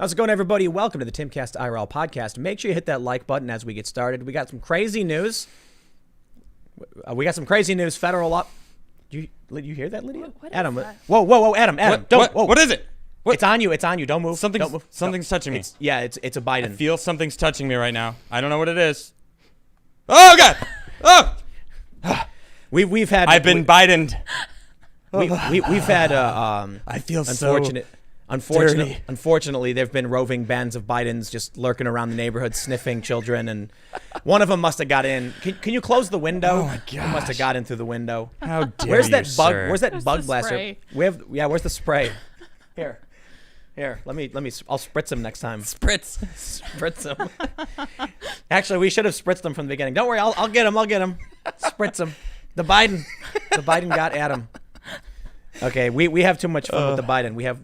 How's it going, everybody? Welcome to the TimcastIRL podcast. Make sure you hit that like button as we get started. We got some crazy news. Federal up. You hear that, Lydia? What Adam. is that? Whoa, Adam. What is it? What? It's on you. Don't move. Something's Don't move. something's touching me. It's a Biden. I feel something's touching me right now. I don't know what it is. Oh God! Oh! We've had. I've been Bidened. We've had I feel Unfortunately, there have been roving bands of Bidens just lurking around the neighborhood, sniffing children, and one of them must have got in. Can you close the window? Oh my gosh! He must have got in through the window. How dare Where's you, that bug? sir? Where's that Where's bug the blaster? spray? Where's the spray? Here. Let me. I'll spritz him next time. Spritz him. Actually, we should have spritzed him from the beginning. Don't worry, I'll get him. Spritz him. The Biden got Adam. Okay, we have too much fun with the Biden. We have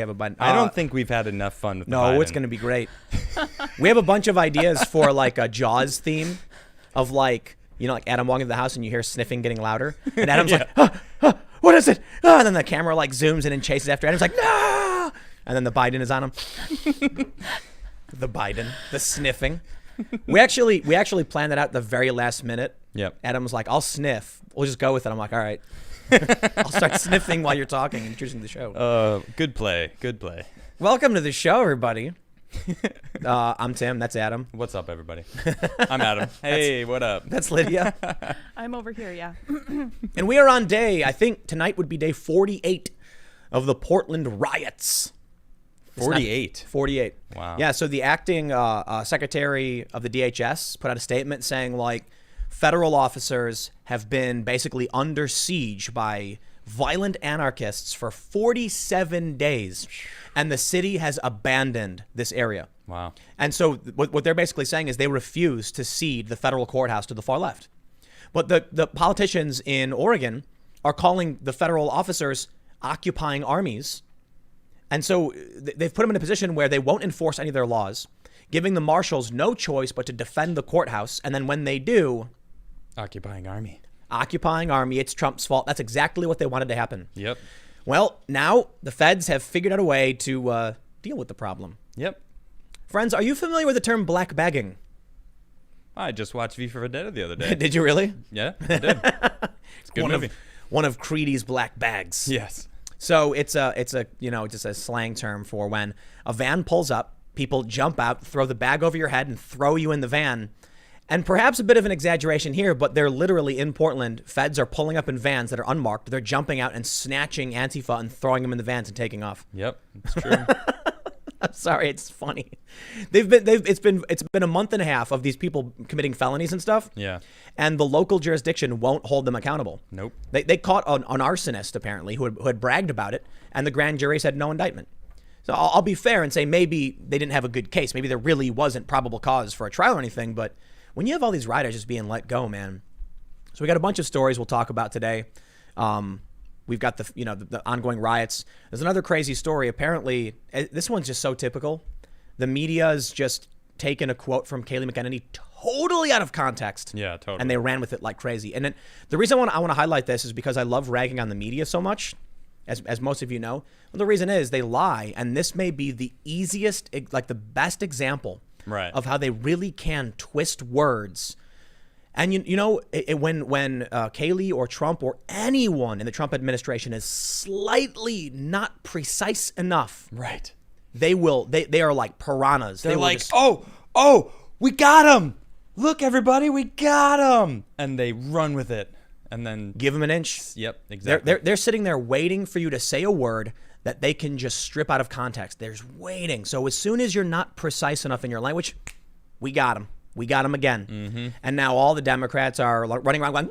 a Biden. I don't think we've had enough fun with the No, Biden. it's going to be great. We have a bunch of ideas for like a Jaws theme of like Adam walking to the house and you hear sniffing getting louder. And Adam's like, what is it? And then the camera like zooms in and chases after Adam's like, no! And then the Biden is on him. The sniffing. We actually planned that out at the very last minute. Yep. Adam was like, I'll sniff. We'll just go with it. I'm like, all right. I'll start sniffing while you're talking and introducing the show. Good play. Welcome to the show, everybody. I'm Tim. That's Adam. What's up, everybody? I'm Adam. Hey, what up? That's Lydia. I'm over here, yeah. And we are on I think tonight would be day 48 of the Portland riots. 48. 48. Wow. Yeah, so the acting secretary of the DHS put out a statement saying, like, federal officers have been basically under siege by violent anarchists for 47 days, and the city has abandoned this area. Wow. And so what they're basically saying is they refuse to cede the federal courthouse to the far left. But the politicians in Oregon are calling the federal officers occupying armies. And so they've put them in a position where they won't enforce any of their laws, giving the marshals no choice but to defend the courthouse. And then when they do... Occupying army. It's Trump's fault. That's exactly what they wanted to happen. Yep. Well, now the feds have figured out a way to deal with the problem. Yep. Friends, are you familiar with the term black bagging? I just watched V for Vendetta the other day. Did you really? Yeah, I did. It's a good movie. One of Creedy's black bags. Yes. So it's just a slang term for when a van pulls up, people jump out, throw the bag over your head, and throw you in the van. And perhaps a bit of an exaggeration here, but they're literally in Portland. Feds are pulling up in vans that are unmarked. They're jumping out and snatching Antifa and throwing them in the vans and taking off. Yep, it's true. I'm sorry, it's funny. It's been a month and a half of these people committing felonies and stuff. Yeah. And the local jurisdiction won't hold them accountable. Nope. They caught an arsonist apparently who had bragged about it, and the grand jury said no indictment. So I'll be fair and say maybe they didn't have a good case. Maybe there really wasn't probable cause for a trial or anything. But when you have all these rioters just being let go, man. So we got a bunch of stories we'll talk about today. We've got the ongoing riots. There's another crazy story. Apparently, this one's just so typical. The media's just taken a quote from Kayleigh McEnany totally out of context. Yeah, totally. And they ran with it like crazy. And then the reason I want to highlight this is because I love ragging on the media so much, as most of you know. Well, the reason is they lie, and this may be the easiest, like the best example of how they really can twist words. And when Kayleigh or Trump or anyone in the Trump administration is slightly not precise enough, right? They are like piranhas. They're like, oh, we got him! Look, everybody, we got him! And they run with it, and then give them an inch. Yep, exactly. They're sitting there waiting for you to say a word that they can just strip out of context. They're waiting. So as soon as you're not precise enough in your language, we got him. We got him again. Mm-hmm. And now all the Democrats are running around going,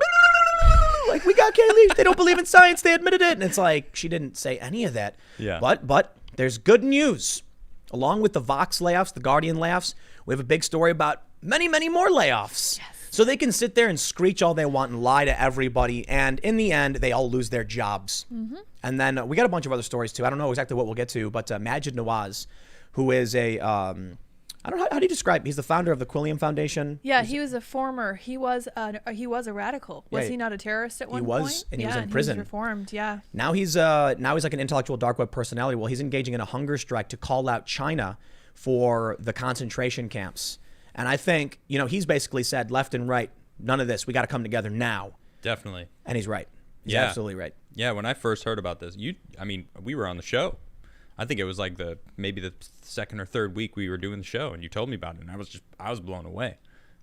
like, we got Kayleigh. They don't believe in science. They admitted it. And it's like, she didn't say any of that. Yeah. But there's good news. Along with the Vox layoffs, the Guardian layoffs, we have a big story about many, many more layoffs. Yes. So they can sit there and screech all they want and lie to everybody. And in the end, they all lose their jobs. Mm-hmm. And then we got a bunch of other stories, too. I don't know exactly what we'll get to, but Majid Nawaz, who is a I don't know how do you describe. He's the founder of the Quilliam Foundation. Yeah, he was a former. He was a radical. Was Yeah, he not a terrorist at one he point? was, and he was Yeah, in and prison. He was reformed. Yeah. Now he's like an intellectual dark web personality. Well, he's engaging in a hunger strike to call out China for the concentration camps. And I think, he's basically said left and right, none of this. We got to come together now. Definitely. And he's right. He's Yeah. absolutely right. Yeah, when I first heard about this, we were on the show. I think it was like maybe the second or third week we were doing the show, and you told me about it, and I was blown away.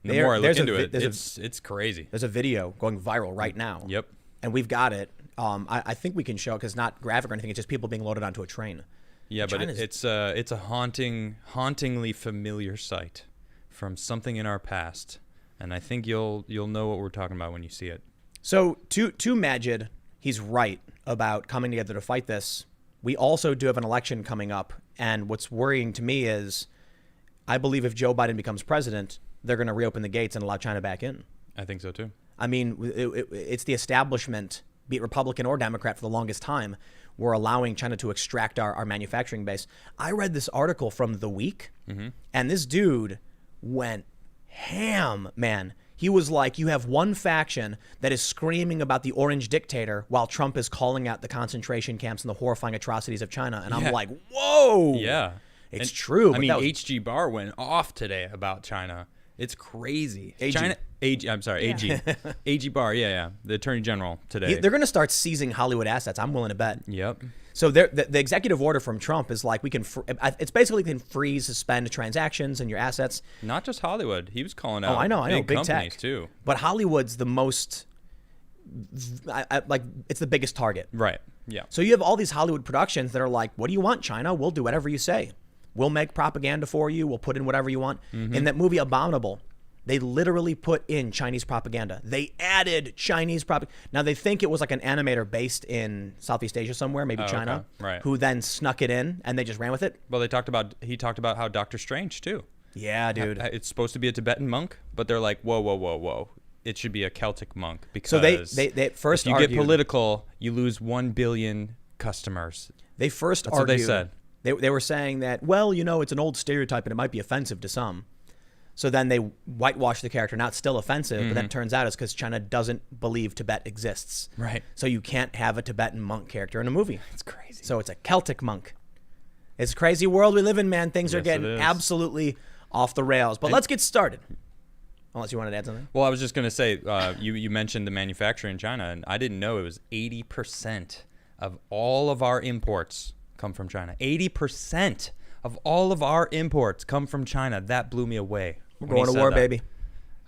And the more I look into it, it's crazy. There's a video going viral right now. Yep. And we've got it. I think we can show it because it's not graphic or anything. It's just people being loaded onto a train. Yeah, but it's a hauntingly familiar sight from something in our past, and I think you'll know what we're talking about when you see it. So to Majid, he's right about coming together to fight this. We also do have an election coming up, and what's worrying to me is I believe if Joe Biden becomes president, they're going to reopen the gates and allow China back in. I think so too. I mean, it's the establishment, be it Republican or Democrat, for the longest time, we're allowing China to extract our manufacturing base. I read this article from The Week, and this dude went ham, man. He was like, you have one faction that is screaming about the orange dictator while Trump is calling out the concentration camps and the horrifying atrocities of China. And I'm like, whoa. Yeah. It's true. I mean, H.G. Barr went off today about China. It's crazy. I'm sorry, AG. AG Barr, yeah. The Attorney General today. They're going to start seizing Hollywood assets. I'm willing to bet. Yep. So the executive order from Trump is like it's basically can freeze, suspend transactions and your assets. Not just Hollywood. He was calling out. I know, big companies tech too. But Hollywood's the most, it's the biggest target. Right. Yeah. So you have all these Hollywood productions that are like, what do you want, China? We'll do whatever you say. We'll make propaganda for you. We'll put in whatever you want. In that movie Abominable, they literally put in Chinese propaganda. They added Chinese propaganda. Now, they think it was like an animator based in Southeast Asia somewhere, maybe China, okay. Right. who then snuck it in and they just ran with it. Well, he talked about how Doctor Strange, too. Yeah, dude. It's supposed to be a Tibetan monk, but they're like, whoa. It should be a Celtic monk because so they first if you argued, get political, you lose 1 billion customers. They first That's argued. what they said. They were saying that, well, it's an old stereotype and it might be offensive to some. So then they whitewash the character. Now it's still offensive, but then it turns out it's because China doesn't believe Tibet exists. Right. So you can't have a Tibetan monk character in a movie. It's crazy. So it's a Celtic monk. It's a crazy world we live in, man. Things are Yes, getting it is. absolutely off the rails. But let's get started. Unless you wanted to add something. Well, I was just going to say, you mentioned the manufacturing in China, and I didn't know it was 80% of all of our imports come from China. 80% of all of our imports come from China. That blew me away. We're going to war, baby.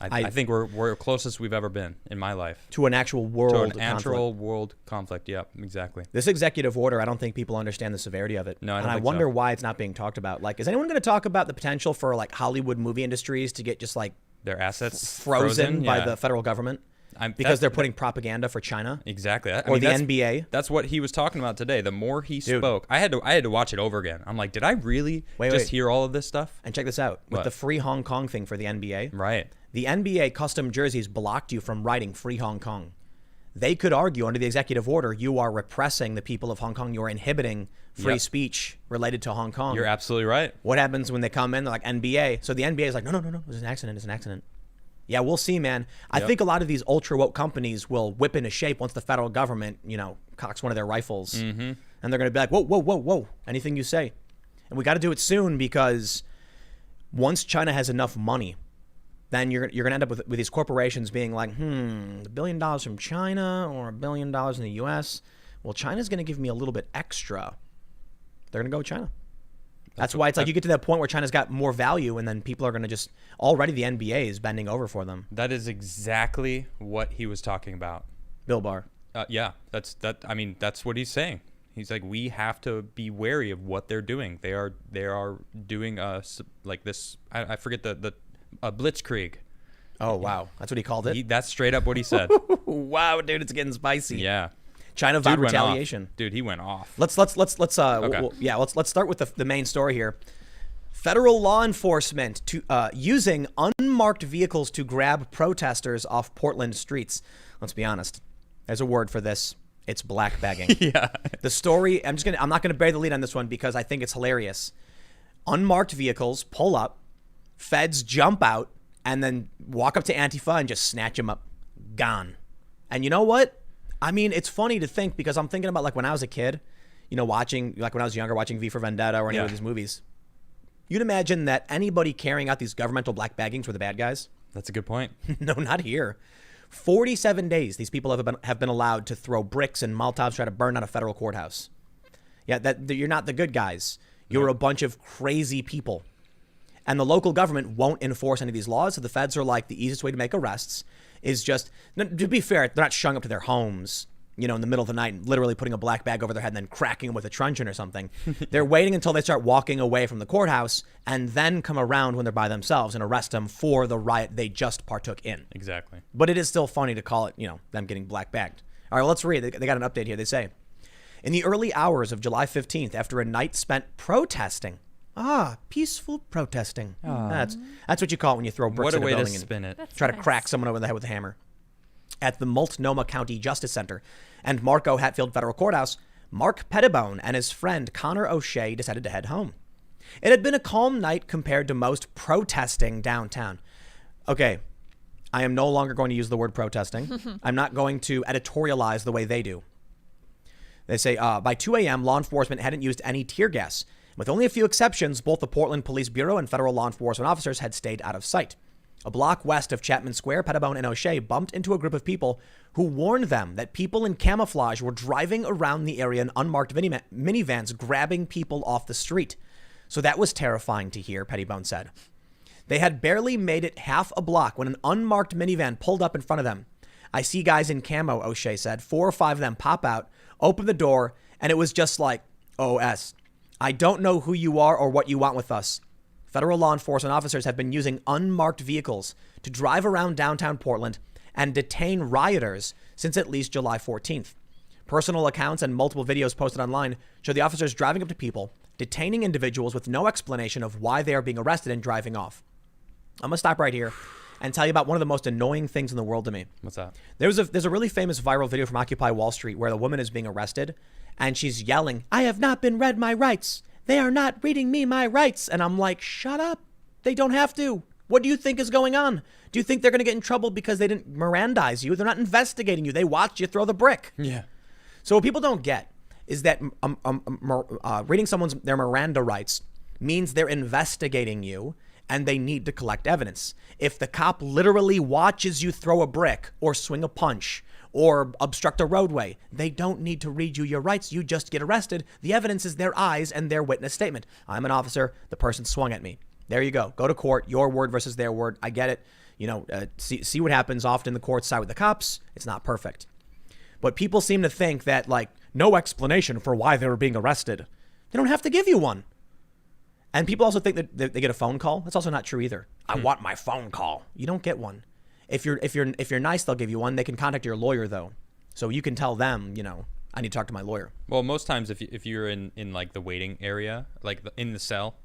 I think we're closest we've ever been in my life. To an actual world To an conflict. actual world conflict. Yep, exactly. This executive order, I don't think people understand the severity of it. No, I don't and think I wonder so. why it's not being talked about. Like, is anyone going to talk about the potential for like Hollywood movie industries to get just like Their assets frozen by yeah. the federal government because that's- they're putting propaganda for China? Exactly. Or the NBA. That's what he was talking about today. The more he spoke, I had to watch it over again. I'm like, did I really Wait. hear all of this stuff? And check this out. With What? the free Hong Kong thing for the NBA, Right. the NBA custom jerseys blocked you from writing free Hong Kong. They could argue under the executive order, you are repressing the people of Hong Kong. You are inhibiting free speech related to Hong Kong. You're absolutely right. What happens when they come in? They're like, NBA. So the NBA is like, no. It was an accident. It's an accident. Yeah, we'll see, man. I think a lot of these ultra woke companies will whip into shape once the federal government, cocks one of their rifles. And they're going to be like, whoa. Anything you say. And we got to do it soon because once China has enough money, then you're going to end up with these corporations being like, $1 billion from China or $1 billion in the U.S. Well, China's going to give me a little bit extra. They're going to go with China. That's why it's like you get to that point where China's got more value and then people are going to just already the NBA is bending over for them. That is exactly what he was talking about. Bill Barr. Yeah, that's what he's saying. He's like, we have to be wary of what they're doing. They are doing like this. I forget the blitzkrieg. Oh wow, that's what he called it. That's straight up what he said. Wow, dude, it's getting spicy. Yeah. China vowed retaliation. Dude, he went off. Let's start with the main story here. Federal law enforcement using unmarked vehicles to grab protesters off Portland streets. Let's be honest. There's a word for this. It's black bagging. Yeah. The story, I'm not gonna bury the lead on this one because I think it's hilarious. Unmarked vehicles pull up. Feds jump out and then walk up to Antifa and just snatch him up. Gone. And you know what? I mean, it's funny to think because I'm thinking about like when I was a kid, you know, watching, like when I was younger, watching V for Vendetta or any of these movies. You'd imagine that anybody carrying out these governmental black baggings were the bad guys. That's a good point. No, not here. 47 days these people have been allowed to throw bricks and Molotovs, try to burn out a federal courthouse. Yeah, that you're not the good guys. You're a bunch of crazy people. And the local government won't enforce any of these laws. So the feds are like, the easiest way to make arrests is just, to be fair, they're not showing up to their homes, you know, in the middle of the night, literally putting a black bag over their head and then cracking them with a truncheon or something. They're waiting until they start walking away from the courthouse and then come around when they're by themselves and arrest them for the riot they just partook in. Exactly. But it is still funny to call it, you know, them getting black bagged. All right, well, let's read. They got an update here. They say, in the early hours of July 15th, after a night spent protesting, peaceful protesting. That's what you call it when you throw bricks at a building. What a way to spin it. Try to crack someone over the head with a hammer. At the Multnomah County Justice Center and Marco Hatfield Federal Courthouse, Mark Pettibone and his friend Connor O'Shea decided to head home. It had been a calm night compared to most protesting downtown. Okay, I am no longer going to use the word protesting. I'm not going to editorialize the way they do. They say by 2 a.m., law enforcement hadn't used any tear gas. With only a few exceptions, both the Portland Police Bureau and federal law enforcement officers had stayed out of sight. A block west of Chapman Square, Pettibone and O'Shea bumped into a group of people who warned them that people in camouflage were driving around the area in unmarked minivans, grabbing people off the street. So that was terrifying to hear, Pettibone said. They had barely made it half a block when an unmarked minivan pulled up in front of them. I see guys in camo, O'Shea said. 4 or 5 of them pop out, open the door, and it was just like, OS. I don't know who you are or what you want with us. Federal law enforcement officers have been using unmarked vehicles to drive around downtown Portland and detain rioters since at least July 14th. Personal accounts and multiple videos posted online show the officers driving up to people, detaining individuals with no explanation of why they are being arrested and driving off. I'm going to stop right here and tell you about one of the most annoying things in the world to me. What's that? There's a really famous viral video from Occupy Wall Street where the woman is being arrested and she's yelling, I have not been read my rights. They are not reading me my rights. And I'm like, shut up. They don't have to. What do you think is going on? Do you think they're going to get in trouble because they didn't Mirandize you? They're not investigating you. They watched you throw the brick. Yeah. So what people don't get is that reading their Miranda rights means they're investigating you and they need to collect evidence. If the cop literally watches you throw a brick or swing a punch or obstruct a roadway, they don't need to read you your rights. You just get arrested. The evidence is their eyes and their witness statement. I'm an officer. The person swung at me. There you go. Go to court. Your word versus their word. I get it. You know, see what happens. Often the courts side with the cops. It's not perfect. But people seem to think that, like, no explanation for why they were being arrested. They don't have to give you one. And people also think that they get a phone call. That's also not true either. I want my phone call. You don't get one. If you're nice, they'll give you one. They can contact your lawyer though, so you can tell them, you know, I need to talk to my lawyer. Well, most times if you're in like the waiting area, like in the cell,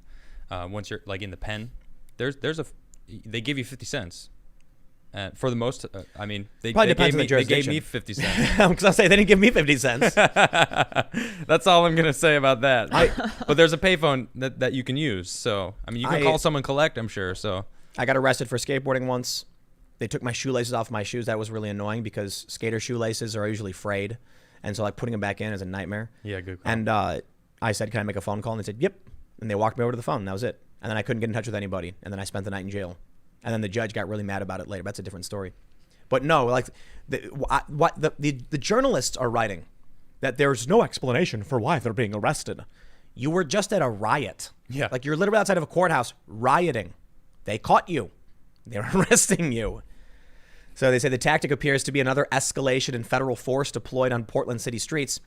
once you're like in the pen, they give you 50 cents. For the most, I mean, they gave me 50 cents. Because I say they didn't give me 50 cents. That's all I'm gonna say about that. But there's a payphone that you can use. So I mean, you can call someone collect. I'm sure. So I got arrested for skateboarding once. They took my shoelaces off my shoes. That was really annoying because skater shoelaces are usually frayed, and so like putting them back in is a nightmare. Yeah, good call. And I said, "Can I make a phone call?" And they said, "Yep." And they walked me over to the phone. And that was it. And then I couldn't get in touch with anybody. And then I spent the night in jail. And then the judge got really mad about it later. That's a different story. But no, like the journalists are writing that there's no explanation for why they're being arrested. You were just at a riot. Yeah. Like you're literally outside of a courthouse rioting. They caught you. They're arresting you. So they say the tactic appears to be another escalation in federal force deployed on Portland city streets,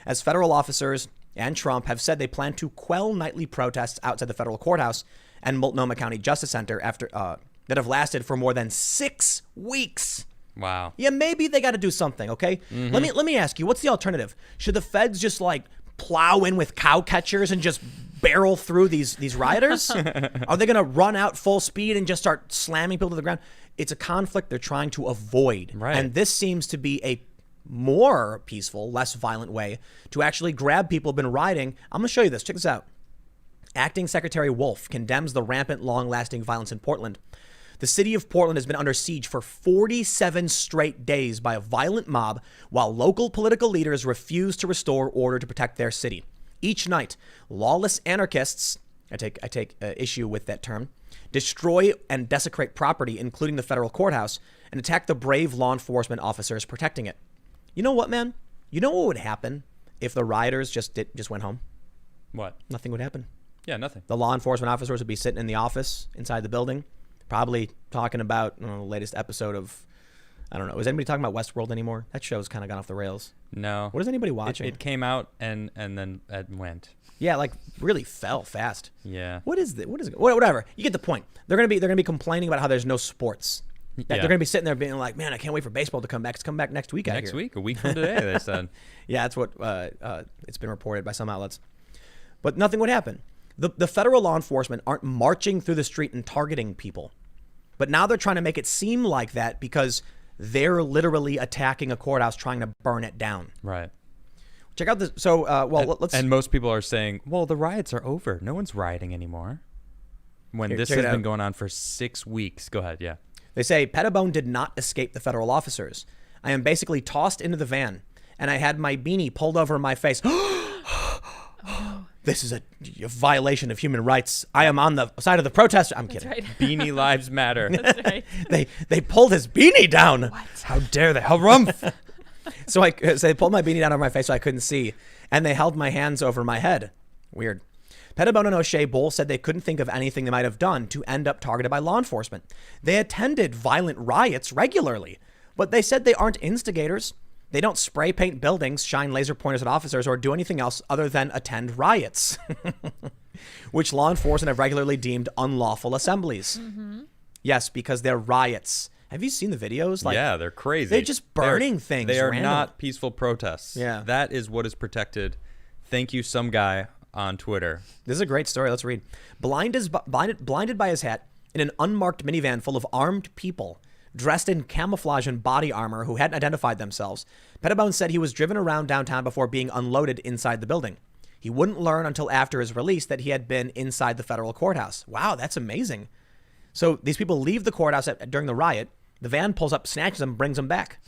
as federal officers and Trump have said they plan to quell nightly protests outside the federal courthouse and Multnomah County Justice Center after that have lasted for more than 6 weeks. Wow. Yeah, maybe they got to do something. Okay. Mm-hmm. Let me ask you, what's the alternative? Should the feds just like plow in with cow catchers and just barrel through these rioters? Are they going to run out full speed and just start slamming people to the ground? It's a conflict they're trying to avoid. Right. And this seems to be a more peaceful, less violent way to actually grab people who've been rioting. I'm going to show you this. Check this out. Acting Secretary Wolf condemns the rampant, long-lasting violence in Portland. The city of Portland has been under siege for 47 straight days by a violent mob, while local political leaders refuse to restore order to protect their city. Each night, lawless anarchists, I take issue with that term, destroy and desecrate property, including the federal courthouse, and attack the brave law enforcement officers protecting it. You know what, man? You know what would happen if the rioters just went home? What? Nothing would happen. Yeah, nothing. The law enforcement officers would be sitting in the office inside the building, probably talking about the latest episode of, I don't know. Is anybody talking about Westworld anymore? That show's kind of gone off the rails. No. What is anybody watching? It came out and then it went. Yeah, like really fell fast. Yeah. What is it? Whatever. You get the point. They're gonna be complaining about how there's no sports. Yeah. They're gonna be sitting there being like, man, I can't wait for baseball to come back. It's coming back next week. Next week, a week from today, they said. Yeah, that's what it's been reported by some outlets. But nothing would happen. The federal law enforcement aren't marching through the street and targeting people. But now they're trying to make it seem like that because they're literally attacking a courthouse trying to burn it down. Right. Check out this. So, let's. And most people are saying, well, the riots are over. No one's rioting anymore. When this has been going on for 6 weeks. Go ahead, yeah. They say Pettibone did not escape the federal officers. I am basically tossed into the van, and I had my beanie pulled over my face. This is a violation of human rights. I am on the side of the protester. I'm kidding. Right. Beanie lives matter. That's right. They pulled his beanie down. What? How dare they? How rumph. So they pulled my beanie down over my face so I couldn't see, and they held my hands over my head. Weird. Pettibone and O'Shea both said they couldn't think of anything they might have done to end up targeted by law enforcement. They attended violent riots regularly, but they said they aren't instigators. They don't spray paint buildings, shine laser pointers at officers, or do anything else other than attend riots, which law enforcement have regularly deemed unlawful assemblies. Mm-hmm. Yes, because they're riots. Have you seen the videos? Like, yeah, they're crazy. They're just burning things. They are random. not peaceful protests. Yeah. That is what is protected. Thank you, some guy on Twitter. This is a great story. Let's read. Blinded by his hat in an unmarked minivan full of armed people dressed in camouflage and body armor who hadn't identified themselves, Pettibone said he was driven around downtown before being unloaded inside the building. He wouldn't learn until after his release that he had been inside the federal courthouse. Wow, that's amazing. So these people leave the courthouse during the riot. The van pulls up, snatches them, brings them back.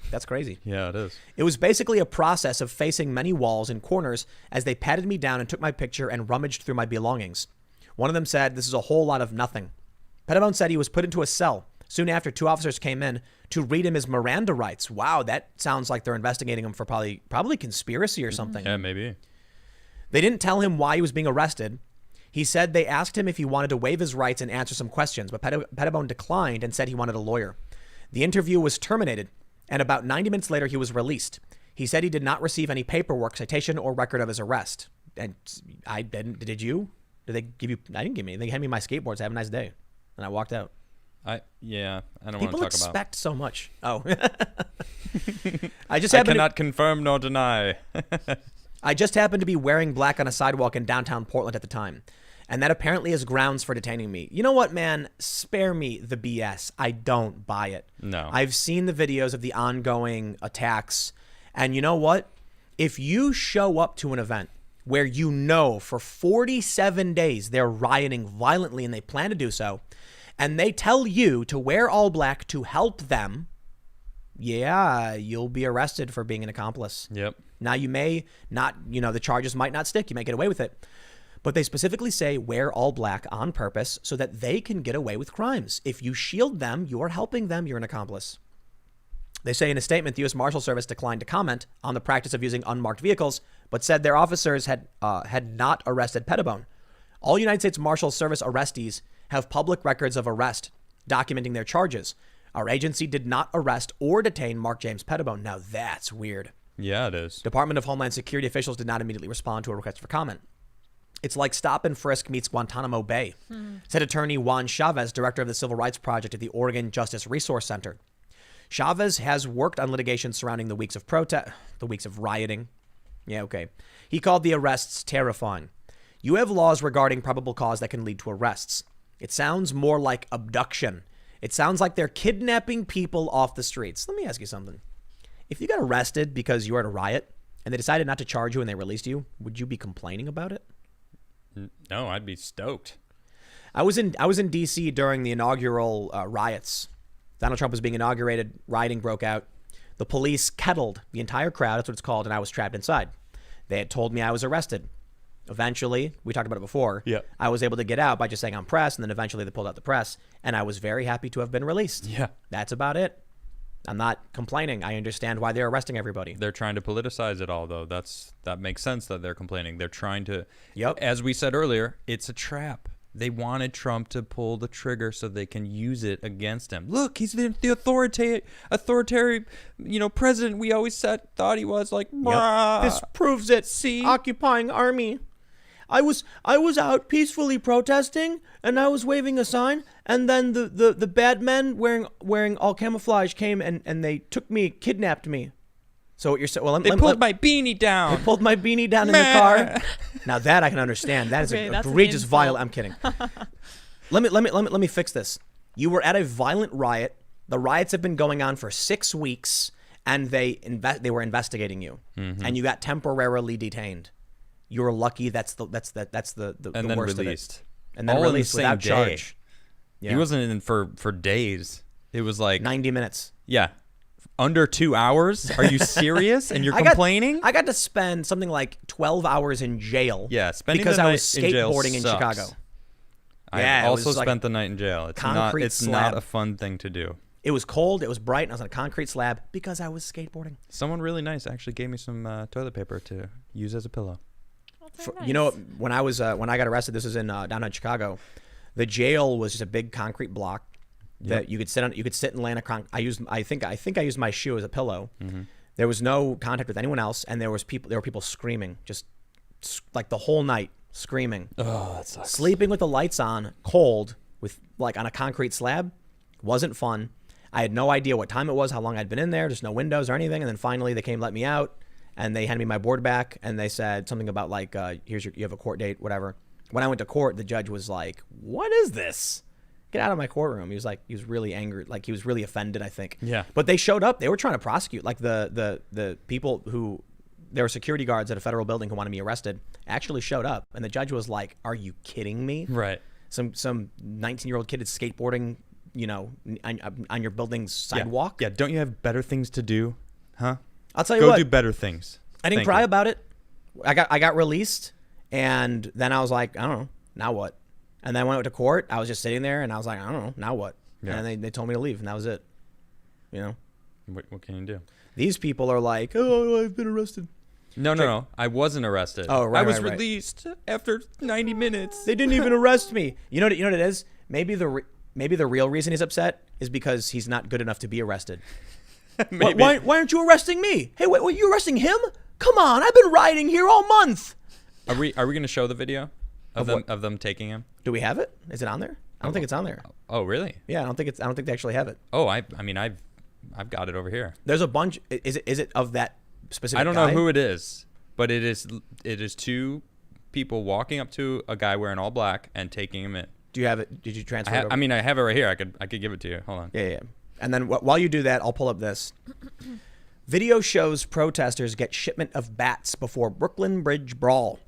That's crazy. Yeah, it is. It was basically a process of facing many walls and corners as they patted me down and took my picture and rummaged through my belongings. One of them said, "This is a whole lot of nothing." Pettibone said he was put into a cell. Soon after, 2 officers came in to read him his Miranda rights. Wow, that sounds like they're investigating him for probably conspiracy or something. Yeah, maybe. They didn't tell him why he was being arrested. He said they asked him if he wanted to waive his rights and answer some questions, but Pettibone declined and said he wanted a lawyer. The interview was terminated, and about 90 minutes later, he was released. He said he did not receive any paperwork, citation, or record of his arrest. And I didn't. Did you? Did they give you? I didn't give me. They handed me my skateboards. Have a nice day. And I walked out. I don't want to People talk about. expect so much. Oh. I cannot confirm nor deny. I just happened to be wearing black on a sidewalk in downtown Portland at the time. And that apparently is grounds for detaining me. You know what, man? Spare me the BS. I don't buy it. No. I've seen the videos of the ongoing attacks. And you know what? If you show up to an event where you know for 47 days they're rioting violently and they plan to do so, and they tell you to wear all black to help them, yeah, you'll be arrested for being an accomplice. Yep. Now, you may not, the charges might not stick. You may get away with it. But they specifically say wear all black on purpose so that they can get away with crimes. If you shield them, you're helping them. You're an accomplice. They say in a statement, the U.S. Marshal Service declined to comment on the practice of using unmarked vehicles, but said their officers had not arrested Pettibone. All United States Marshal Service arrestees have public records of arrest documenting their charges. Our agency did not arrest or detain Mark James Pettibone. Now that's weird. Yeah, it is. Department of Homeland Security officials did not immediately respond to a request for comment. It's like stop and frisk meets Guantanamo Bay, said attorney Juan Chavez, director of the Civil Rights Project at the Oregon Justice Resource Center. Chavez has worked on litigation surrounding the weeks of rioting. Yeah, okay. He called the arrests terrifying. You have laws regarding probable cause that can lead to arrests. It sounds more like abduction. It sounds like they're kidnapping people off the streets. Let me ask you something. If you got arrested because you were at a riot and they decided not to charge you and they released you, would you be complaining about it? No, I'd be stoked. I was in D.C. during the inaugural riots. Donald Trump was being inaugurated. Rioting broke out. The police kettled the entire crowd. That's what it's called. And I was trapped inside. They had told me I was arrested. Eventually, we talked about it before. Yeah. I was able to get out by just saying I'm press. And then eventually they pulled out the press. And I was very happy to have been released. Yeah. That's about it. I'm not complaining. I understand why they're arresting everybody. They're trying to politicize it all, though. That makes sense that they're complaining. They're trying to. Yep. As we said earlier, it's a trap. They wanted Trump to pull the trigger so they can use it against him. Look, he's the authoritarian, president we always thought he was. Like, Yep. This proves it. See? Occupying army. I was out peacefully protesting, and I was waving a sign, and then the bad men wearing all camouflage came and they took me, kidnapped me. So what you're saying? Well, they pulled my beanie down. They pulled my beanie down in the car. Now that I can understand. That is Okay, an that's an egregious, insult. violent. I'm kidding. Let me fix this. You were at a violent riot. The riots have been going on for 6 weeks, and they were investigating you, and you got temporarily detained. You were lucky. That's the And then worst released. of it. And then All in the released same without day. charge. Yeah. He wasn't in for days. It was like 90 minutes. Yeah. Under 2 hours? Are you serious? And you're I complaining? I got to spend something like 12 hours in jail. Yeah, spending because the I was night in jail skateboarding in sucks. Chicago. I Yeah, it also was like spent the night in jail. It's concrete slab. not a fun thing to do. It was cold. It was bright. And I was on a concrete slab because I was skateboarding. Someone really nice actually gave me some toilet paper to use as a pillow. That's very You know, nice. when I got arrested, this was in downtown Chicago. The jail was just a big concrete block that you could sit on. You could sit and lay on a I think I used my shoe as a pillow. There was no contact with anyone else, and there were people screaming, just like the whole night screaming. Oh, that sucks. Sleeping with the lights on, cold, with like on a concrete slab, wasn't fun. I had no idea what time it was, how long I'd been in there. Just no windows or anything. And then finally they came, let me out, and they handed me my board back, and they said something about like, you have a court date, whatever. When I went to court, the judge was like, "What is this? Get out of my courtroom." He was really angry, like he was really offended, I think. Yeah. But they showed up. They were trying to prosecute, like the people who, there were security guards at a federal building who wanted me arrested, actually showed up, and the judge was like, "Are you kidding me? Right. Some 19-year-old kid is skateboarding, on your building's sidewalk." Yeah, don't you have better things to do? Huh? I'll tell you Go what. do better things. I didn't Thank cry you. about it. I got released, and then I was like, I don't know, now what? And then when I went to court, I was just sitting there, and I was like, I don't know, now what? Yeah. And they told me to leave, and that was it. What can you do? These people are like, "Oh, I've been arrested." No. I wasn't arrested. Oh, right, I was right, right. released after 90 minutes. They didn't even arrest me. You know what it is? Maybe the real reason he's upset is because he's not good enough to be arrested. Maybe. Why aren't you arresting me? Hey, wait, you arresting him? Come on, I've been rioting here all month. Are we going to show the video Of of them taking him? Do we have it? Is it on there? I don't think it's on there. Oh, really? Yeah, I don't think they actually have it. Oh, I mean I've got it over here. There's a bunch. Is it of that specific? I don't guy? know who it is, but it is two people walking up to a guy wearing all black and taking him in. Do you have it? Did you transfer it? Over? I mean, I have it right here. I could give it to you. Hold on. Yeah. And then while you do that, I'll pull up this. Video shows protesters get shipment of bats before Brooklyn Bridge brawl.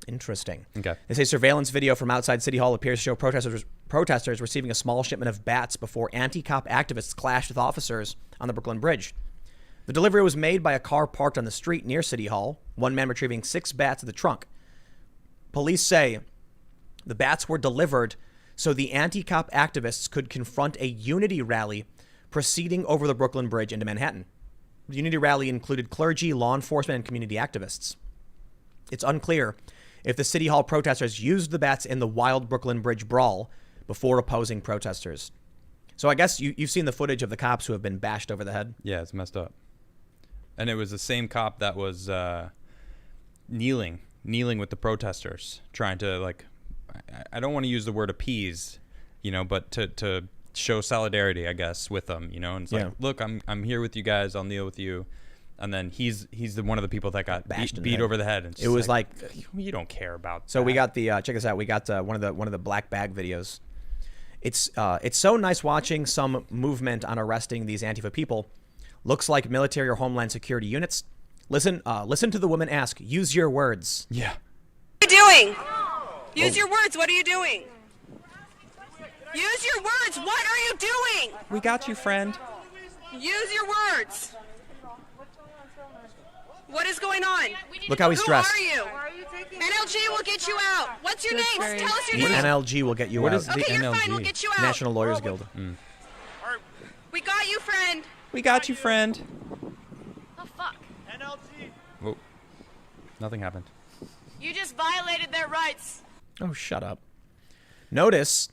Interesting. Okay. They say surveillance video from outside City Hall appears to show protesters receiving a small shipment of bats before anti-cop activists clashed with officers on the Brooklyn Bridge. The delivery was made by a car parked on the street near City Hall, one man retrieving 6 bats in the trunk. Police say the bats were delivered so the anti-cop activists could confront a unity rally proceeding over the Brooklyn Bridge into Manhattan. The unity rally included clergy, law enforcement, and community activists. It's unclear if the City Hall protesters used the bats in the wild Brooklyn Bridge brawl before opposing protesters. So I guess you've seen the footage of the cops who have been bashed over the head. Yeah, it's messed up. And it was the same cop that was kneeling with the protesters, trying to, like, I don't want to use the word appease, but to show solidarity, I guess, with them, and it's like, look, I'm here with you guys, I'll kneel with you. And then he's one of the people that got Bashed beat over the head. And It was like you don't care about. So that. we got the check this out. We got one of the black bag videos. It's so nice watching some movement on arresting these Antifa people. Looks like military or Homeland Security units. Listen to the woman ask. Use your words. Yeah. What are you doing? Use your words. What are you doing? Use your words. What are you doing? We got you, friend. Use your words. What is going on? Look how he's dressed. Who are you? NLG will get you out. What's your That's name? very Tell us your The name. NLG will get you What out. is the Okay, you're fine. We'll NLG? get you out. National Lawyers Guild. We got you, friend. We got you, friend. Oh, fuck. Whoa. Nothing happened. You just violated their rights. Oh, shut up. Notice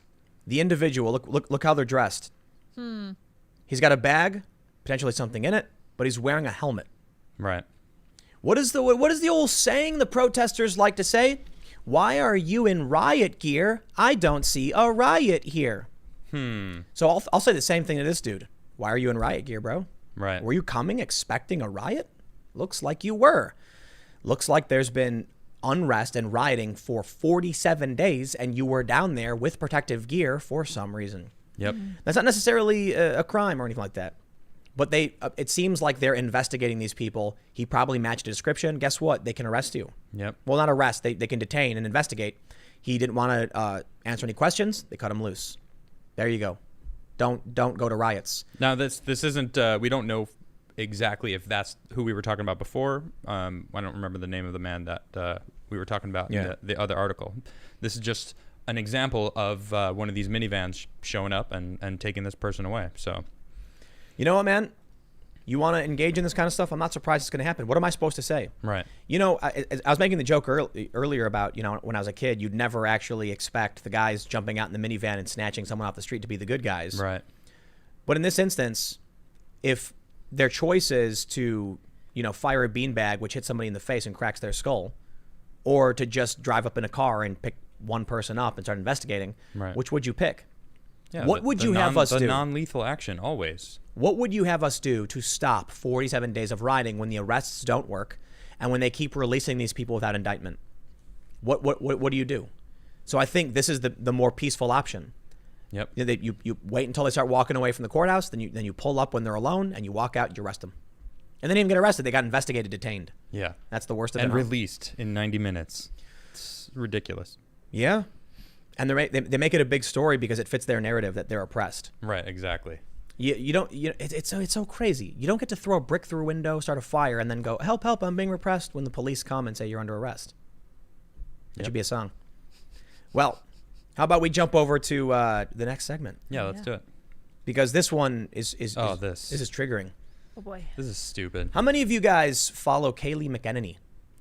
the individual. Look how they're dressed. He's got a bag, potentially something in it, but he's wearing a helmet. Right. What is the old saying the protesters like to say? Why are you in riot gear? I don't see a riot here. So I'll say the same thing to this dude. Why are you in riot gear, bro? Right. Were you coming expecting a riot? Looks like you were. Looks like there's been unrest and rioting for 47 days, and you were down there with protective gear for some reason. Yep. That's not necessarily a crime or anything like that. But it seems like they're investigating these people. He probably matched a description. Guess what? They can arrest you. Yep. Well, not arrest. They can detain and investigate. He didn't want to answer any questions. They cut him loose. There you go. Don't go to riots. Now this isn't. We don't know exactly if that's who we were talking about before. I don't remember the name of the man that we were talking about in the other article. This is just an example of one of these minivans showing up and taking this person away. So, you know what, man? You want to engage in this kind of stuff? I'm not surprised it's going to happen. What am I supposed to say? Right. You know, I was making the joke earlier about, you know, when I was a kid, you'd never actually expect the guys jumping out in the minivan and snatching someone off the street to be the good guys. Right. But in this instance, if their choice is to, you know, fire a beanbag which hits somebody in the face and cracks their skull, or to just drive up in a car and pick one person up and start investigating, Right. which would you pick? Yeah, What would you have us do? do? Non-lethal action, always. What would you have us do to stop 47 days of rioting when the arrests don't work and when they keep releasing these people without indictment? What do you do? So I think this is the more peaceful option. Yep. You wait until they start walking away from the courthouse, then you pull up when they're alone and you walk out and you arrest them. And they didn't even get arrested. They got investigated, detained. Yeah. That's the worst of it. And released in 90 minutes. It's ridiculous. Yeah. And they make it a big story because it fits their narrative that they're oppressed. Right, exactly. It's so crazy. You don't get to throw a brick through a window, start a fire, and then go, help, I'm being repressed when the police come and say you're under arrest. It should be a song. Well, how about we jump over to the next segment? Yeah, let's do it. Because this one is this is triggering. Oh boy. This is stupid. How many of you guys follow Kayleigh McEnany?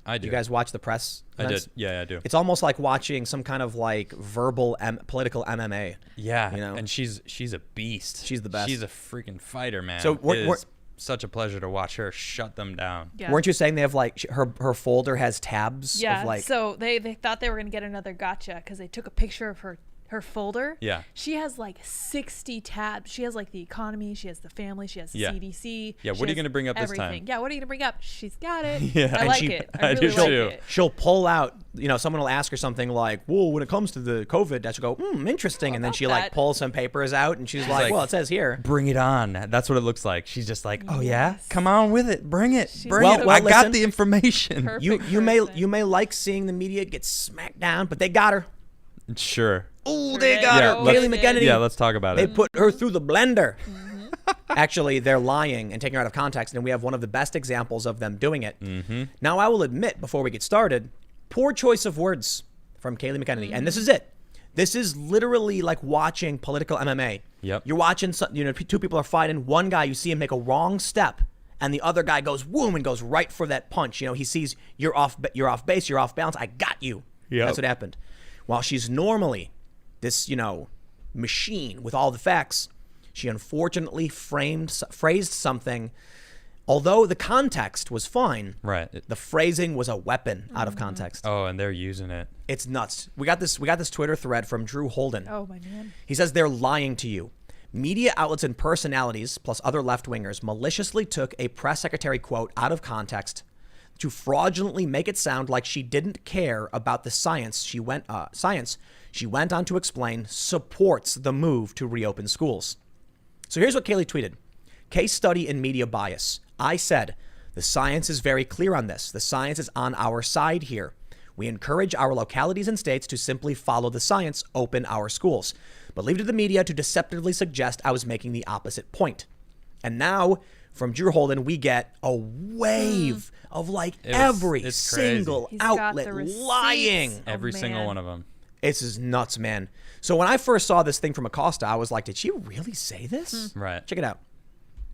I do. You guys watch the press events? I did. Yeah, I do. It's almost like watching some kind of like verbal political MMA. Yeah, you know? and she's a beast. She's the best. She's a freaking fighter, man. So it's such a pleasure to watch her shut them down. Yeah. Weren't you saying they have like her folder has tabs? Yeah. Of like, So they thought they were gonna get another gotcha because they took a picture of her folder. Yeah. She has like 60 tabs. She has like the economy. She has the family. She has the Yeah. CDC. Yeah, she what are you has gonna bring up this everything. time? Yeah, what are you gonna bring up? She's got it. Yeah. I And like she- it. I I do really like too. it. she'll pull out, you know, someone will ask her something like, well, when it comes to the COVID, she'll go, interesting. And then about she like that. pulls some papers out and she's like, like, well, it says here. Bring it on. That's what it looks like. She's just like, oh yeah, come on with it. Bring it. Bring Well- it. well, I listen. got the information. Perfect You may person. like seeing the media get smacked down, but they got her. Sure. Oh, they got Yeah, her. let's- Kayleigh McEnany. Yeah, let's talk about They it. put her through the blender. Actually, they're lying and taking her out of context, and we have one of the best examples of them doing it. Now, I will admit, before we get started, poor choice of words from Kayleigh McEnany, and this is it. This is literally like watching political MMA. Yep. You're watching, two people are fighting. One guy, you see him make a wrong step, and the other guy goes whoom and goes right for that punch. You know, he sees you're off base, you're off balance. I got you. Yep. That's what happened. While she's normally this, machine with all the facts, she unfortunately phrased something. Although the context was fine, Right. the phrasing was a weapon out of context. Oh, and they're using it. It's nuts. We got this Twitter thread from Drew Holden. Oh my man. He says they're lying to you. Media outlets and personalities, plus other left-wingers, maliciously took a press secretary quote out of context to fraudulently make it sound like she didn't care about the science. She went on to explain supports the move to reopen schools. So here's what Kayleigh tweeted. Case study in media bias. I said, the science is very clear on this. The science is on our side here. We encourage our localities and states to simply follow the science, open our schools, but leave it to the media to deceptively suggest I was making the opposite point. And now, from Drew Holden, we get a wave of like every single He's got outlet the receipts. lying. Every single man. one of them. It's just nuts, man. So when I first saw this thing from Acosta, I was like, did she really say this? Right. Check it out.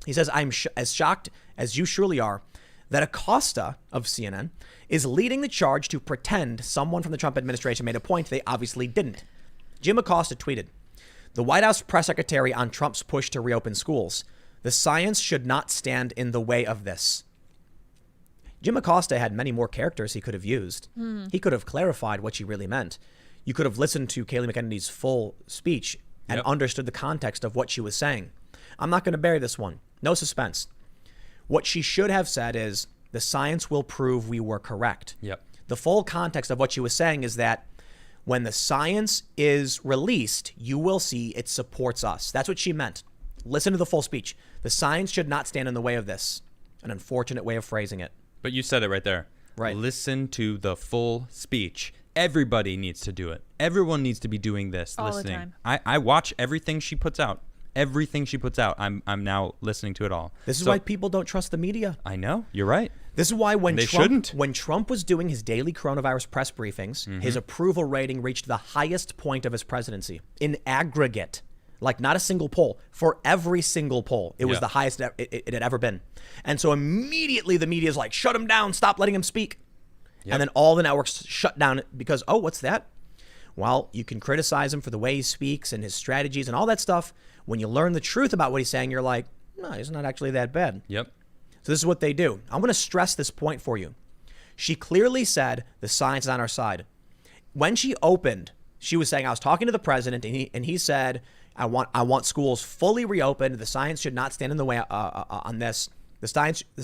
He says, I'm as shocked as you surely are that Acosta of CNN is leading the charge to pretend someone from the Trump administration made a point they obviously didn't. Jim Acosta tweeted, the White House press secretary on Trump's push to reopen schools. The science should not stand in the way of this. Jim Acosta had many more characters he could have used. He could have clarified what she really meant. You could have listened to Kayleigh McEnany's full speech and understood the context of what she was saying. I'm not going to bury this one. No suspense. What she should have said is, the science will prove we were correct. Yep. The full context of what she was saying is that when the science is released, you will see it supports us. That's what she meant. Listen to the full speech. The science should not stand in the way of this. An unfortunate way of phrasing it. But you said it right there. Right. Listen to the full speech. Everybody needs to do it. Everyone needs to be doing this, All the listening. time. I watch everything she puts out. Everything she puts out, I'm now listening to it all. This is why people don't trust the media. I know. You're right. This is why when They Trump, shouldn't. when Trump was doing his daily coronavirus press briefings, his approval rating reached the highest point of his presidency in aggregate. Like not a single poll. For every single poll, it was the highest it had ever been. And so immediately the media is like, shut him down, stop letting him speak. Yep. And then all the networks shut down because, oh, what's that? Well, you can criticize him for the way he speaks and his strategies and all that stuff. When you learn the truth about what he's saying, you're like, no, he's not actually that bad. Yep. So this is what they do. I'm going to stress this point for you. She clearly said the science is on our side. When she opened, she was saying, I was talking to the president, and he said, I want schools fully reopened. The science should not stand in the way on this. The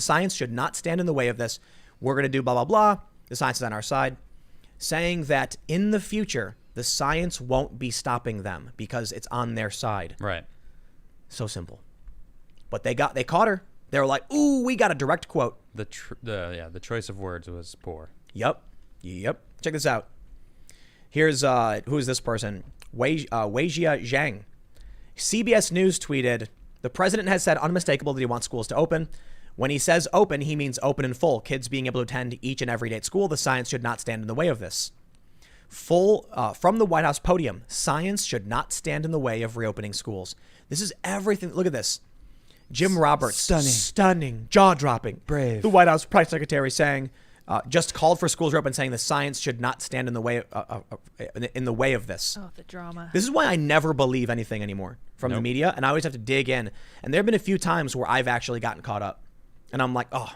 science should not stand in the way of this. We're going to do blah, blah, blah. The science is on our side. Saying that in the future, the science won't be stopping them because it's on their side. Right. So simple. But they caught her. They were like, ooh, we got a direct quote. The choice of words was poor. Yep. Check this out. Here's who is this person? Weijia Zhang. CBS News tweeted, the president has said unmistakable that he wants schools to open. When he says open, he means open in full. Kids being able to attend each and every day at school. The science should not stand in the way of this. From the White House podium, science should not stand in the way of reopening schools. This is everything. Look at this. Jim Roberts. Stunning. Jaw-dropping. Brave. The White House press secretary saying, just called for schools to open, saying the science should not stand in the way of this. Oh, the drama. This is why I never believe anything anymore from the media, and I always have to dig in. And there have been a few times where I've actually gotten caught up, and I'm like, oh,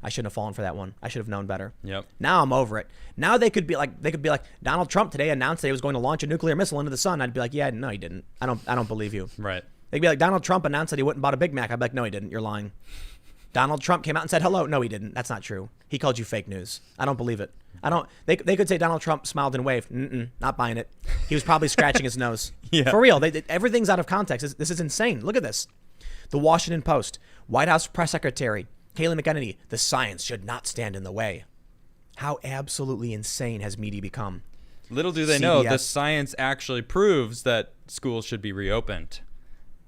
I shouldn't have fallen for that one. I should have known better. Yep. Now I'm over it. Now they could be like, Donald Trump today announced that he was going to launch a nuclear missile into the sun. I'd be like, yeah, no, he didn't. I don't believe you. Right. They'd be like, Donald Trump announced that he went and bought a Big Mac. I'd be like, no, he didn't. You're lying. Donald Trump came out and said hello. No, he didn't. That's not true. He called you fake news. I don't believe it. They could say Donald Trump smiled and waved. Not buying it. He was probably scratching his nose. Yeah. For real. Everything's out of context. This is insane. Look at this. The Washington Post, White House press secretary, Kayleigh McEnany, the science should not stand in the way. How absolutely insane has media become? Little do they know, the CBS. science actually proves that schools should be reopened.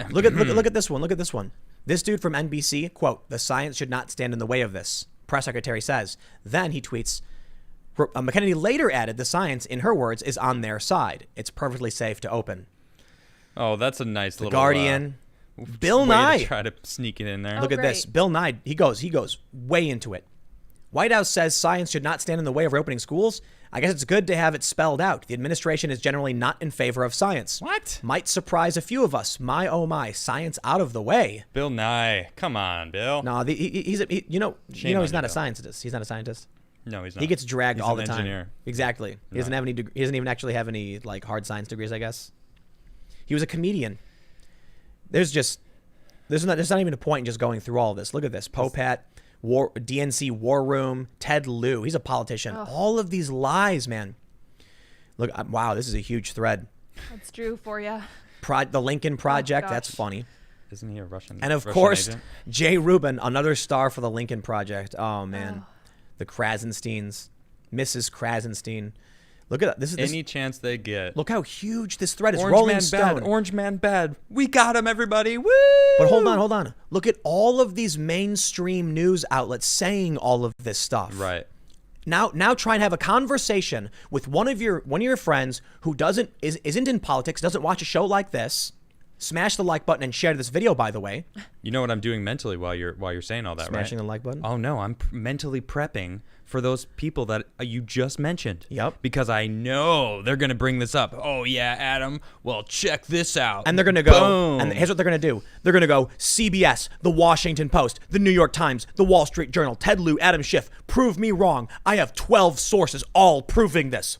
Look at this one. Look at this one. This dude from NBC, quote, the science should not stand in the way of this, press secretary says. Then he tweets, McEnany later added the science, in her words, is on their side. It's perfectly safe to open. Oh, that's a nice The little Guardian, Bill way Nye. to try to sneak it in there. Look at this. great. Bill Nye, he goes way into it. White House says science should not stand in the way of reopening schools. I guess it's good to have it spelled out. The administration is generally not in favor of science. What? Might surprise a few of us. My, oh my, science out of the way. Bill Nye. Come on, Bill. No, he's Shame he's on not you, a Bill. scientist. He's not a scientist. No, he's not. He gets dragged He's all an the time. engineer. Exactly. He doesn't have any. He doesn't even actually have any like hard science degrees, I guess. He was a comedian. There's not even a point in just going through all of this. Look at this. Popat, DNC War Room, Ted Lieu. He's a politician. All of these lies, man. Look, wow, this is a huge thread. That's Drew for you. The Lincoln Project. gosh. That's funny. Isn't he a Russian? And of Russian course, agent? Jay Rubin, another star for the Lincoln Project. Oh man, the Krasensteins. Mrs. Krasenstein. Look at that. This is Any chance they get. Look how huge this thread is. Orange Rolling man Stone. bad. Orange man bad. We got him, everybody. Woo! But hold on. Look at all of these mainstream news outlets saying all of this stuff. Right. Now try and have a conversation with one of your friends who isn't in politics, doesn't watch a show like this. Smash the like button and share this video, by the way. You know what I'm doing mentally while you're saying all that, Smashing right? the like button? Oh no, I'm mentally prepping for those people that you just mentioned. Yep. Because I know they're going to bring this up. Oh yeah, Adam. Well, check this out. And they're going to go, Boom. and here's what they're going to do. They're going to go CBS, The Washington Post, The New York Times, The Wall Street Journal, Ted Lieu, Adam Schiff. Prove me wrong. I have 12 sources all proving this.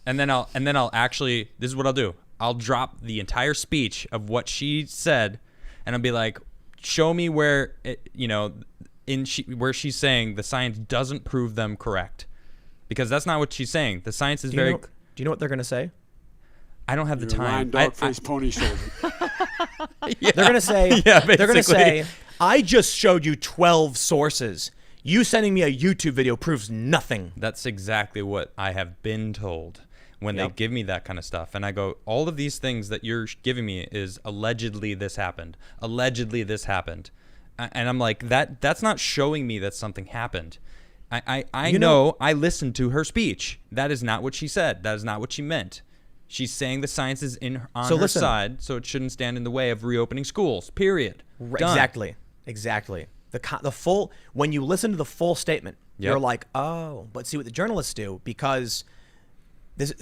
And then I'll actually, this is what I'll do. I'll drop the entire speech of what she said, and I'll be like, show me where where she's saying the science doesn't prove them correct, because that's not what she's saying. The science is Do you know what they're going to say? I don't have the time. Dog-faced pony shoulder. Yeah. They're going to say, Yeah, they're going to basically. say, I just showed you 12 sources. You sending me a YouTube video proves nothing. That's exactly what I have been told when they Yep. give me that kind of stuff. And I go, all of these things that you're giving me is allegedly this happened. Allegedly this happened. And I'm like, that's not showing me that something happened. I know I listened to her speech. That is not what she said. That is not what she meant. She's saying the science is on her side, so it shouldn't stand in the way of reopening schools, period. Done. Exactly. The full, when you listen to the full statement, Yep. you're like, oh, but see what the journalists do, because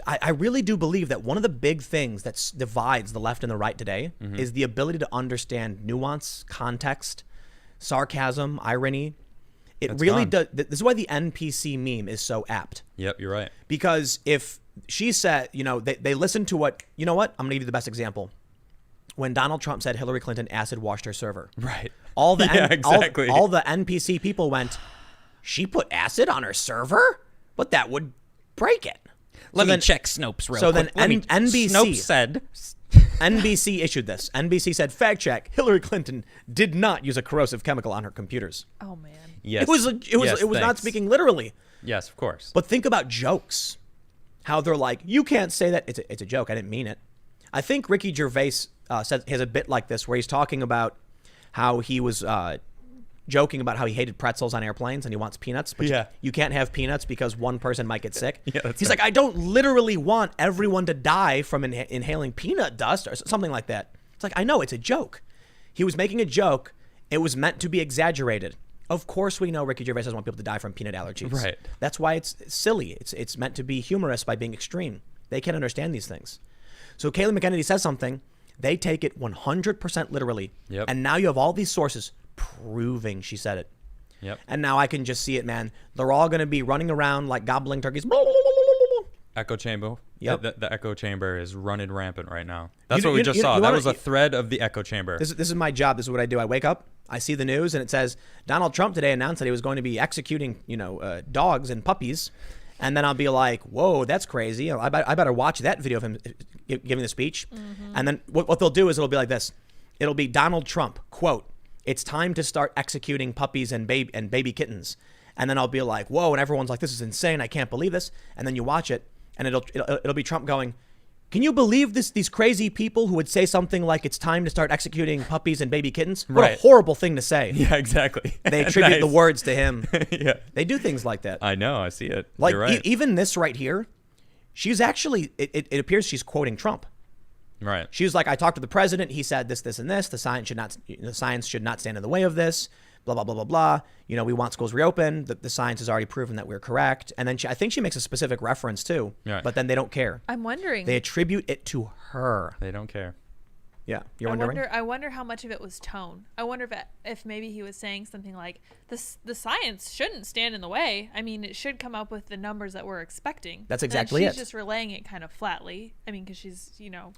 I really do believe that one of the big things that divides the left and the right today is the ability to understand nuance, context, sarcasm, irony. It really does. This is why the NPC meme is so apt. Yep, you're right. Because if she said, they listened to what, I'm going to give you the best example. When Donald Trump said Hillary Clinton acid washed her server. Right. All the exactly. all the NPC people went, she put acid on her server? But that would break it. Let me check Snopes real quick. So then NBC Snopes said... NBC issued this. NBC said, fact check, Hillary Clinton did not use a corrosive chemical on her computers. Oh man. Yes. It was not speaking literally. Yes, of course. But think about jokes. How they're like, you can't say that. It's a joke. I didn't mean it. I think Ricky Gervais has a bit like this where he's talking about how he was joking about how he hated pretzels on airplanes and he wants peanuts, but you can't have peanuts because one person might get sick. Yeah, that's He's right. like, I don't literally want everyone to die from inhaling peanut dust or something like that. It's like, I know, it's a joke. He was making a joke. It was meant to be exaggerated. Of course we know Ricky Gervais doesn't want people to die from peanut allergies. Right. That's why it's silly. It's meant to be humorous by being extreme. They can't understand these things. So Kayleigh McEnany says something, they take it 100% literally. Yep. And now you have all these sources proving she said it. Yep. And now I can just see it, man. They're all going to be running around like gobbling turkeys. Echo chamber. Yep. The echo chamber is running rampant right now. That's You- what we you- just you- saw. you That wanna- was a thread of the echo chamber. This is my job. This is what I do. I wake up, I see the news, and it says Donald Trump today announced that he was going to be executing, dogs and puppies. And then I'll be like, whoa, that's crazy. I better watch that video of him giving the speech. And then what they'll do is it'll be like this. It'll be Donald Trump, quote, "It's time to start executing puppies and baby kittens." And then I'll be like, whoa, and everyone's like, this is insane. I can't believe this. And then you watch it, and it'll be Trump going, can you believe this? These crazy people who would say something like it's time to start executing puppies and baby kittens? What a Right. horrible thing to say. Yeah, exactly. They attribute the Nice. words to him. Yeah. They do things like that. I know. I see it. Like You're right. even this right here, she's actually, it appears she's quoting Trump. Right. She was like, I talked to the president. He said this, this, and this. The science should not stand in the way of this. Blah, blah, blah, blah, blah. We want schools reopened. The science has already proven that we're correct. And then I think she makes a specific reference too. Right. But then they don't care. I'm wondering. They attribute it to her. They don't care. Yeah. You're wondering? I wonder how much of it was tone. I wonder if maybe he was saying something like, the science shouldn't stand in the way. I mean, it should come up with the numbers that we're expecting. That's And exactly she's it. just relaying it kind of flatly. I mean, because she's,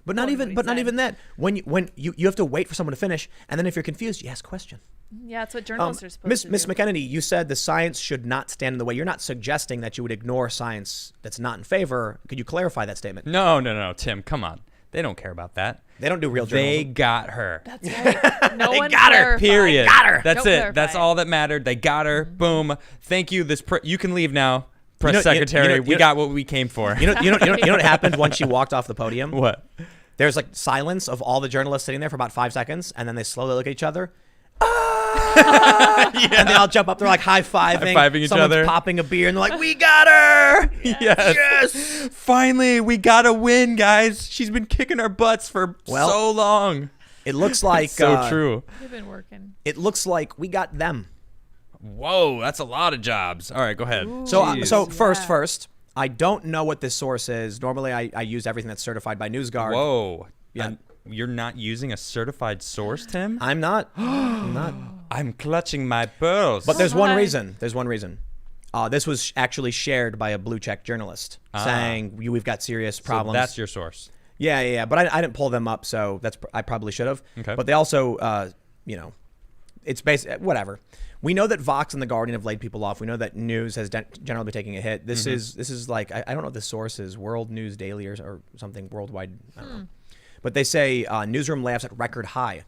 But not even that. When you have to wait for someone to finish, and then if you're confused, you ask a question. Yeah, that's what journalists are supposed to do. Miss McEnany, you said the science should not stand in the way. You're not suggesting that you would ignore science that's not in favor. Could you clarify that statement? No, Tim. Come on. They don't care about that. They don't do real They journalism. got her. That's right. No one got her. clarified. Period. Got her. That's Don't it. clarify That's it. all that mattered. They got her. Boom. Thank you. You can leave now. Press secretary, we got what we came for. You know what happened once she walked off the podium? What? There's like silence of all the journalists sitting there for about 5 seconds, and then they slowly look at each other. And they all jump up. They're like high-fiving each Someone's other. popping a beer, and they're like, "We got her! Yes. Finally, we got a win, guys. She's been kicking our butts for so long. It looks like So true. They've been working. It looks like we got them. Whoa, that's a lot of jobs. All right, go ahead. So first, I don't know what this source is. Normally, I use everything that's certified by NewsGuard. Whoa. Yeah. You're not using a certified source, Tim? I'm not. I'm not. I'm clutching my pearls. But there's one Hi. reason. There's one reason. This was actually shared by a blue check journalist saying we've got serious problems. So that's your source. Yeah. But I didn't pull them up, so I probably should have. Okay. But they also, it's basically whatever. We know that Vox and The Guardian have laid people off. We know that news has generally been taking a hit. This is like I don't know what the source is, World News Daily or something worldwide. I don't know. But they say newsroom layoffs at record high.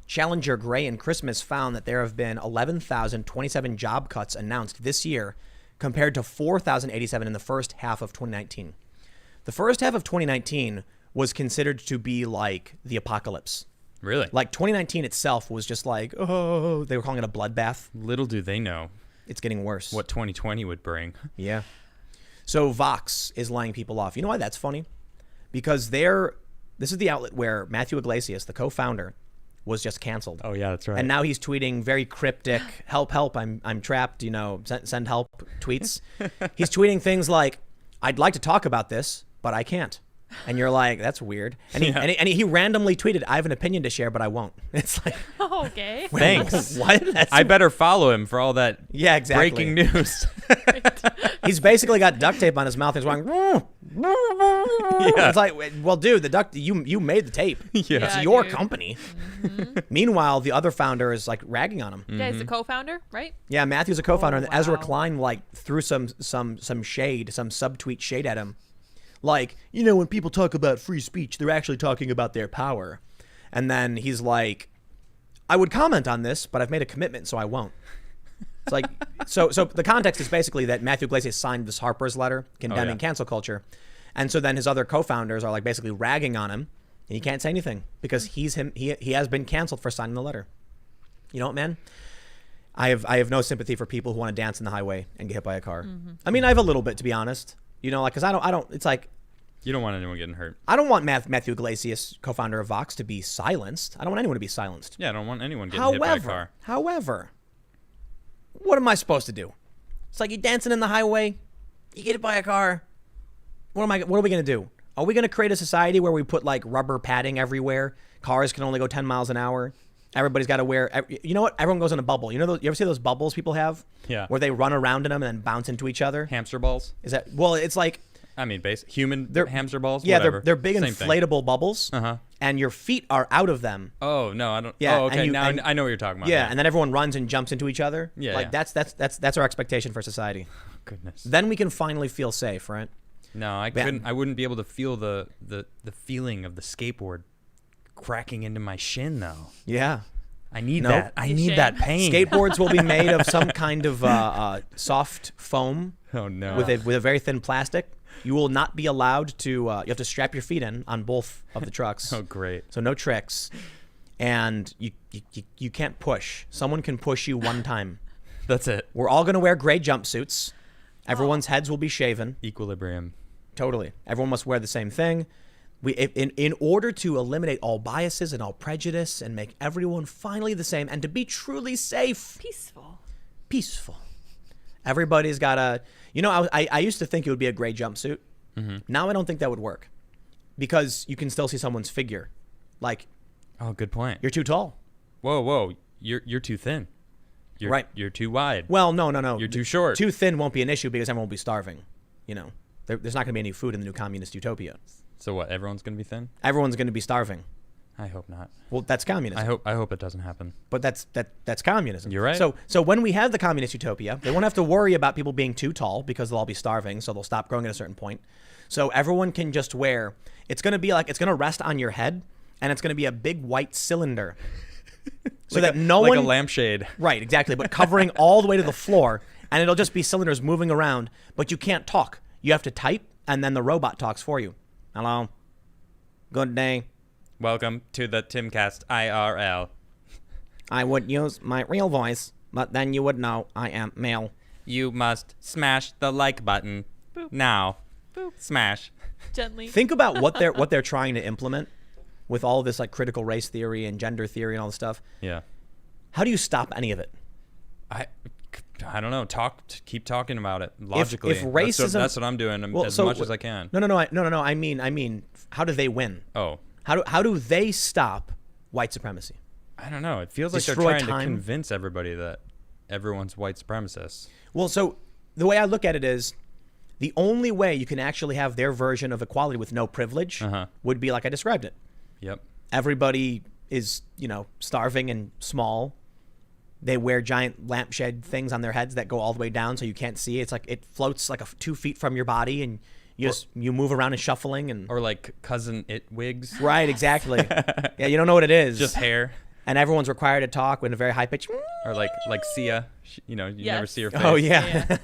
Challenger, Gray, and Christmas found that there have been 11,027 job cuts announced this year compared to 4,087 in the first half of 2019. The first half of 2019 was considered to be like the apocalypse. Really? Like 2019 itself was just like, oh, they were calling it a bloodbath. Little do they know It's getting worse. what 2020 would bring. Yeah. So Vox is laying people off. You know why that's funny? Because this is the outlet where Matthew Iglesias, the co-founder, was just canceled. Oh, yeah, that's right. And now he's tweeting very cryptic, help, I'm trapped, send help tweets. He's tweeting things like, I'd like to talk about this, but I can't. And you're like, that's weird. And he randomly tweeted, I have an opinion to share, but I won't. It's like, Okay. Thanks. what? I better follow him for all that Yeah, exactly. breaking news. He's basically got duct tape on his mouth. He's going, It's like, well, dude, the duct, you made the tape. Yeah. It's your dude. company. Meanwhile, the other founder is like ragging on him. Yeah, he's the co-founder, right? Yeah, Matthew's a co-founder, and Ezra wow. Klein like threw some shade, some subtweet shade at him. Like, when people talk about free speech, they're actually talking about their power. And then he's like, I would comment on this, but I've made a commitment, so I won't. It's like, so the context is basically that Matthew Iglesias signed this Harper's letter condemning cancel culture. And so then his other co-founders are like basically ragging on him, and he can't say anything because he has been canceled for signing the letter. You know what, man? I have no sympathy for people who want to dance in the highway and get hit by a car. I mean, I have a little bit, to be honest. Because I don't. It's like You don't want anyone getting hurt. I don't want Matthew Iglesias, co-founder of Vox, to be silenced. I don't want anyone to be silenced. Yeah, I don't want anyone getting hit by a car. However, what am I supposed to do? It's like you're dancing in the highway, you get hit by a car. What are we gonna do? Are we gonna create a society where we put like rubber padding everywhere? Cars can only go 10 miles an hour. Everybody's got to wear. You know what? Everyone goes in a bubble. You ever see those bubbles people have? Yeah. Where they run around in them and then bounce into each other. Hamster balls? Is that? Well, it's like. I mean, human hamster balls? Yeah, whatever. they're big Same inflatable bubbles. Uh-huh. And your feet are out of them. Oh, no, I don't. Yeah, oh, okay. and Now I know what you're talking about. Yeah, and then everyone runs and jumps into each other. Yeah, like yeah. that's our expectation for society. Goodness. Then we can finally feel safe, right? No, I couldn't. I wouldn't be able to feel the feeling of the skateboard cracking into my shin, though. Yeah. I need Nope. that. I need that pain. Skateboards will be made of some kind of soft foam Oh no. with a very thin plastic. You will not be allowed to. You have to strap your feet in on both of the trucks. Oh great. So no tricks, and you can't push. Someone can push you one time. That's it. We're all gonna wear gray jumpsuits. Everyone's heads will be shaven. Equilibrium. Totally. Everyone must wear the same thing. In order to eliminate all biases and all prejudice and make everyone finally the same and to be truly safe. Peaceful. Everybody's got a. I used to think it would be a gray jumpsuit. Mm-hmm. Now I don't think that would work because you can still see someone's figure. Like, Oh, good point. you're too tall. Whoa. You're too thin. Right. You're too wide. Well, no. You're too short. Too thin won't be an issue because everyone will be starving. There's not going to be any food in the new communist utopia. So what? Everyone's gonna be thin? Everyone's going to be starving. I hope not. Well, that's communism. I hope it doesn't happen. But that's communism. You're right. So when we have the communist utopia, they won't have to worry about people being too tall because they'll all be starving, so they'll stop growing at a certain point. So everyone can just wear. It's going to rest on your head, and it's going to be a big white cylinder, so that no like one a lampshade. Right, exactly, but covering all the way to the floor, and it'll just be cylinders moving around, but you can't talk. You have to type, and then the robot talks for you. Hello. Good day. Welcome to the Timcast IRL. I would use my real voice, but then you would know I am male. You must smash the like button now. Boop. Smash. Gently. Think about what they're trying to implement with all this like critical race theory and gender theory and all this stuff. Yeah. How do you stop any of it? I don't know. Keep talking about it logically. If racism, that's what I'm doing as much as I can. No. I mean, how do they win? Oh. How do they stop white supremacy? I don't know. It feels like they're Destroy trying time? to convince everybody that everyone's white supremacists. Well, so the way I look at it is the only way you can actually have their version of equality with no privilege would be like I described it. Yep. Everybody is, starving and small. They wear giant lampshade things on their heads that go all the way down so you can't see. It's like it floats like 2 feet from your body, and you move around and shuffling and Or like cousin it wigs. right, exactly. Yeah, you don't know what it is. Just hair. And everyone's required to talk with a very high pitch. Or like Sia. You never Yes. see her face. Oh yeah.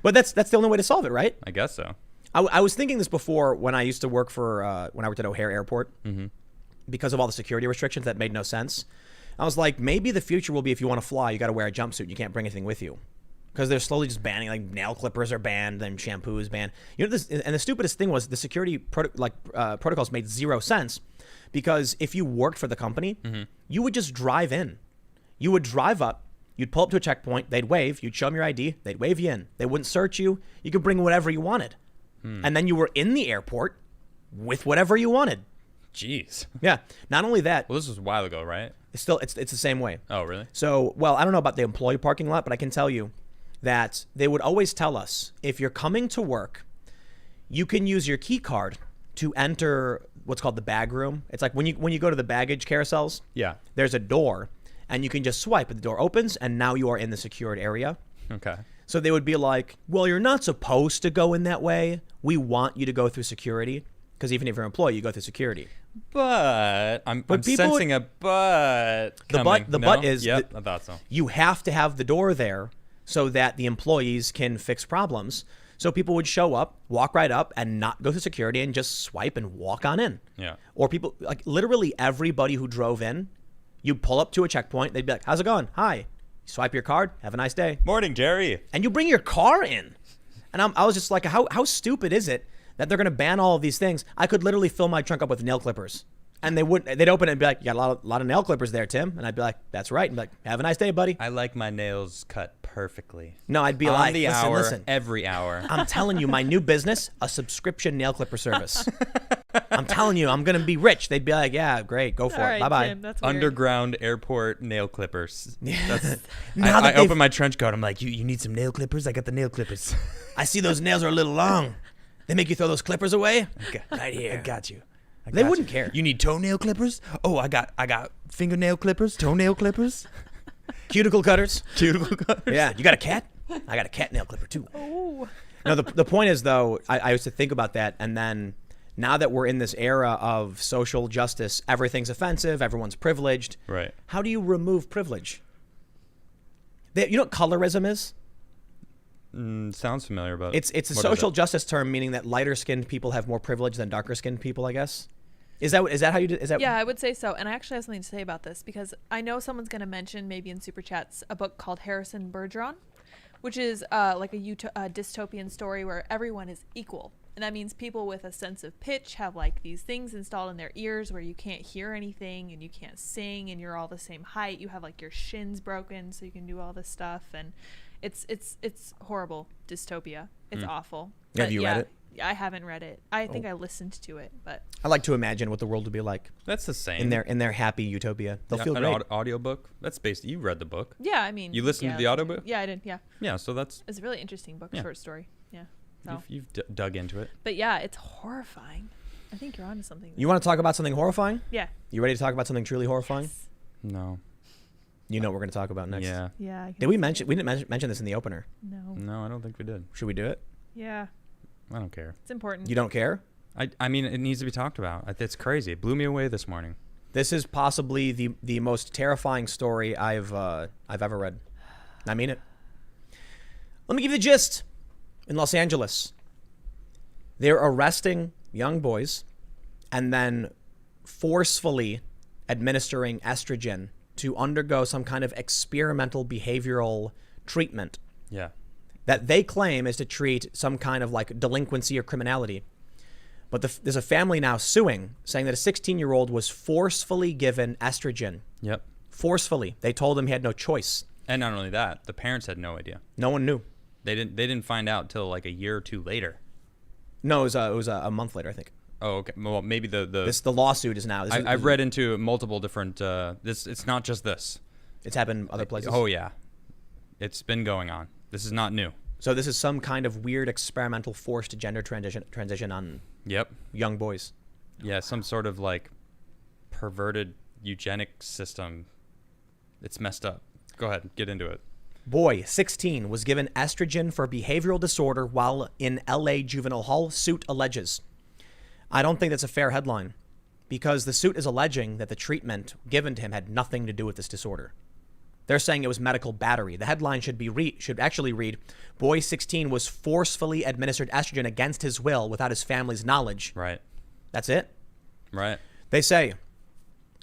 But that's the only way to solve it, right? I guess so. I was thinking this before when I used to work when I worked at O'Hare Airport, because of all the security restrictions that made no sense. I was like, maybe the future will be if you want to fly, you got to wear a jumpsuit. You can't bring anything with you, because they're slowly just banning, like nail clippers are banned, then shampoo is banned. This, and the stupidest thing was the security protocols made zero sense, because if you worked for the company, you would just drive in. You would drive up. You'd pull up to a checkpoint. They'd wave. You'd show them your ID. They'd wave you in. They wouldn't search you. You could bring whatever you wanted. And then you were in the airport with whatever you wanted. Jeez. Yeah. Not only that, Well, this was a while ago, right? it's the same way. Oh, really? So, well, I don't know about the employee parking lot, but I can tell you that they would always tell us, if you're coming to work, you can use your key card to enter what's called the bag room. It's like when you go to the baggage carousels, Yeah. there's a door, and you can just swipe, and the door opens, and now you are in the secured area. Okay. So they would be like, well, you're not supposed to go in that way. We want you to go through security, because even if you're an employee, you go through security. But I'm people sensing a but The coming. but No? is Yep, that I thought so. you have to have the door there so that the employees can fix problems. So people would show up, walk right up, and not go through security and just swipe and walk on in. Yeah. Or people, like literally everybody who drove in, you pull up to a checkpoint, they'd be like, how's it going? Hi. You swipe your card, have a nice day. Morning, Jerry. And you bring your car in. And I was just like, how stupid is it that they're going to ban all of these things? I could literally fill my trunk up with nail clippers. And they'd open it and be like, you got a lot of nail clippers there, Tim. And I'd be like, that's right. And be like, have a nice day, buddy. I like my nails cut perfectly. No, I'd be On like, the listen, hour, listen. every hour. I'm telling you, my new business, a subscription nail clipper service. I'm telling you, I'm going to be rich. They'd be like, yeah, great, go for All it. right, Bye-bye. Tim, that's weird. Underground airport nail clippers. That's, Now I that they've- open my trench coat. I'm like, you need some nail clippers? I got the nail clippers. I see those nails are a little long. They make you throw those clippers away? Right here. I got you. They wouldn't care. You need toenail clippers? Oh, I got fingernail clippers, toenail clippers, Cuticle cutters? cuticle cutters. Yeah. You got a cat? I got a cat nail clipper, too. Oh. No, the point is, though, I used to think about that, and then now that we're in this era of social justice, everything's offensive, everyone's privileged. Right. How do you remove privilege? You know what colorism is? Sounds familiar, but It's a what is social it? justice term, meaning that lighter-skinned people have more privilege than darker-skinned people, I guess. Is that how you do? Is that? Yeah, I would say so. And I actually have something to say about this, because I know someone's going to mention maybe in Super Chats a book called Harrison Bergeron, which is like a dystopian story where everyone is equal. And that means people with a sense of pitch have like these things installed in their ears where you can't hear anything and you can't sing and you're all the same height. You have like your shins broken so you can do all this stuff. And it's horrible dystopia. It's awful. Have But you read it? I haven't read it. I think I listened to it, but I like to imagine what the world would be like That's the same. in their happy utopia. They'll feel an great. audiobook. That's based. You read the book. yeah, I mean, You listened to the yeah, audiobook? Yeah, I did. Yeah, Yeah. So that's it's a really interesting book, Yeah. short story. Yeah. So, you've dug into it. but yeah, it's horrifying. I think you're onto something. You want to talk about something horrifying? Yeah. You ready to talk about something truly horrifying? No. You know what we're going to talk about next. Yeah. Yeah. I Did we mention? We didn't mention this in the opener. No. No, I don't think we did. Should we do it? Yeah, I don't care. it's important. You don't care? I mean, it needs to be talked about. It's crazy. It blew me away this morning. This is possibly the most terrifying story I've ever read. I mean it. Let me give you the gist. In Los Angeles, they're arresting young boys and then forcefully administering estrogen to undergo some kind of experimental behavioral treatment Yeah. that they claim is to treat some kind of like delinquency or criminality. But there's a family now suing, saying that a 16-year-old was forcefully given estrogen. Yep. Forcefully. They told him he had no choice. And not only that, the parents had no idea. No one knew. They didn't find out till like a year or two later. No, it was a month later, I think. Oh, okay. Well, maybe the lawsuit is now. I've read into multiple different. It's not just this. It's happened other places. Oh yeah, it's been going on. This is not new. So this is some kind of weird experimental forced gender transition on Yep. young boys. Yeah, some sort of like perverted eugenic system. It's messed up. Go ahead, get into it. Boy, 16, was given estrogen for behavioral disorder while in LA juvenile hall, suit alleges. I don't think that's a fair headline because the suit is alleging that the treatment given to him had nothing to do with this disorder. They're saying it was medical battery. The headline should actually read, boy 16 was forcefully administered estrogen against his will without his family's knowledge. Right. That's it. Right. They say,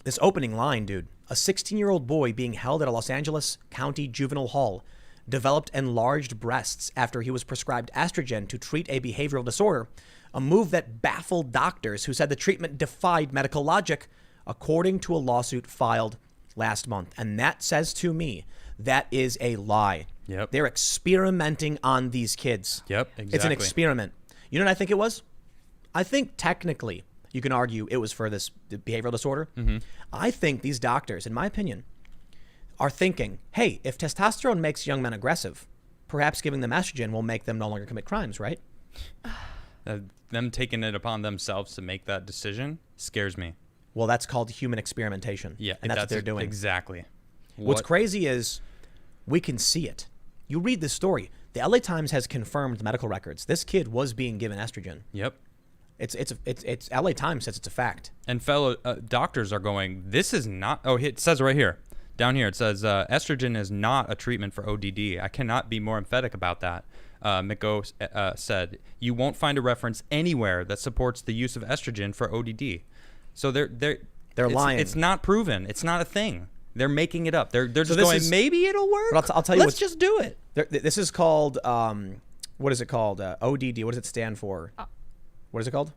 this opening line, dude, a 16-year-old boy being held at a Los Angeles County juvenile hall developed enlarged breasts after he was prescribed estrogen to treat a behavioral disorder, a move that baffled doctors who said the treatment defied medical logic, according to a lawsuit filed last month. And that says to me, that is a lie. Yep. They're experimenting on these kids. Yep, It's an exactly. experiment. You know what I think it was? I think technically you can argue it was for this behavioral disorder. Mm-hmm. I think these doctors, in my opinion, are thinking, hey, if testosterone makes young men aggressive, perhaps giving them estrogen will make them no longer commit crimes, right? Them taking it upon themselves to make that decision scares me. Well, that's called human experimentation. Yeah, and that's what they're doing. Exactly. What's crazy is we can see it. You read this story. The LA Times has confirmed medical records. This kid was being given estrogen. Yep. It's LA Times says it's a fact. And fellow doctors are going, this is not. Oh, it says right here. Down here, it says estrogen is not a treatment for ODD. I cannot be more emphatic about that. Miko said, you won't find a reference anywhere that supports the use of estrogen for ODD. So they're lying. It's not proven. It's not a thing. They're making it up. They're just this going, is- maybe it'll work. But I'll tell you Let's what's- just do it. This is called, what is it called? ODD. What does it stand for? What is it called?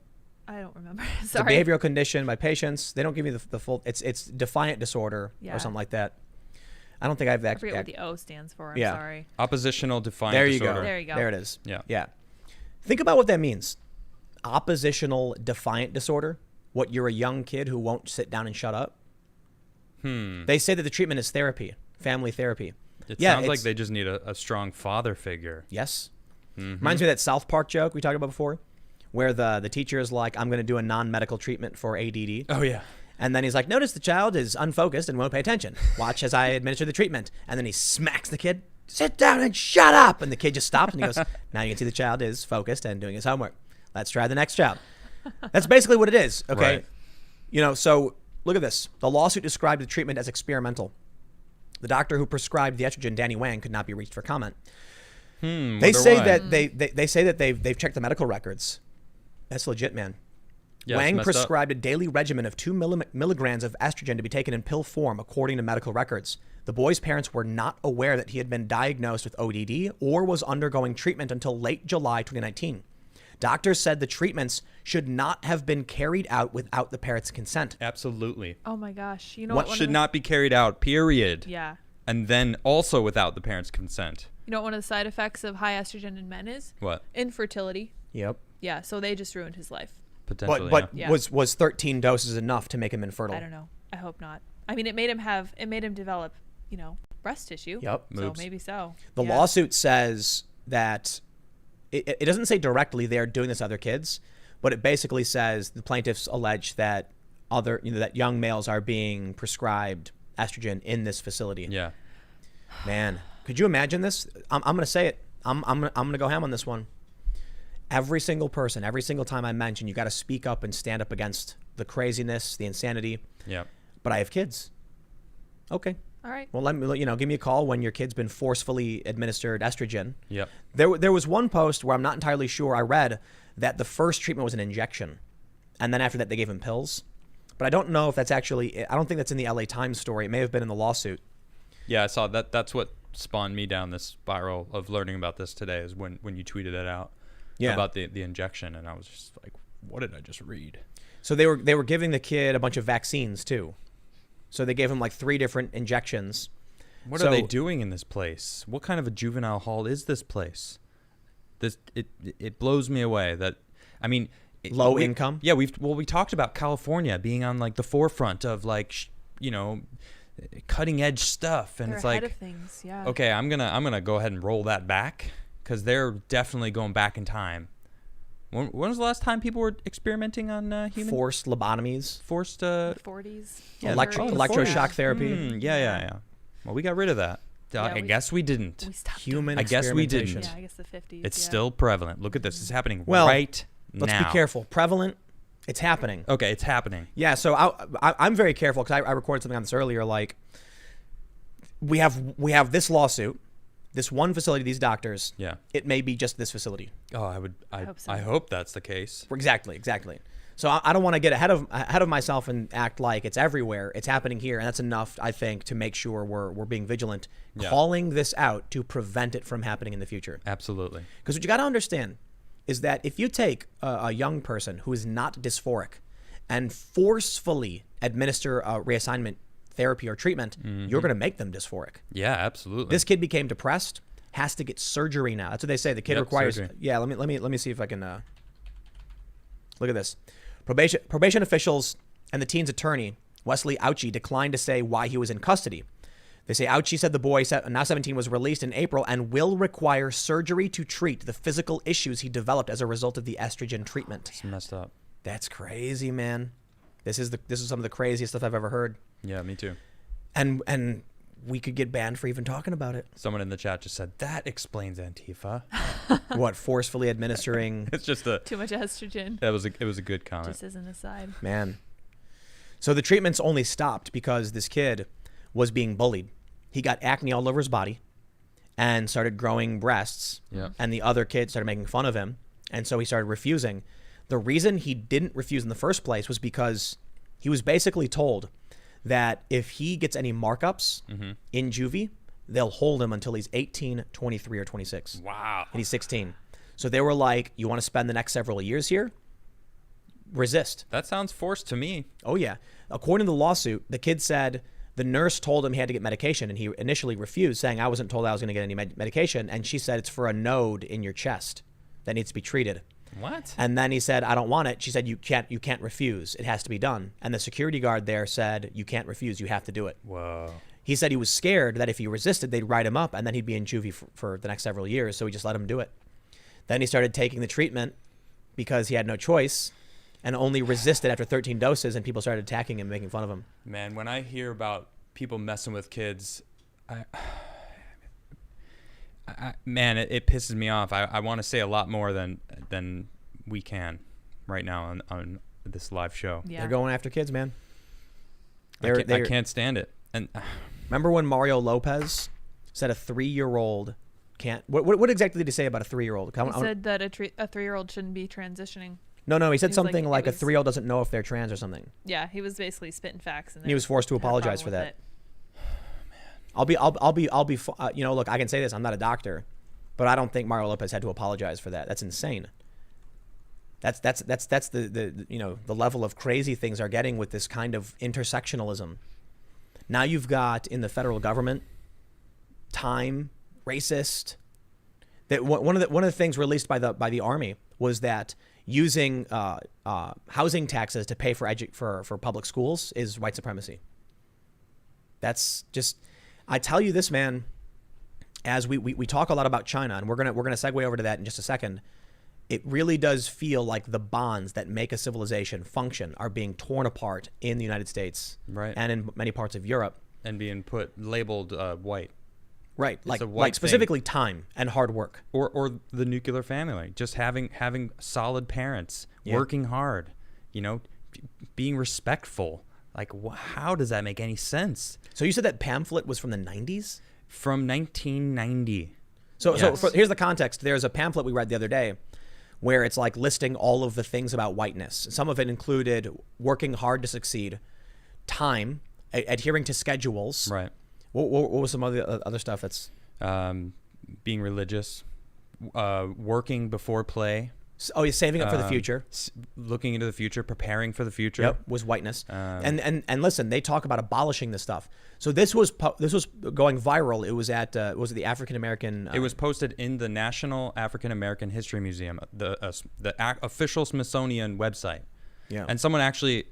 I don't remember. It's a Sorry. behavioral condition by patients. They don't give me the full. It's defiant disorder Yeah. or something like that. I don't think I have that. I forget what the O stands for. I'm Yeah. sorry. Oppositional defiant There you disorder. go. There you go. There it is. Yeah. Yeah. Think about what that means. Oppositional defiant disorder. What, you're a young kid who won't sit down and shut up? They say that the treatment is therapy, family therapy. It Yeah, sounds like it's- they just need a strong father figure. Yes. Reminds me of that South Park joke we talked about before, where the teacher is like, I'm going to do a non-medical treatment for ADD. Oh, yeah. And then he's like, notice the child is unfocused and won't pay attention. Watch as I administer the treatment. And then he smacks the kid. Sit down and shut up. And the kid just stops and he goes, now you can see the child is focused and doing his homework. Let's try the next child. That's basically what it is. Okay. Right. You know, so look at this. The lawsuit described the treatment as experimental. The doctor who prescribed the estrogen, Danny Wang, could not be reached for comment. They wonder say why. that they say that they've checked the medical records. That's legit, man. Yeah, it's Wang messed up. prescribed a daily regimen of 2 milligrams of estrogen to be taken in pill form, according to medical records. The boy's parents were not aware that he had been diagnosed with ODD or was undergoing treatment until late July 2019. Doctors said the treatments should not have been carried out without the parents' consent. Absolutely. Oh my gosh. You know What what? should not be carried out, period. Yeah. And then also without the parents' consent. You know what one of the side effects of high estrogen in men is? What? Infertility. Yep. Yeah. So they just ruined his life. Potentially. But Yeah. was 13 doses enough to make him infertile? I don't know. I hope not. I mean, it made him develop, breast tissue. Yep. So Moves. maybe so. The Yeah. lawsuit says that it doesn't say directly they're doing this to other kids, but it basically says the plaintiffs allege that that young males are being prescribed estrogen in this facility. Yeah. Man, could you imagine this? I'm going to say it. I'm going to go ham on this one. Every single person, every single time I mention, you got to speak up and stand up against the craziness, the insanity. Yeah. But I have kids. Okay. All right. Well, give me a call when your kid's been forcefully administered estrogen. Yep. There was one post where I'm not entirely sure. I read that the first treatment was an injection, and then after that they gave him pills. But I don't know if that's actually. I don't think that's in the LA Times story. It may have been in the lawsuit. Yeah, I saw that. That's what spawned me down this spiral of learning about this today. Is when you tweeted it out about the injection, and I was just like, what did I just read? So they were giving the kid a bunch of vaccines too. So they gave him like 3 different injections. What are they doing in this place? What kind of a juvenile hall is this place? It blows me away that, I mean, Low income. Yeah, we talked about California being on like the forefront of like cutting edge stuff, and They're it's ahead like, of things. Yeah. okay, I'm gonna go ahead and roll that back because they're definitely going back in time. When was the last time people were experimenting on humans? Forced lobotomies. Forced 40s. Yeah, electroshock therapy. Yeah. Well, we got rid of that. I guess we We didn't. stopped Human doing I guess we experimentation. didn't. Yeah, I guess the 50s. It's yeah. still prevalent. Look at this. It's happening Well, right Let's now. be careful. Prevalent. It's happening. Okay, it's happening. Yeah, so I'm very careful because I recorded something on this earlier. Like, we have this lawsuit, this one facility, these doctors. Yeah. It may be just this facility. Oh, I hope so. I hope that's the case. Exactly. So I don't want to get ahead of myself and act like it's everywhere. It's happening here, and that's enough, I think, to make sure we're being vigilant, calling this out to prevent it from happening in the future. Absolutely. Because what you got to understand is that if you take a young person who is not dysphoric and forcefully administer a reassignment therapy or treatment, you're going to make them dysphoric. Yeah, absolutely. This kid became depressed, has to get surgery now. That's what they say. The kid requires. surgery. Yeah, let me see if I can look at this. Probation officials and the teen's attorney, Wesley Ouchie, declined to say why he was in custody. They say Ouchie said the boy, now 17, was released in April and will require surgery to treat the physical issues he developed as a result of the estrogen treatment. It's messed up. That's crazy, man. This is some of the craziest stuff I've ever heard. Yeah, me too. And we could get banned for even talking about it. Someone in the chat just said that explains Antifa. What, forcefully administering? It's just Too much estrogen. it was a good comment. Just as an aside. Man. So the treatments only stopped because this kid was being bullied. He got acne all over his body and started growing breasts. Yeah. And the other kids started making fun of him. And so he started refusing. The reason he didn't refuse in the first place was because he was basically told that if he gets any markups in juvie, they'll hold him until he's 18, 23, or 26. Wow. And he's 16. So they were like, you want to spend the next several years here? Resist. That sounds forced to me. Oh, yeah. According to the lawsuit, the kid said the nurse told him he had to get medication, and he initially refused, saying, I wasn't told I was going to get any medication. And she said, it's for a node in your chest that needs to be treated. What? And then he said, I don't want it. She said, you can't refuse. It has to be done. And the security guard there said, you can't refuse. You have to do it. Whoa. He said he was scared that if he resisted, they'd write him up, and then he'd be in juvie for the next several years. So he just let him do it. Then he started taking the treatment because he had no choice, and only resisted after 13 doses, and people started attacking him, making fun of him. Man, when I hear about people messing with kids, man, it pisses me off. I want to say a lot more than we can right now on this live show. Yeah. They're going after kids, man. I can't stand it. And remember when Mario Lopez said a 3-year-old can't? What exactly did he say about a 3-year-old? He said that a 3-year-old shouldn't be transitioning. No, he said He was something like, like a 3-year-old doesn't know if they're trans or something. Yeah, he was basically spitting facts. And He was forced to had a apologize problem for with that. it. I'll be. Look, I can say this. I'm not a doctor, but I don't think Mario Lopez had to apologize for that. That's insane. That's the level of crazy things are getting with this kind of intersectionalism. Now you've got in the federal government, time, racist. That one of the things released by the Army was that using housing taxes to pay for public schools is white supremacy. That's just, I tell you this, man. As we talk a lot about China, and we're gonna segue over to that in just a second. It really does feel like the bonds that make a civilization function are being torn apart in the United States, Right. and in many parts of Europe. And being labeled white. Right, It's a white like specifically time and hard work. Or the nuclear family, just having solid parents, Yeah. working hard, being respectful. Like, how does that make any sense? So you said that pamphlet was from the 90s? From 1990. So Yes. here's the context. There's a pamphlet we read the other day where it's like listing all of the things about whiteness. Some of it included working hard to succeed, time, adhering to schedules. Right. What was some other stuff that's... Being religious, working before play. Oh, you're saving up for the future. Looking into the future, preparing for the future. Yep, was whiteness. And listen, they talk about abolishing this stuff. So this was going viral. It was at was it the African American? It was posted in the National African American History Museum, the official Smithsonian website. Yeah. And someone actually,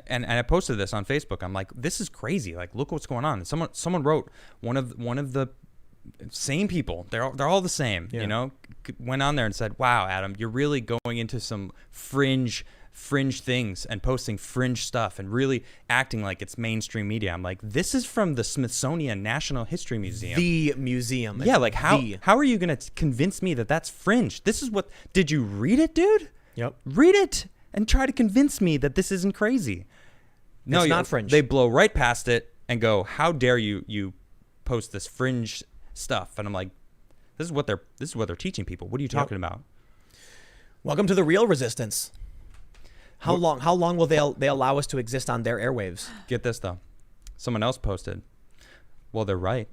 and I posted this on Facebook. I'm like, this is crazy. Like, look what's going on. And someone wrote one of the same people. They're all the same. Yeah. You know, went on there and said, "Wow, Adam, you're really going into some fringe things and posting fringe stuff and really acting like it's mainstream media." I'm like, this is from the Smithsonian National History Museum. The museum. Yeah, like how are you going to convince me that that's fringe? This is what, did you read it, dude? Yep. Read it and try to convince me that this isn't crazy. No, It's not fringe. They blow right past it and go, "How dare you post this fringe stuff?" And I'm like, this is what they're teaching people. What are you talking about? Welcome to the real resistance. How long will they allow us to exist on their airwaves? Get this though. Someone else posted, "Well, they're right."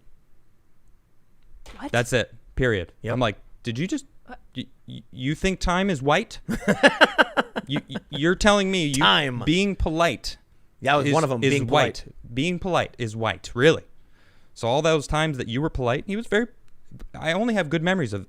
What? That's it. Period. Yep. I'm like, did you just you think time is white? You're telling me Time. being polite. Yeah, that was one of them. Is Being white. polite. Being polite is white. Really? So all those times that you were polite, he was very. I only have good memories of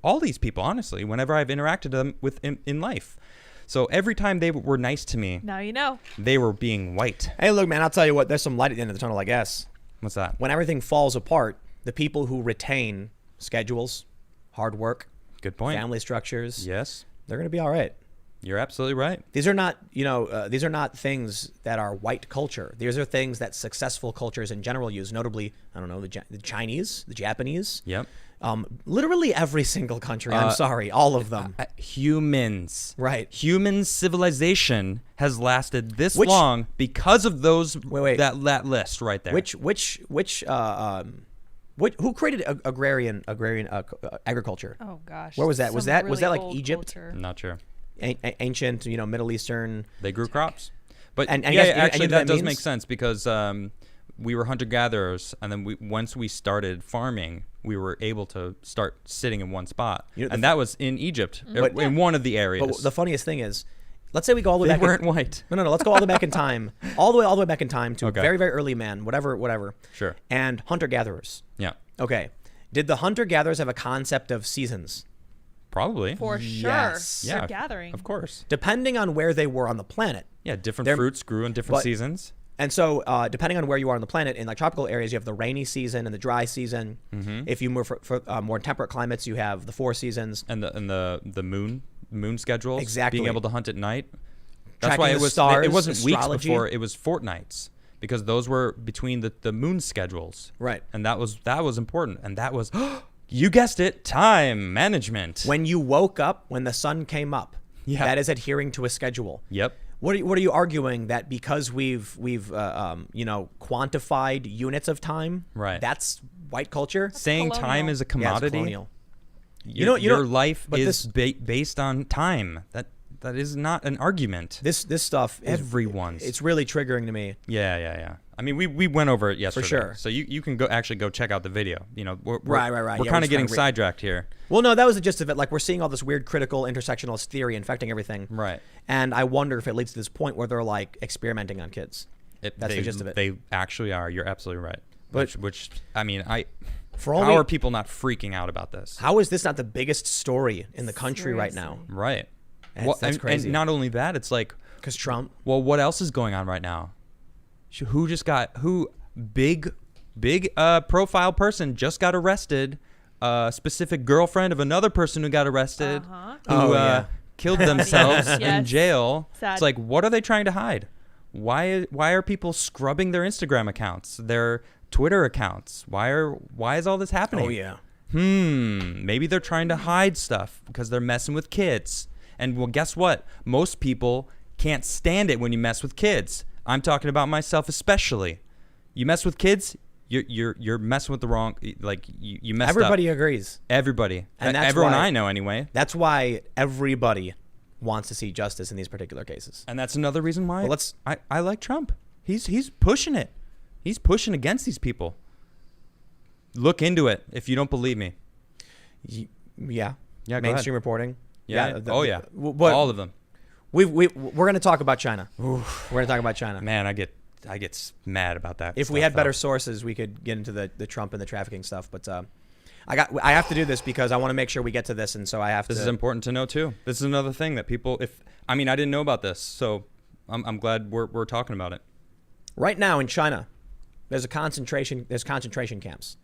all these people. Honestly, whenever I've interacted them with in life. So every time they were nice to me, Now you know. they were being white. Hey, look, man, I'll tell you what. There's some light at the end of the tunnel, I guess. What's that? When everything falls apart, the people who retain schedules, hard work, Good point. family structures, Yes, they're going to be all right. you're absolutely right. These are not, these are not things that are white culture. These are things that successful cultures in general use. Notably, I don't know, the Chinese, the Japanese. Yep. Literally every single country. I'm sorry, all of them. Humans. Right. Human civilization has lasted this Which- long because of those Wait. that list right there. Who created agrarian agriculture? Oh gosh. Where was that? Was Some that really like old Egypt? culture. I'm not sure. Ancient, Middle Eastern. They grew crops. But And yeah, yes, and actually you know what that that does means? make sense because we were hunter-gatherers, and then once we started farming, we were able to start sitting in one spot. You know, and that was in Egypt, But- in one of the areas. But the funniest thing is, let's say we go all the way They back. weren't white. No. Let's go all the way back in time, all the way back in time to Okay. very, very early man, whatever. Sure. And hunter-gatherers. Yeah, Okay. Did the hunter-gatherers have a concept of seasons? probably. For sure. Yes. They're Yeah, gathering. Of course. Depending on where they were on the planet. Yeah, different They're- fruits grew in different but- seasons. And so, depending on where you are on the planet, in like tropical areas, you have the rainy season and the dry season. Mm-hmm. If you move for more temperate climates, you have the 4 seasons. And the moon schedules. Exactly. Being able to hunt at night. That's Tracking why the it was. stars, It wasn't weeks astrology. before. It was fortnights because those were between the moon schedules. Right. And that was important. And that was, you guessed it, time management. When you woke up, when the sun came up, Yeah. that is adhering to a schedule. Yep. What are you arguing that because we've quantified units of time, Right. That's white culture? Saying time colonial. is a Yeah, it's commodity. colonial. Your life but is based on time. That is not an argument. This stuff is Everyone's. It's really triggering to me. Yeah. I mean, we went over it yesterday. sure. So you can go check out the video. We're Right. We're Yeah, kind we're of just getting kinda sidetracked here. Well, no, that was the gist of it. Like, we're seeing all this weird critical intersectionalist theory infecting everything. Right. And I wonder if it leads to this point where they're like experimenting on kids. That's the gist of it. They actually are. You're absolutely right. But- Which I mean, For how only, are people not freaking out about this? how is this not the biggest story in the country right now? Seriously. Right. That's crazy. And not only that, it's like, Because Trump. well, what else is going on right now? Big profile person just got arrested. Specific girlfriend of another person who got arrested. Uh-huh. Who Oh, yeah. killed themselves in Yes. jail. Sad. It's like, what are they trying to hide? Why are people scrubbing their Instagram accounts, their Twitter accounts? Why is all this happening? Oh, yeah. Maybe they're trying to hide stuff because they're messing with kids. And well, guess what? Most people can't stand it when you mess with kids. I'm talking about myself especially. You mess with kids, you're messing with the wrong. Like you messed Everybody up. agrees. Everybody, And that's everyone why- I know anyway. That's why everybody wants to see justice in these particular cases. And that's another reason why Well, I like Trump. He's pushing it. He's pushing against these people. Look into it if you don't believe me. Yeah. Yeah, go Mainstream ahead. reporting. Yeah. Yeah. But All of them. we're going to talk about China. We're going to talk about China. Man, I get mad about that. If we stuff, had better though. sources, we could get into the Trump and the trafficking stuff. But I have to do this because I want to make sure we get to this, and so I have to. This is important to know too. This is another thing that people. I didn't know about this, so I'm glad we're talking about it. Right now in China, there's concentration camps.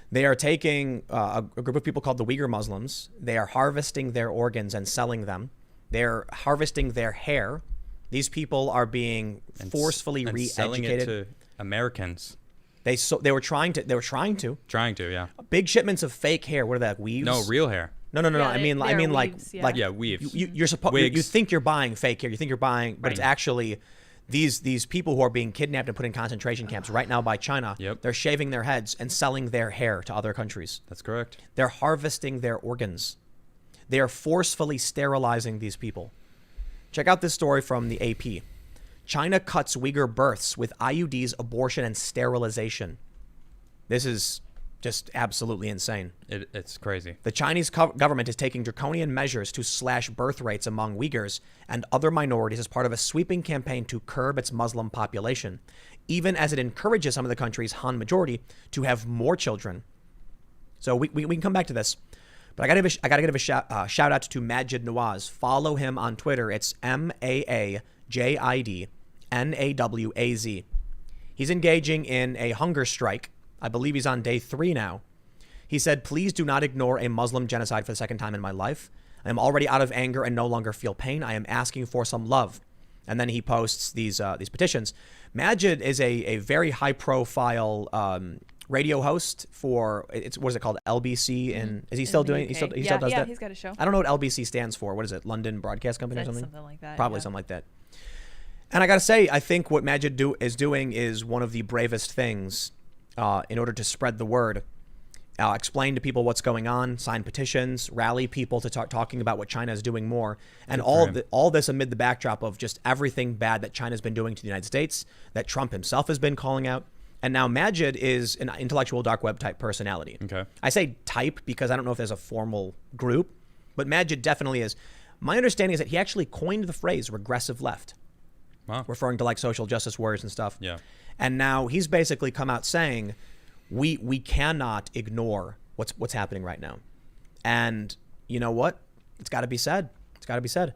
They are taking a group of people called the Uyghur Muslims. They are harvesting their organs and selling them. They're harvesting their hair. These people are being forcefully re-educated. Selling it to Americans. They were trying to. Trying to, yeah. Big shipments of fake hair. What are that? Weaves? No, real hair. No. Yeah, I mean they're like weaves, yeah. like Yeah, weaves. You're supposed. You think you're buying fake hair. You think you're buying, but it's actually these people who are being kidnapped and put in concentration camps right now by China. Yep. They're shaving their heads and selling their hair to other countries. That's correct. They're harvesting their organs. They are forcefully sterilizing these people. Check out this story from the AP. China cuts Uyghur births with IUDs, abortion, and sterilization. This is just absolutely insane. It's crazy. The Chinese government is taking draconian measures to slash birth rates among Uyghurs and other minorities as part of a sweeping campaign to curb its Muslim population, even as it encourages some of the country's Han majority to have more children. So we can come back to this, but I gotta give a shout out to Majid Nawaz. Follow him on Twitter. It's MAAJIDNAWAZ. He's engaging in a hunger strike. I believe he's on day 3 now. He said, "Please do not ignore a Muslim genocide for the second time in my life. I am already out of anger and no longer feel pain. I am asking for some love." And then he posts these petitions. Majid is a very high profile radio host for what is it called, LBC? And is he still doing? He still does that. Yeah, he's got a show. I don't know what LBC stands for. What is it? London Broadcast Company or That's something? something like that. Probably yeah. something like that. And I gotta say, I think what Majid is doing is one of the bravest things in order to spread the word. Explain to people what's going on, sign petitions, rally people to start talking about what China is doing more, and all this amid the backdrop of just everything bad that China's been doing to the United States, that Trump himself has been calling out. And now Majid is an intellectual dark web type personality. Okay. I say type because I don't know if there's a formal group, but Majid definitely is. My understanding is that he actually coined the phrase regressive left. Wow. Referring to like social justice warriors and stuff. Yeah. And now he's basically come out saying we cannot ignore what's happening right now. And you know what? It's got to be said. It's got to be said.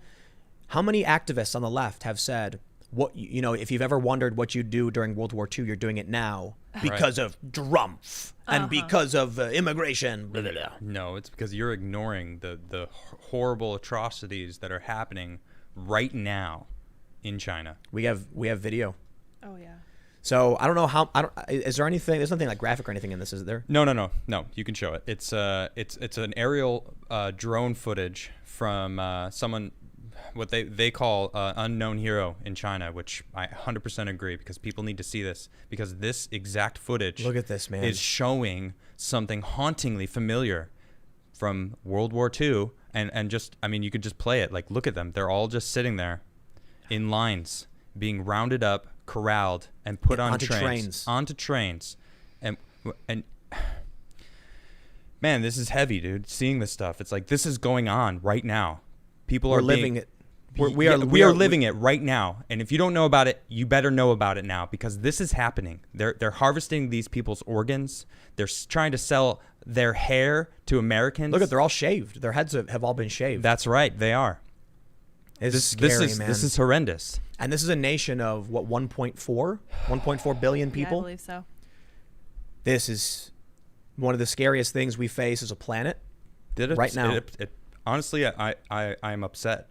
How many activists on the left have said, if you've ever wondered what you'd do during World War II, you're doing it now because of Trump and because of immigration. Blah, blah, blah. No, it's because you're ignoring the horrible atrocities that are happening right now in China. We have video. Oh yeah. So I don't know how. Is there anything? There's nothing like graphic or anything in this, is there? No. You can show it. It's an aerial drone footage from someone, what they call unknown hero in China, which I 100% agree, because people need to see this, because this exact footage. Look at this, man. Is showing something hauntingly familiar from World War II, and just, I mean, you could just play it. Like, look at them. They're all just sitting there in lines, being rounded up, corralled, and put onto trains. And man, this is heavy, dude. Seeing this stuff, it's like this is going on right now. People are living it. We are living it right now. And if you don't know about it, you better know about it now, because this is happening. They're harvesting these people's organs. They're trying to sell their hair to Americans. Look at, they're all shaved. Their heads have all been shaved. That's right, they are. It's scary, man. This is horrendous. And this is a nation of what, 1.4 billion people. Yeah, I believe so. This is one of the scariest things we face as a planet. Right now. Honestly, I'm upset.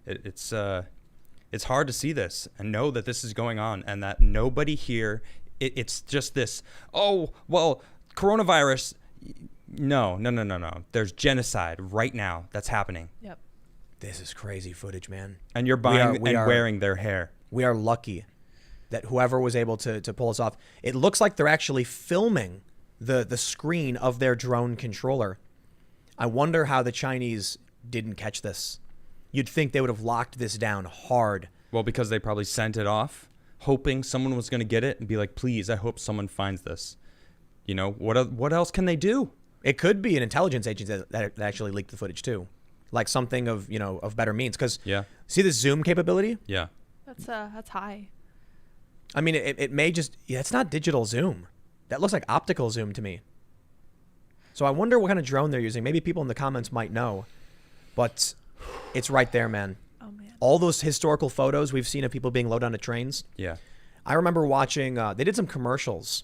It's hard to see this and know that this is going on, and that nobody here. It's just this. Oh well, coronavirus. No. There's genocide right now that's happening. Yep. This is crazy footage, man. And you're buying and wearing their hair. We are lucky that whoever was able to pull this off, it looks like they're actually filming the screen of their drone controller. I wonder how the Chinese didn't catch this. You'd think they would have locked this down hard. Well, because they probably sent it off, hoping someone was going to get it and be like, please, I hope someone finds this. You know, what else can they do? It could be an intelligence agency that actually leaked the footage too. Like something of, of better means. Because see this zoom capability? Yeah. That's high. I mean, it may just, it's not digital zoom. That looks like optical zoom to me. So I wonder what kind of drone they're using. Maybe people in the comments might know. But it's right there, man. Oh, man. All those historical photos we've seen of people being loaded onto trains. Yeah. I remember watching, they did some commercials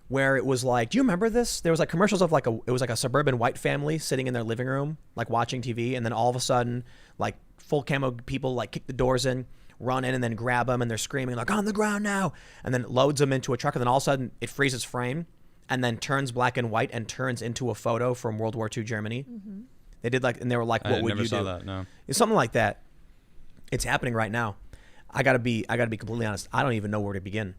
where it was like, do you remember this? There was like commercials of it was like a suburban white family sitting in their living room, like watching TV. And then all of a sudden, like full camo people like kick the doors in, run in and then grab them. And they're screaming like, on the ground now. And then it loads them into a truck. And then all of a sudden it freezes frame and then turns black and white and turns into a photo from World War II Germany. Mm-hmm. They did like, and they were like, what would you do? I never saw that, no. It's something like that. It's happening right now. I gotta be completely honest. I don't even know where to begin.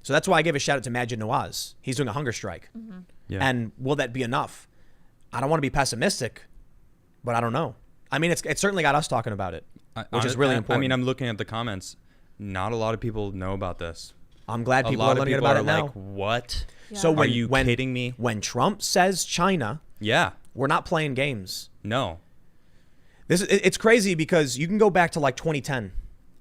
So that's why I gave a shout out to Majid Nawaz. He's doing a hunger strike. Mm-hmm. Yeah. And will that be enough? I don't want to be pessimistic, but I don't know. I mean, it's certainly got us talking about it, which is really important. I mean, I'm looking at the comments. Not a lot of people know about this. I'm glad people are learning about it now. Like, what? Yeah. So are you kidding me? When Trump says China, we're not playing games. No. It's crazy because you can go back to like 2010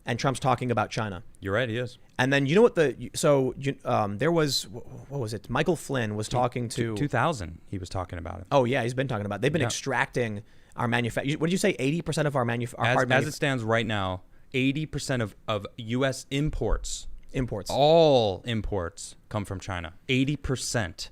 and Trump's talking about China. You're right, he is. And then you know what there was, what was it? Michael Flynn was talking to 2000. He was talking about it. Oh yeah, he's been talking about it. They've been extracting our manufacturing. What did you say? 80% of our manufacturing. As it stands right now, 80% of U.S. imports, all imports come from China. 80%.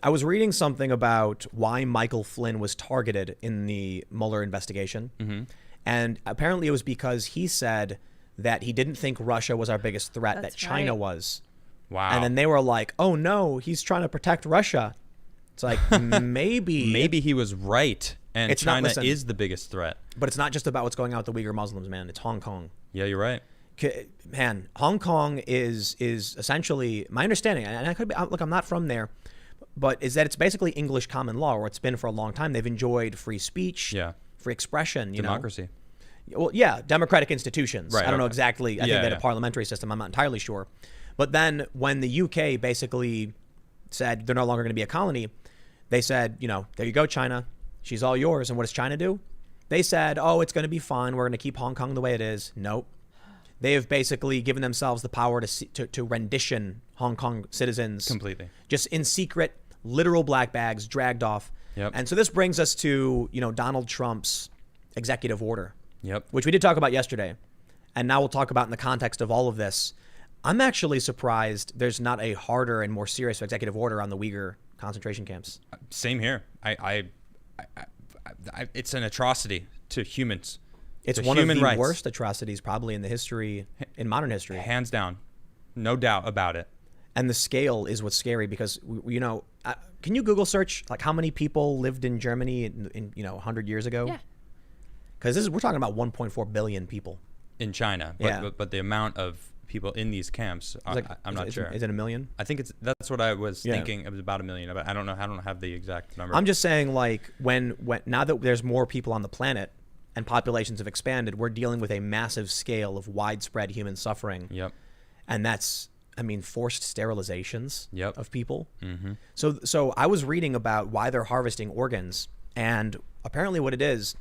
I was reading something about why Michael Flynn was targeted in the Mueller investigation. Mm-hmm. And apparently it was because he said that he didn't think Russia was our biggest threat, that China was. Wow. And then they were like, oh no, he's trying to protect Russia. It's like, maybe. Maybe he was right. And China is the biggest threat. But it's not just about what's going on with the Uyghur Muslims, man. It's Hong Kong. Yeah, you're right. Man, Hong Kong is essentially, my understanding, and I could be, look, I'm not from there, but is that it's basically English common law, or it's been for a long time. They've enjoyed free speech, free expression, democracy. Well, yeah, democratic institutions. Right, I don't know exactly. I think they had a parliamentary system. I'm not entirely sure. But then when the UK basically said they're no longer going to be a colony, they said, there you go, China. She's all yours. And what does China do? They said, oh, it's going to be fine. We're going to keep Hong Kong the way it is. Nope. They have basically given themselves the power to rendition Hong Kong citizens. Completely. Just in secret, literal black bags, dragged off. Yep. And so this brings us to, Donald Trump's executive order. Yep. Which we did talk about yesterday. And now we'll talk about in the context of all of this. I'm actually surprised there's not a harder and more serious executive order on the Uyghur concentration camps. Same here. It's an atrocity to humans. It's one of the worst atrocities probably in modern history. Hands down. No doubt about it. And the scale is what's scary because, can you Google search like how many people lived in Germany in 100 years ago? Yeah. Because we're talking about 1.4 billion people. In China. But the amount of people in these camps, I'm not sure. Is it a million? I think that's what I was thinking. It was about a million. But I don't know. I don't have the exact number. I'm just saying, like, when now that there's more people on the planet and populations have expanded, we're dealing with a massive scale of widespread human suffering. Yep. And that's, forced sterilizations of people. Mm-hmm. So I was reading about why they're harvesting organs, and apparently what it is,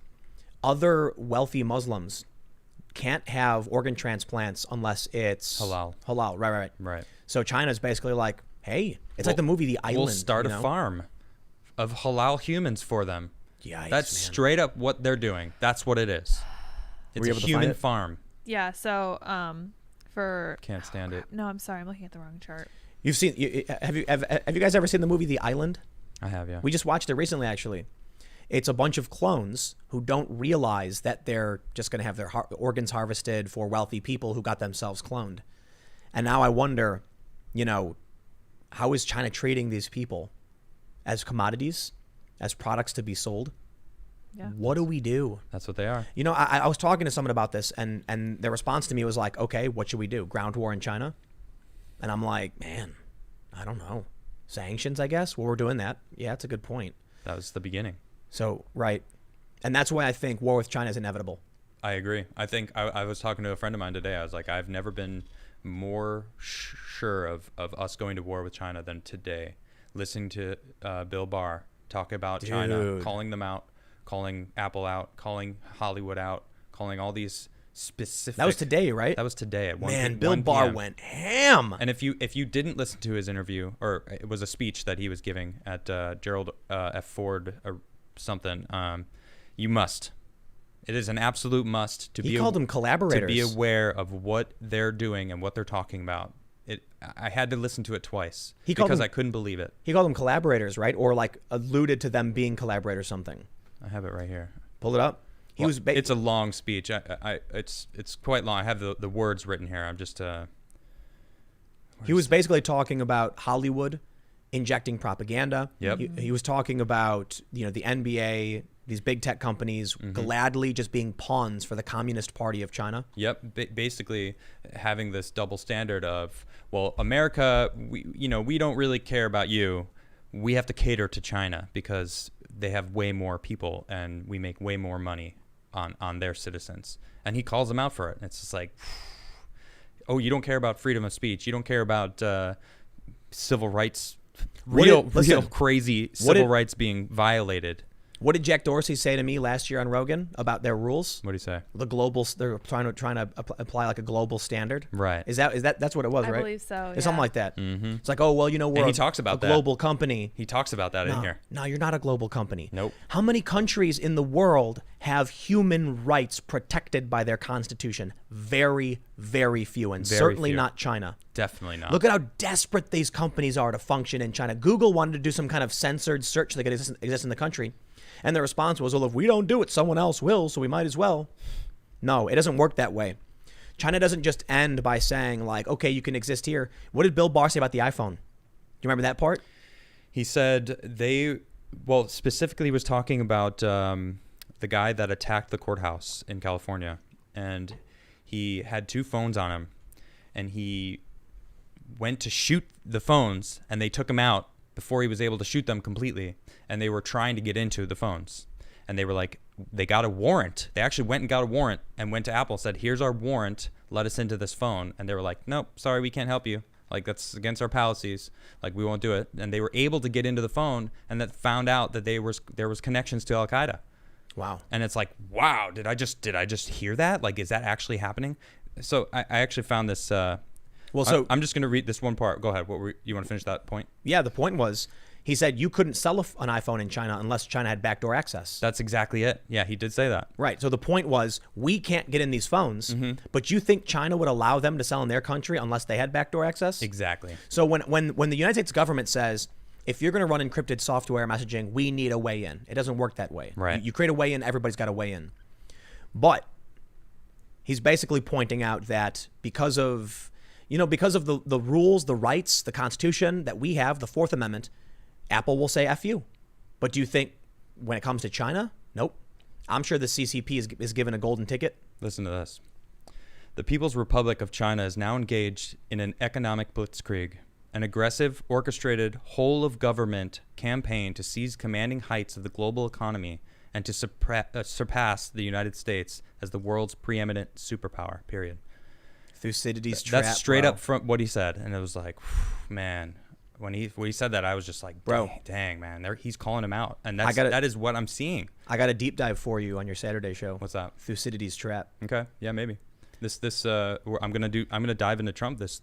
other wealthy Muslims can't have organ transplants unless it's halal. Right. So China's basically like, hey, it's like the movie The Island. We'll start a farm of halal humans for them. Yeah, that's straight up what they're doing. That's what it is. It's a human farm. Yeah. So can't stand it. No, I'm sorry. I'm looking at the wrong chart. You've seen? Have you guys ever seen the movie The Island? I have. Yeah. We just watched it recently, actually. It's a bunch of clones who don't realize that they're just going to have their organs harvested for wealthy people who got themselves cloned. And now I wonder, how is China treating these people as commodities, as products to be sold? Yeah. What do we do? That's what they are. I was talking to someone about this, and their response to me was like, okay, what should we do? Ground war in China? And I'm like, man, I don't know. Sanctions, I guess? Well, we're doing that. Yeah, that's a good point. That was the beginning. So, right. And that's why I think war with China is inevitable. I agree. I think I was talking to a friend of mine today. I was like, I've never been more sure of us going to war with China than today. Listening to Bill Barr talk about China, calling them out, calling Apple out, calling Hollywood out, calling all these specific. That was today, right? That was today at 1 Man, Bill Barr went ham. And if you didn't listen to his interview, or it was a speech that he was giving at Gerald F. Ford or something, you must. It is an absolute must to He called them collaborators. To be aware of what they're doing and what they're talking about. I had to listen to it twice because I couldn't believe it. He called them collaborators, right? Or like alluded to them being collaborators, something. I have it right here. Pull it up. It's a long speech. It's quite long. I have the words written here. I'm just. He was basically talking about Hollywood injecting propaganda. Yep. He was talking about the NBA, these big tech companies gladly just being pawns for the Communist Party of China. Yep. Basically having this double standard of, well, America, we don't really care about you. We have to cater to China because they have way more people and we make way more money on their citizens. And he calls them out for it. And it's just like, oh, you don't care about freedom of speech. You don't care about civil rights, real crazy civil rights being violated. What did Jack Dorsey say to me last year on Rogan about their rules? What did he say? They're trying to apply like a global standard. Right. That's what it was, right? I believe so. It's something like that. Mm-hmm. It's like, oh well, we're he talks about a global company. He talks about that in here. No, you're not a global company. Nope. How many countries in the world have human rights protected by their constitution? Very, very few, and certainly not China. Definitely not. Look at how desperate these companies are to function in China. Google wanted to do some kind of censored search that could exist in the country. And the response was, well, if we don't do it, someone else will, so we might as well. No, it doesn't work that way. China doesn't just end by saying, like, okay, you can exist here. What did Bill Barr say about the iPhone? Do you remember that part? He said specifically was talking about the guy that attacked the courthouse in California. And he had two phones on him. And he went to shoot the phones, and they took him out before he was able to shoot them completely. And they were trying to get into the phones. And they were like, they got a warrant. They actually went and got a warrant and went to Apple and said, here's our warrant. Let us into this phone. And they were like, nope, sorry, we can't help you. Like, that's against our policies. Like, we won't do it. And they were able to get into the phone and that found out that there was connections to Al-Qaeda. Wow. And it's like, wow, did I just hear that? Like, is that actually happening? So I actually found this. I'm just going to read this one part. Go ahead. You want to finish that point? Yeah, the point was, he said you couldn't sell an iPhone in China unless China had backdoor access. That's exactly it. Yeah, he did say that. Right. So the point was, we can't get in these phones, but you think China would allow them to sell in their country unless they had backdoor access? Exactly. So when the United States government says, if you're going to run encrypted software messaging, we need a way in. It doesn't work that way. Right. You create a way in, everybody's got a way in. But he's basically pointing out that because of the rules, the rights, the Constitution that we have, the Fourth Amendment, Apple will say F you. But do you think when it comes to China? Nope. I'm sure the CCP is given a golden ticket. Listen to this. The People's Republic of China is now engaged in an economic blitzkrieg, an aggressive, orchestrated, whole-of-government campaign to seize commanding heights of the global economy and to surpass the United States as the world's preeminent superpower, period. Thucydides' trap, That's straight up from what he said. And it was like, man, when he said that, I was just like, bro, dang man, he's calling him out. And that is what I'm seeing. I got a deep dive for you on your Saturday show. What's that? Thucydides' trap. Okay. Yeah, maybe. I'm gonna dive into Trump this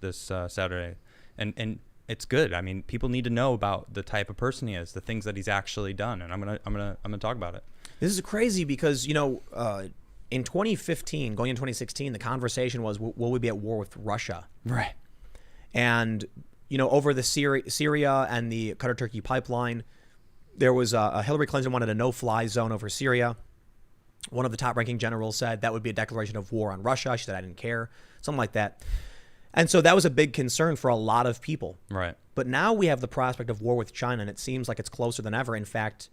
Saturday. And it's good. I mean, people need to know about the type of person he is, the things that he's actually done, and I'm gonna talk about it. This is crazy because in 2015, going into 2016, the conversation was, will we be at war with Russia? Right. And over the Syria and the Qatar-Turkey pipeline, there was Hillary Clinton wanted a no-fly zone over Syria. One of the top-ranking generals said that would be a declaration of war on Russia. She said, I didn't care, something like that. And so that was a big concern for a lot of people. Right. But now we have the prospect of war with China, and it seems like it's closer than ever. In fact,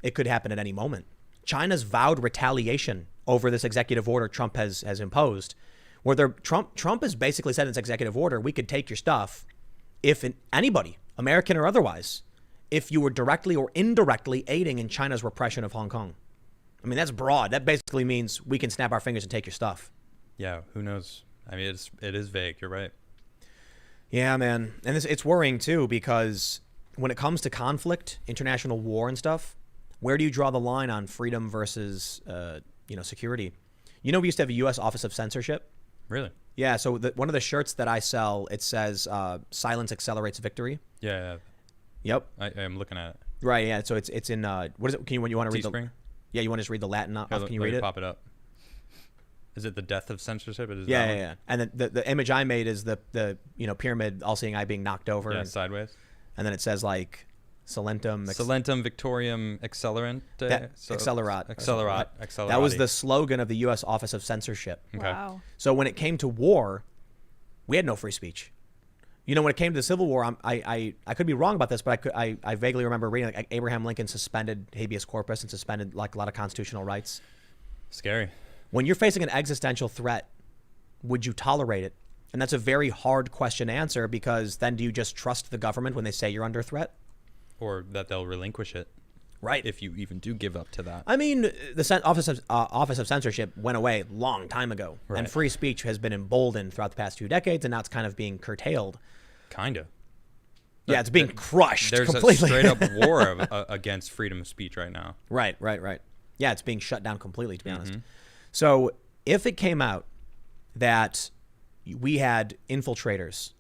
it could happen at any moment. China's vowed retaliation over this executive order Trump has imposed, where Trump has basically said in his executive order, we could take your stuff if anybody, American or otherwise, if you were directly or indirectly aiding in China's repression of Hong Kong. I mean, that's broad. That basically means we can snap our fingers and take your stuff. Yeah, who knows? I mean, it is vague. You're right. Yeah, man. And it's worrying, too, because when it comes to conflict, international war and stuff, where do you draw the line on freedom versus, security? We used to have a U.S. Office of Censorship. Really? Yeah, so one of the shirts that I sell, it says, silence accelerates victory. Yeah. Yep. I'm looking at it. Right, yeah. So it's in, what is it? You want to read Teespring? Yeah, you want to just read the Latin off? Can you read it? Pop it up. Is it the death of censorship? Yeah. And then the image I made is the pyramid, all-seeing eye being knocked over. Yeah, sideways. And then it says like Salentum Victoriam Accelerant. Accelerate. That was the slogan of the U.S. Office of Censorship. Okay. Wow. So when it came to war, we had no free speech. When it came to the Civil War, I could be wrong about this, but I vaguely remember reading like Abraham Lincoln suspended habeas corpus and suspended like a lot of constitutional rights. Scary. When you're facing an existential threat, would you tolerate it? And that's a very hard question to answer, because then do you just trust the government when they say you're under threat? Or that they'll relinquish it. Right. If you even do give up to that. I mean, the Office of Censorship went away a long time ago. Right. And free speech has been emboldened throughout the past 2 decades, and now it's kind of being curtailed. Kind of. Yeah, it's being crushed There's completely. a straight up war against freedom of speech right now. Right. Yeah, it's being shut down completely, to be honest. So if it came out that we had infiltrators,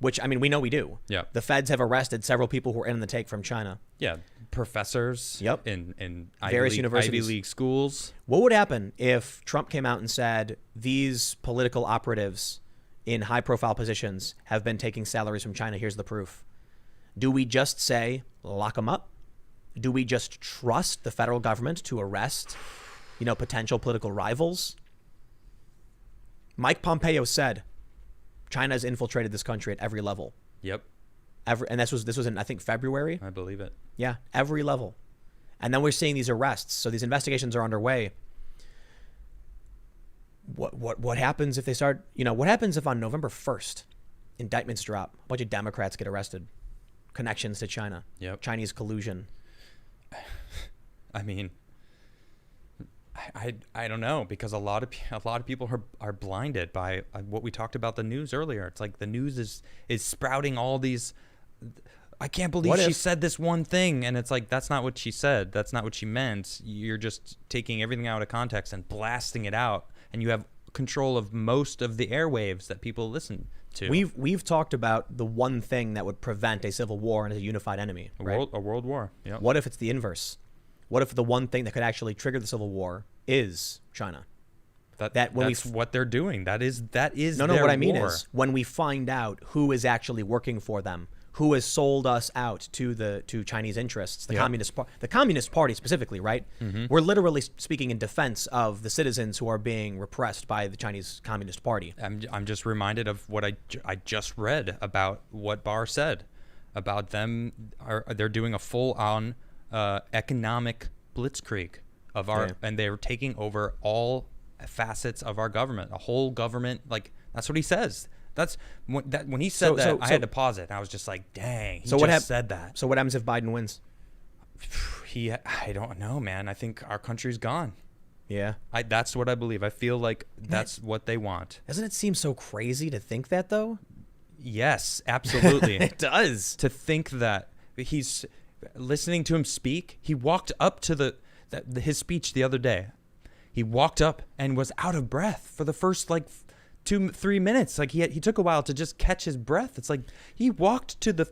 which, I mean, we know we do. Yeah. The feds have arrested several people who were in the take from China. Yeah, professors. Yep. In Various universities. Ivy League schools. What would happen if Trump came out and said these political operatives in high-profile positions have been taking salaries from China? Here's the proof. Do we just say, lock them up? Do we just trust the federal government to arrest, potential political rivals? Mike Pompeo said China has infiltrated this country at every level. Yep. And this was in, I think, February. I believe it. Yeah, every level. And then we're seeing these arrests. So these investigations are underway. What happens if they start, what happens if on November 1st, indictments drop, a bunch of Democrats get arrested, connections to China, Yep. Chinese collusion? I mean, I don't know, because a lot of people are blinded by what we talked about the news earlier. It's like the news is sprouting all these. I can't believe she said this one thing, and it's like, that's not what she said. That's not what she meant. You're just taking everything out of context and blasting it out, and you have control of most of the airwaves that people listen to. We've talked about the one thing that would prevent a civil war and a unified enemy. A right? world war. Yeah. What if it's the inverse? What if the one thing that could actually trigger the civil war is China? That's what they're doing. That is no. their What I mean war. is, when we find out who is actually working for them, who has sold us out to Chinese interests, the Communist Party specifically, right? Mm-hmm. We're literally speaking in defense of the citizens who are being repressed by the Chinese Communist Party. I'm just reminded of what I just read about what Barr said about them. They're doing a full-on economic blitzkrieg of and they're taking over all facets of our government, a whole government. Like, that's what he says. That's when he said that, I had to pause it. And I was just like, dang. He said that. So what happens if Biden wins? I don't know, man. I think our country's gone. Yeah. That's what I believe. I feel like that's what they want. Doesn't it seem so crazy to think that, though? Yes, absolutely. It does. To think that he's listening to him speak. He walked up to his speech the other day. He walked up and was out of breath for the first 2-3 minutes. Like he took a while to just catch his breath. It's like he walked to the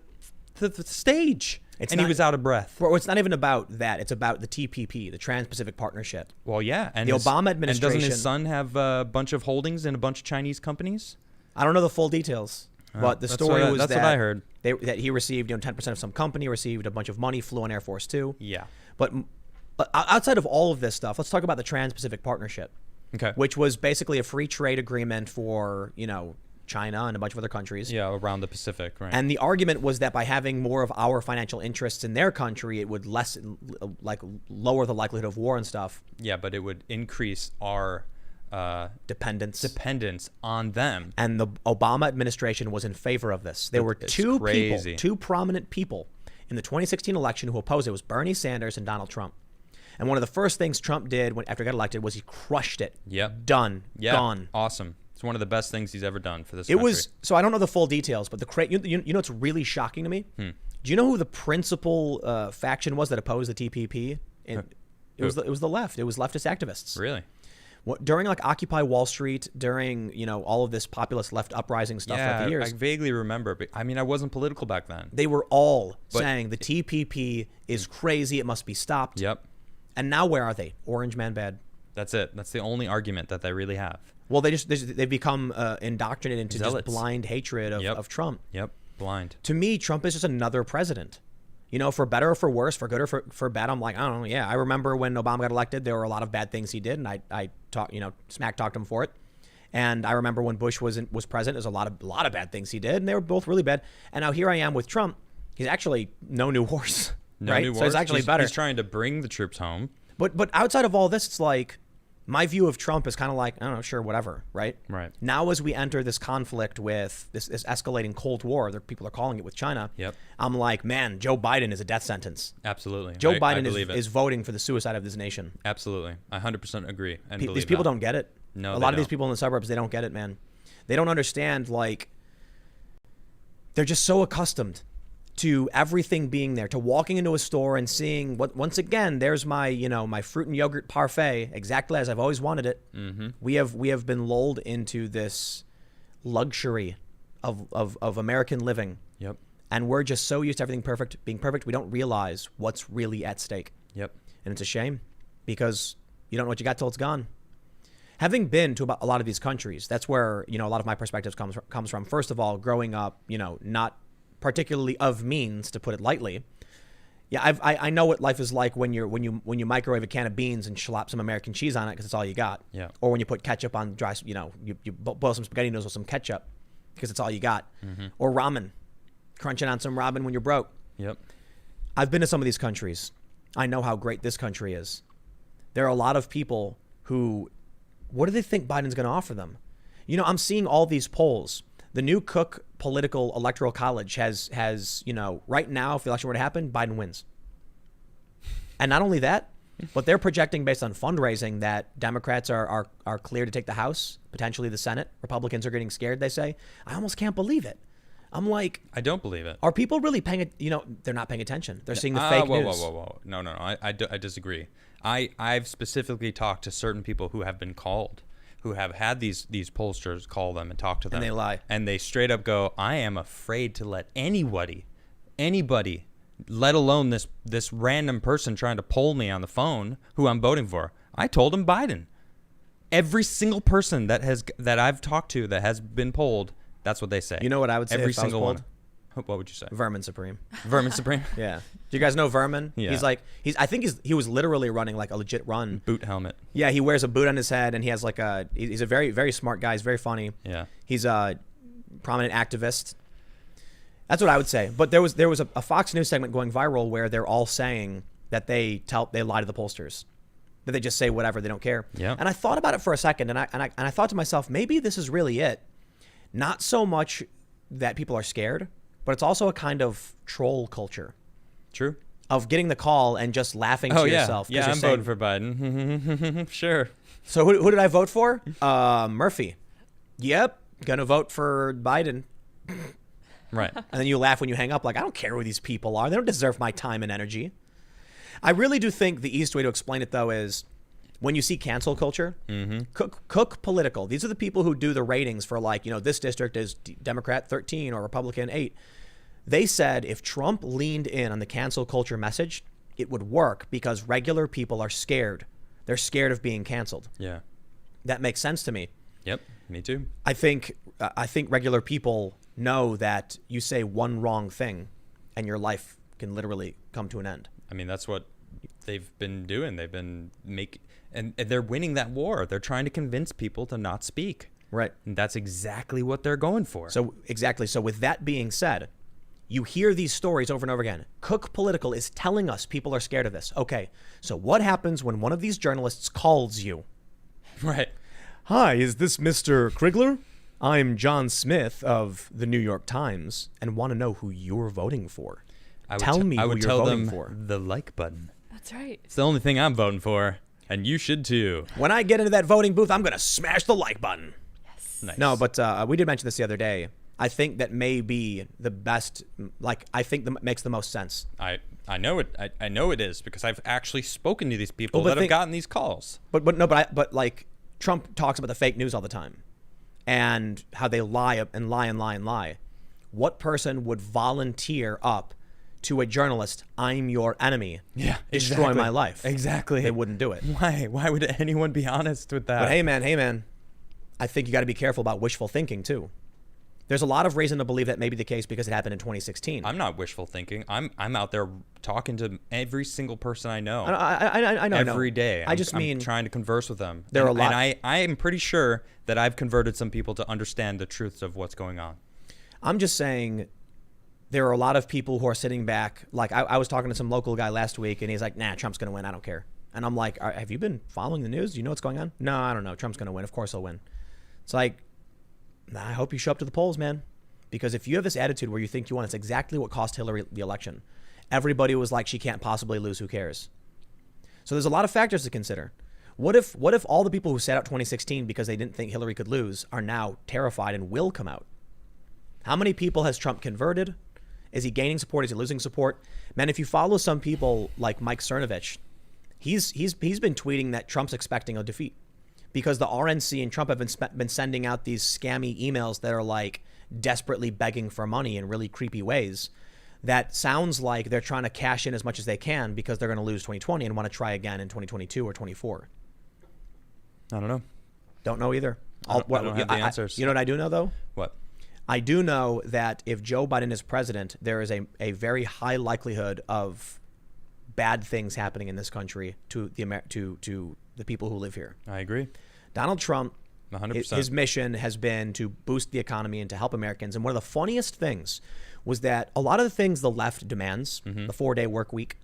stage he was out of breath. Well, it's not even about that. It's about the TPP, the Trans-Pacific Partnership. Well, yeah, and the Obama administration. And doesn't his son have a bunch of holdings in a bunch of Chinese companies? I don't know the full details, but the story was that's what I heard. That he received 10% of some company, received a bunch of money, flew on Air Force 2. Yeah, but outside of all of this stuff, let's talk about the Trans-Pacific Partnership. Okay. Which was basically a free trade agreement for, China and a bunch of other countries. Yeah, around the Pacific, right. And the argument was that by having more of our financial interests in their country, it would lower the likelihood of war and stuff. Yeah, but it would increase our dependence on them. And the Obama administration was in favor of this. There were It's two crazy. people, two prominent people in the 2016 election who opposed it. It was Bernie Sanders and Donald Trump. And one of the first things Trump did after he got elected was he crushed it. Yep. Done. Yeah. Gone. Awesome. It's one of the best things he's ever done for this It country. was, so I don't know the full details, but you know what's really shocking to me? Do you know who the principal faction was that opposed the TPP? It was the left. It was leftist activists. Really? During like Occupy Wall Street, during all of this populist left uprising stuff throughout the years, I vaguely remember. But I mean, I wasn't political back then. they were all saying the TPP is crazy. It must be stopped. Yep. And now where are they? Orange man bad. That's it. That's the only argument that they really have. Well, they've become indoctrinated into Zealots. just blind hatred of Trump. Yep. Blind. To me, Trump is just another president. For better or for worse, for good or for bad. I'm like, I don't know. Yeah, I remember when Obama got elected, there were a lot of bad things he did, and I smack talked him for it. And I remember when Bush was president, there's a lot of bad things he did, and they were both really bad. And now here I am with Trump. He's actually no new wars, No right? new So wars. it's actually better. He's trying to bring the troops home. But outside of all this, it's like my view of Trump is kind of like, I don't know, sure, whatever, right? Right. Now, as we enter this conflict with this escalating Cold War, people are calling it with China. Yep. I'm like, man, Joe Biden is a death sentence. Absolutely. Joe I Biden believe it. is voting for the suicide of this nation. Absolutely. I 100% agree. And These people don't get it. No, a they lot of these don't. people in the suburbs, they don't get it, man. They don't understand, like, they're just so accustomed to everything being there, to walking into a store and seeing once again, there's my, my fruit and yogurt parfait, exactly as I've always wanted it. Mm-hmm. We have been lulled into this luxury of American living. Yep. And we're just so used to everything being perfect, we don't realize what's really at stake. Yep. And it's a shame because you don't know what you got till it's gone. Having been to a lot of these countries, that's where, a lot of my perspectives comes from. First of all, growing up, not particularly of means, to put it lightly. Yeah, I know what life is like when you microwave a can of beans and slap some American cheese on it because it's all you got. Yeah. Or when you put ketchup on dry, you boil some spaghetti noodles with some ketchup because it's all you got. Mm-hmm. Or ramen, crunching on some ramen when you're broke. Yep. I've been to some of these countries. I know how great this country is. There are a lot of people who, what do they think Biden's going to offer them? I'm seeing all these polls. The new Cook Political Electoral College has right now, if the election were to happen, Biden wins. And not only that, but they're projecting based on fundraising that Democrats are clear to take the House, potentially the Senate. Republicans are getting scared, they say. I almost can't believe it. I'm like, I don't believe it. are people really paying it? They're not paying attention. They're seeing the fake news. Whoa. No. I disagree. I've specifically talked to certain people who have been called, who have had these pollsters call them and talk to them. And they lie. And they straight up go, I am afraid to let anybody, let alone this random person trying to poll me on the phone who I'm voting for. I told him Biden. Every single person that I've talked to that has been polled, that's what they say. You know what I would say? Every if I was single polled? one. What would you say? Vermin Supreme. Vermin Supreme? Yeah. Do you guys know Vermin? Yeah. I think he was literally running like a legit run. Boot helmet. Yeah, he wears a boot on his head and he has he's a very, very smart guy. He's very funny. Yeah. He's a prominent activist. That's what I would say. But there was a Fox News segment going viral where they're all saying that they lie to the pollsters. That they just say whatever, they don't care. Yeah. And I thought about it for a second and I thought to myself, maybe this is really it. Not so much that people are scared, but it's also a kind of troll culture. True. Of getting the call and just laughing to yourself. Yeah, I'm voting for Biden. Sure. So who did I vote for? Murphy. Yep, gonna vote for Biden. Right. And then you laugh when you hang up like, I don't care who these people are. They don't deserve my time and energy. I really do think the easiest way to explain it, though, is when you see cancel culture, Cook Political, these are the people who do the ratings for this district is Democrat 13 or Republican 8. They said if Trump leaned in on the cancel culture message, it would work because regular people are scared. They're scared of being canceled. Yeah. That makes sense to me. Yep. Me too. I think regular people know that you say one wrong thing and your life can literally come to an end. I mean, that's what they've been doing. They've been and they're winning that war. They're trying to convince people to not speak. Right. And that's exactly what they're going for. So exactly. So with that being said, you hear these stories over and over again. Cook Political is telling us people are scared of this. Okay. So what happens when one of these journalists calls you? Right. Hi, is this Mr. Krigler? I'm John Smith of the New York Times and want to know who you're voting for. Tell me I who would you're tell voting them for. the like button. That's right. It's the only thing I'm voting for, and you should too. When I get into that voting booth, I'm going to smash the like button. Yes. Nice. No, but we did mention this the other day. I think that may be the best, I think that makes the most sense. I know it. I know it is because I've actually spoken to these people Well, that have gotten these calls. But like Trump talks about the fake news all the time and how they lie and lie and lie and lie. What person would volunteer up to a journalist, I'm your enemy, destroy exactly. my life? Exactly. They wouldn't do it. Why? Why would anyone be honest with that? But hey man, I think you got to be careful about wishful thinking too. There's a lot of reason to believe that may be the case because it happened in 2016. I'm not wishful thinking. I'm out there talking to every single person I know. I know. Every day. I just mean I'm trying to converse with them. There are a lot. And I am pretty sure that I've converted some people to understand the truths of what's going on. I'm just saying there are a lot of people who are sitting back. Like I was talking to some local guy last week and he's like, nah, Trump's going to win. I don't care. And I'm like, have you been following the news? Do you know what's going on? No, I don't know. Trump's going to win. Of course he'll win. It's like, I hope you show up to the polls, man. Because if you have this attitude where you think you won, it's exactly what cost Hillary the election. Everybody was like, she can't possibly lose. Who cares? So there's a lot of factors to consider. What if all the people who sat out 2016 because they didn't think Hillary could lose are now terrified and will come out? How many people has Trump converted? Is he gaining support? Is he losing support? Man, if you follow some people like Mike Cernovich, he's been tweeting that Trump's expecting a defeat because the RNC and Trump have been sending out these scammy emails that are like desperately begging for money in really creepy ways. That sounds like they're trying to cash in as much as they can because they're going to lose 2020 and want to try again in 2022 or 24. I don't know. Don't know either. I don't have the answers. You know what I do know though? What? I do know that if Joe Biden is president, there is a very high likelihood of bad things happening in this country to the people who live here. I agree. Donald Trump, 100%. his mission has been to boost the economy and to help Americans. And one of the funniest things was that a lot of the things the left demands, the 4-day work week,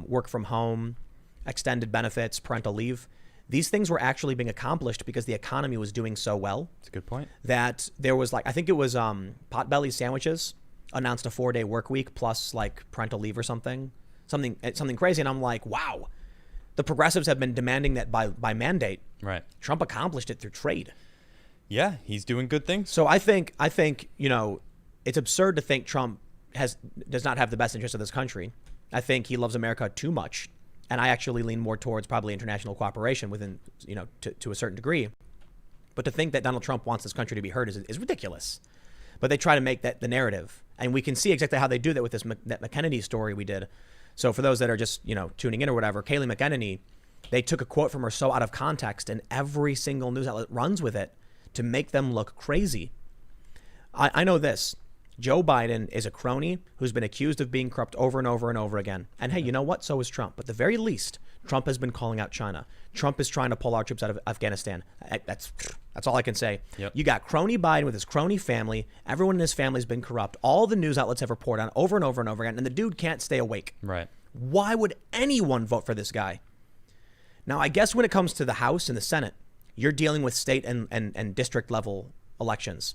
work from home, extended benefits, parental leave, these things were actually being accomplished because the economy was doing so well. That's a good point. That there was I think it was Potbelly Sandwiches announced a 4-day work week plus like parental leave or something crazy. And I'm like, wow, the progressives have been demanding that by mandate. Right. Trump accomplished it through trade. Yeah, he's doing good things. So I think it's absurd to think Trump does not have the best interest of this country. I think he loves America too much. And I actually lean more towards probably international cooperation within, to a certain degree. But to think that Donald Trump wants this country to be heard is ridiculous. But they try to make that the narrative. And we can see exactly how they do that with that McEnany story we did. So for those that are just, tuning in or whatever, Kayleigh McEnany, they took a quote from her so out of context and every single news outlet runs with it to make them look crazy. I know this. Joe Biden is a crony who's been accused of being corrupt over and over and over again. And hey, you know what? So is Trump. But at the very least, Trump has been calling out China. Trump is trying to pull our troops out of Afghanistan. That's all I can say. Yep. You got crony Biden with his crony family. Everyone in his family has been corrupt. All the news outlets have reported on over and over and over again. And the dude can't stay awake. Right. Why would anyone vote for this guy? Now, I guess when it comes to the House and the Senate, you're dealing with state and district level elections.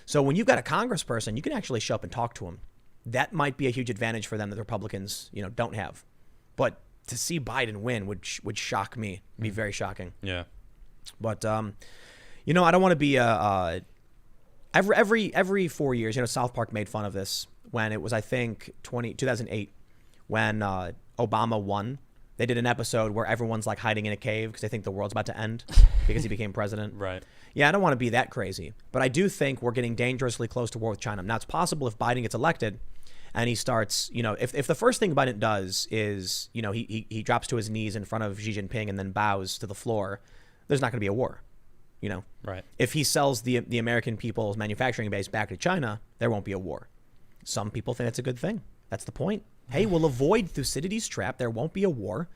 So when you've got a congressperson, you can actually show up and talk to him. That might be a huge advantage for them that the Republicans, don't have. But to see Biden win would shock me. Be very shocking. Yeah. But I don't want to be every 4 years. South Park made fun of this when it was I think 2008 when Obama won. They did an episode where everyone's like hiding in a cave because they think the world's about to end because he became president. Right. Yeah, I don't want to be that crazy, but I do think we're getting dangerously close to war with China. Now, it's possible if Biden gets elected and he starts, if the first thing Biden does is, he drops to his knees in front of Xi Jinping and then bows to the floor, there's not going to be a war, Right. If he sells the American people's manufacturing base back to China, there won't be a war. Some people think that's a good thing. That's the point. Hey, we'll avoid Thucydides' trap. There won't be a war.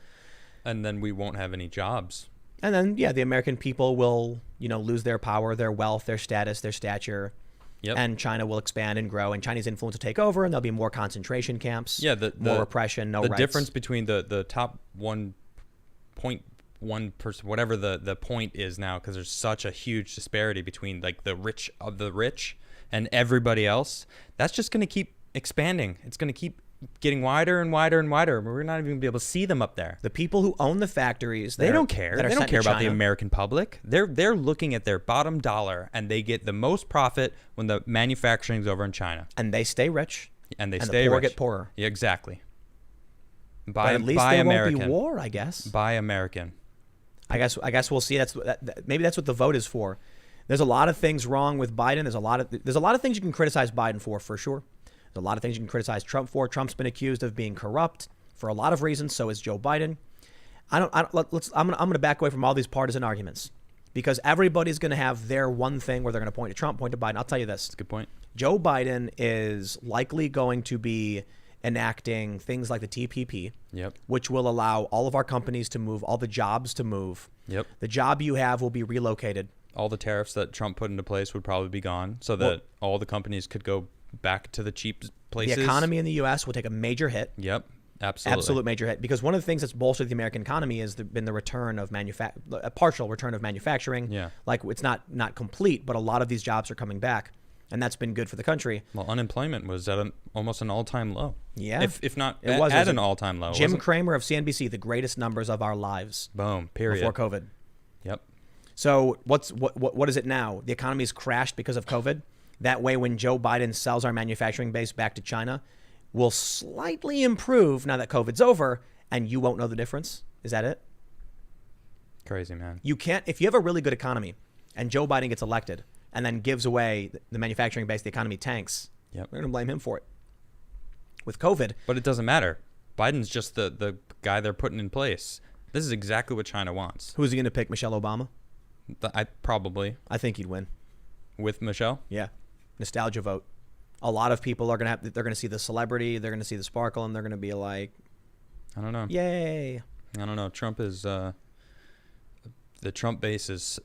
And then we won't have any jobs. And then, the American people will, lose their power, their wealth, their status, their stature. Yep. And China will expand and grow, and Chinese influence will take over, and there'll be more concentration camps. Yeah, more repression, no rights. The difference between the top 1.5 1%, whatever the point is now, because there's such a huge disparity between like the rich of the rich and everybody else. That's just going to keep expanding. It's going to keep getting wider and wider and wider. We're not even going to be able to see them up there. The people who own the factories, They don't care. They don't care about the China. American public. They're looking at their bottom dollar, and they get the most profit when the manufacturing's over in China. And they stay rich. And they And stay the poor rich. get poorer. Yeah, exactly. But at least buy there American. won't be war, I guess. Buy American. I guess we'll see. Maybe that's what the vote is for. There's a lot of things wrong with Biden. There's a lot of things you can criticize Biden for sure. There's a lot of things you can criticize Trump for. Trump's been accused of being corrupt for a lot of reasons. So is Joe Biden. I'm going to back away from all these partisan arguments because everybody's going to have their one thing where they're going to point to Trump, point to Biden. I'll tell you this. That's a good point. Joe Biden is likely going to be enacting things like the TPP, Yep. which will allow all of our companies to move, all the jobs to move. Yep. The job you have will be relocated. All the tariffs that Trump put into place would probably be gone, so that all the companies could go back to the cheap places. The economy in the U.S. will take a major hit. Yep. Absolutely. Absolute major hit. Because one of the things that's bolstered the American economy has been the return of a partial return of manufacturing. Yeah. Like it's not complete, but a lot of these jobs are coming back. And that's been good for the country. Well, unemployment was at almost an all-time low. Yeah. If not It was at an all-time low. Jim wasn't it? Cramer of CNBC, the greatest numbers of our lives Boom. Period. before COVID. Yep. So what is it now? The economy's crashed because of COVID. That way, when Joe Biden sells our manufacturing base back to China, we'll slightly improve now that COVID's over, and you won't know the difference. Is that it? Crazy, man. You can't, if you have a really good economy and Joe Biden gets elected and then gives away the manufacturing base, the economy tanks. Yep. We're going to blame him for it. With COVID, But it doesn't matter. Biden's just the guy they're putting in place. This is exactly what China wants. who's he going to pick? Michelle Obama? I probably I think he'd win. with Michelle. Yeah. Nostalgia vote. A lot of people are going to they're going to see the celebrity, they're going to see the sparkle, and they're going to be like, I don't know. yay. I don't know. Trump is the Trump base is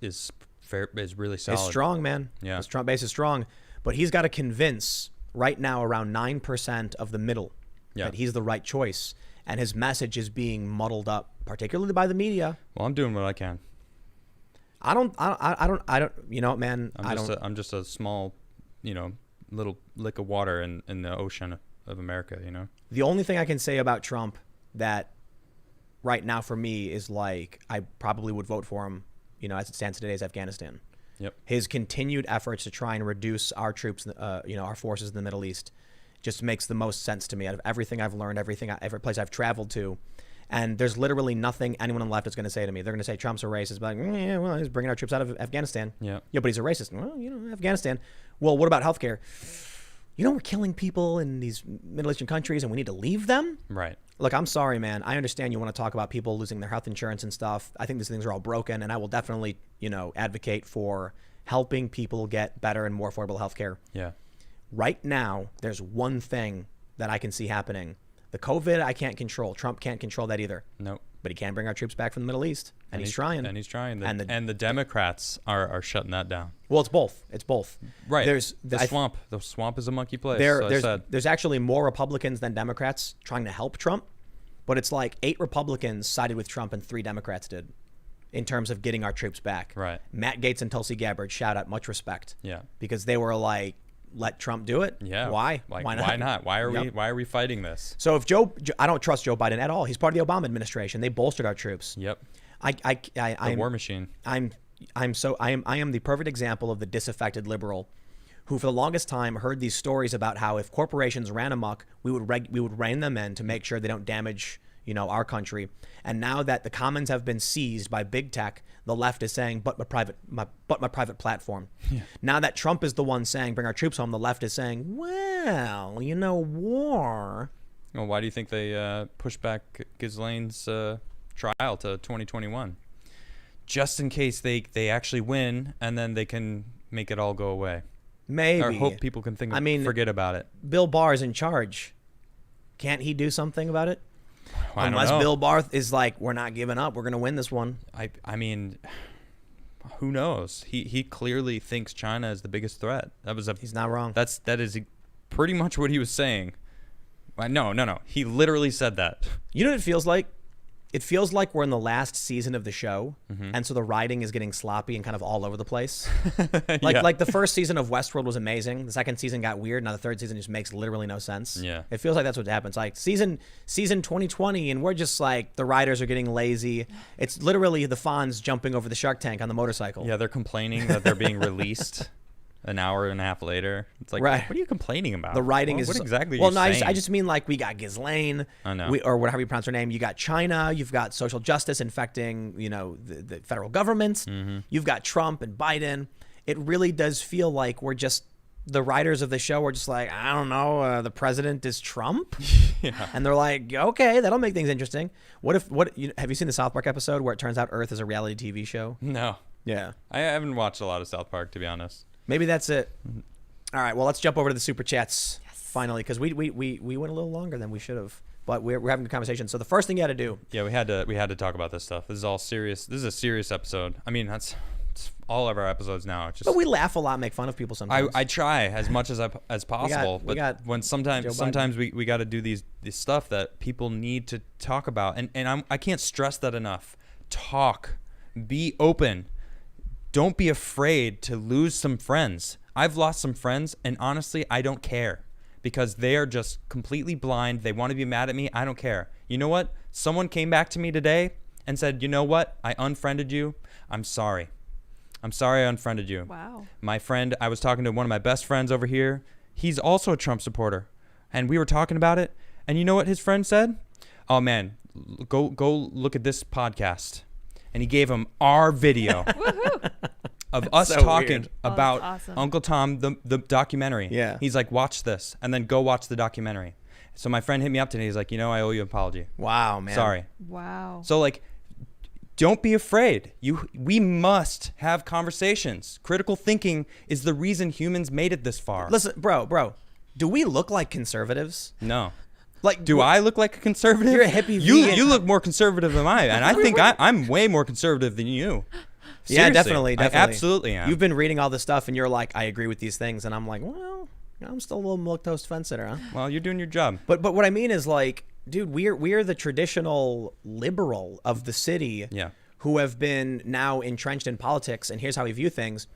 really solid. It's strong, man. Yeah. This Trump base is strong. But he's got to convince right now around 9% of the middle that he's the right choice. And his message is being muddled up, particularly by the media. Well, I'm doing what I can. I don't, you know, man, I'm just a small, little lick of water in the ocean of America, The only thing I can say about Trump that right now for me is like, I probably would vote for him, as it stands today is Afghanistan. Yep. His continued efforts to try and reduce our troops, our forces in the Middle East just makes the most sense to me out of everything I've learned, every place I've traveled to. And there's literally nothing anyone on the left is going to say to me. They're going to say Trump's a racist, but yeah, well, he's bringing our troops out of Afghanistan. Yeah. Yeah, but he's a racist. Well, Afghanistan. Well, what about healthcare? We're killing people in these Middle Eastern countries and we need to leave them? Right. Look, I'm sorry, man. I understand you want to talk about people losing their health insurance and stuff. I think these things are all broken, and I will definitely, advocate for helping people get better and more affordable healthcare. Yeah. Right now, there's one thing that I can see happening. The COVID, I can't control. Trump can't control that either. Nope. But he can bring our troops back from the Middle East, and he's trying. And he's trying. And the Democrats are shutting that down. Well, it's both. It's both. Right. There's the swamp. The swamp is a monkey place. There's actually more Republicans than Democrats trying to help Trump, but it's like 8 Republicans sided with Trump and 3 Democrats did in terms of getting our troops back. Right. Matt Gaetz and Tulsi Gabbard, shout out, much respect. Yeah. Because they were like, let Trump do it. Yeah. Why? Like, why not? Why not? Why are we fighting this? So if I don't trust Joe Biden at all. He's part of the Obama administration. They bolstered our troops. Yep. I'm war machine. I am the perfect example of the disaffected liberal who for the longest time heard these stories about how if corporations ran amok, we would rein them in to make sure they don't damage, our country. And now that the commons have been seized by big tech, the left is saying, but my private platform. Yeah. Now that Trump is the one saying, bring our troops home, the left is saying, well, war. Well, why do you think they pushed back Ghislaine's trial to 2021? Just in case they actually win, and then they can make it all go away. Maybe. Or hope people can forget about it. Bill Barr is in charge. Can't he do something about it? I don't Unless know. Bill Barr is like, we're not giving up. We're going to win this one. I mean, who knows? He clearly thinks China is the biggest threat. He's not wrong. That is pretty much what he was saying. No. He literally said that. You know what it feels like? it feels like we're in the last season of the show, and so the writing is getting sloppy and kind of all over the place. Like the first season of Westworld was amazing. The second season got weird. Now the third season just makes literally no sense. Yeah. It feels like that's what happens. Like season 2020, and we're just like, the writers are getting lazy. It's literally the Fonz jumping over the Shark Tank on the motorcycle. Yeah, they're complaining that they're being released an hour and a half later. It's like, Right. what are you complaining about? The writing is what exactly? Well, are you no, saying? I just mean like we got Ghislaine, I know. or whatever you pronounce her name. You got China. You've got social justice infecting, the federal government. You've got Trump and Biden. It really does feel like we're just, the writers of the show are just like, I don't know, the president is Trump, and they're like, okay, that'll make things interesting. Have you seen the South Park episode where it turns out Earth is a reality TV show? No, Yeah, I haven't watched a lot of South Park, to be honest. maybe that's it. All right, well, let's jump over to the super chats finally, because we went a little longer than we should have, but we're having a conversation. So the first thing you got to do. Yeah, we had to talk about this stuff. This is all serious. This is a serious episode. I mean, it's all of our episodes now. It's just, But we laugh a lot, make fun of people sometimes. I try as much as possible, we got but when sometimes we got to do this stuff that people need to talk about, and I can't stress that enough. Talk, be open, don't be afraid to lose some friends. I've lost some friends, and honestly, I don't care, because they are just completely blind. They want to be mad at me. I don't care. You know what? Someone came back to me today and said, you know what? I unfriended you. I'm sorry. I'm sorry I unfriended you. Wow. My friend, I was talking to one of my best friends over here. He's also a Trump supporter. And we were talking about it. And you know what his friend said? Oh, man, go look at this podcast. And he gave him our video of us so talking weird. about awesome. Uncle Tom, the documentary. Yeah. He's like, watch this, and then go watch the documentary. So my friend hit me up today. He's like, I owe you an apology. Wow, man. Sorry. Wow. So like, don't be afraid. We must have conversations. Critical thinking is the reason humans made it this far. Listen, bro, do we look like conservatives? No. Like, Do I look like a conservative? You're a hippie You vegan. you look more conservative than I, and I think I'm way more conservative than you. Yeah, Seriously, definitely. I absolutely am. You've been reading all this stuff, and you're like, I agree with these things, and I'm like, well, I'm still a little milquetoast fence sitter, huh? Well, you're doing your job. But what I mean is, like, dude, we're the traditional liberal of the city, Yeah. who have been now entrenched in politics, and here's how we view things.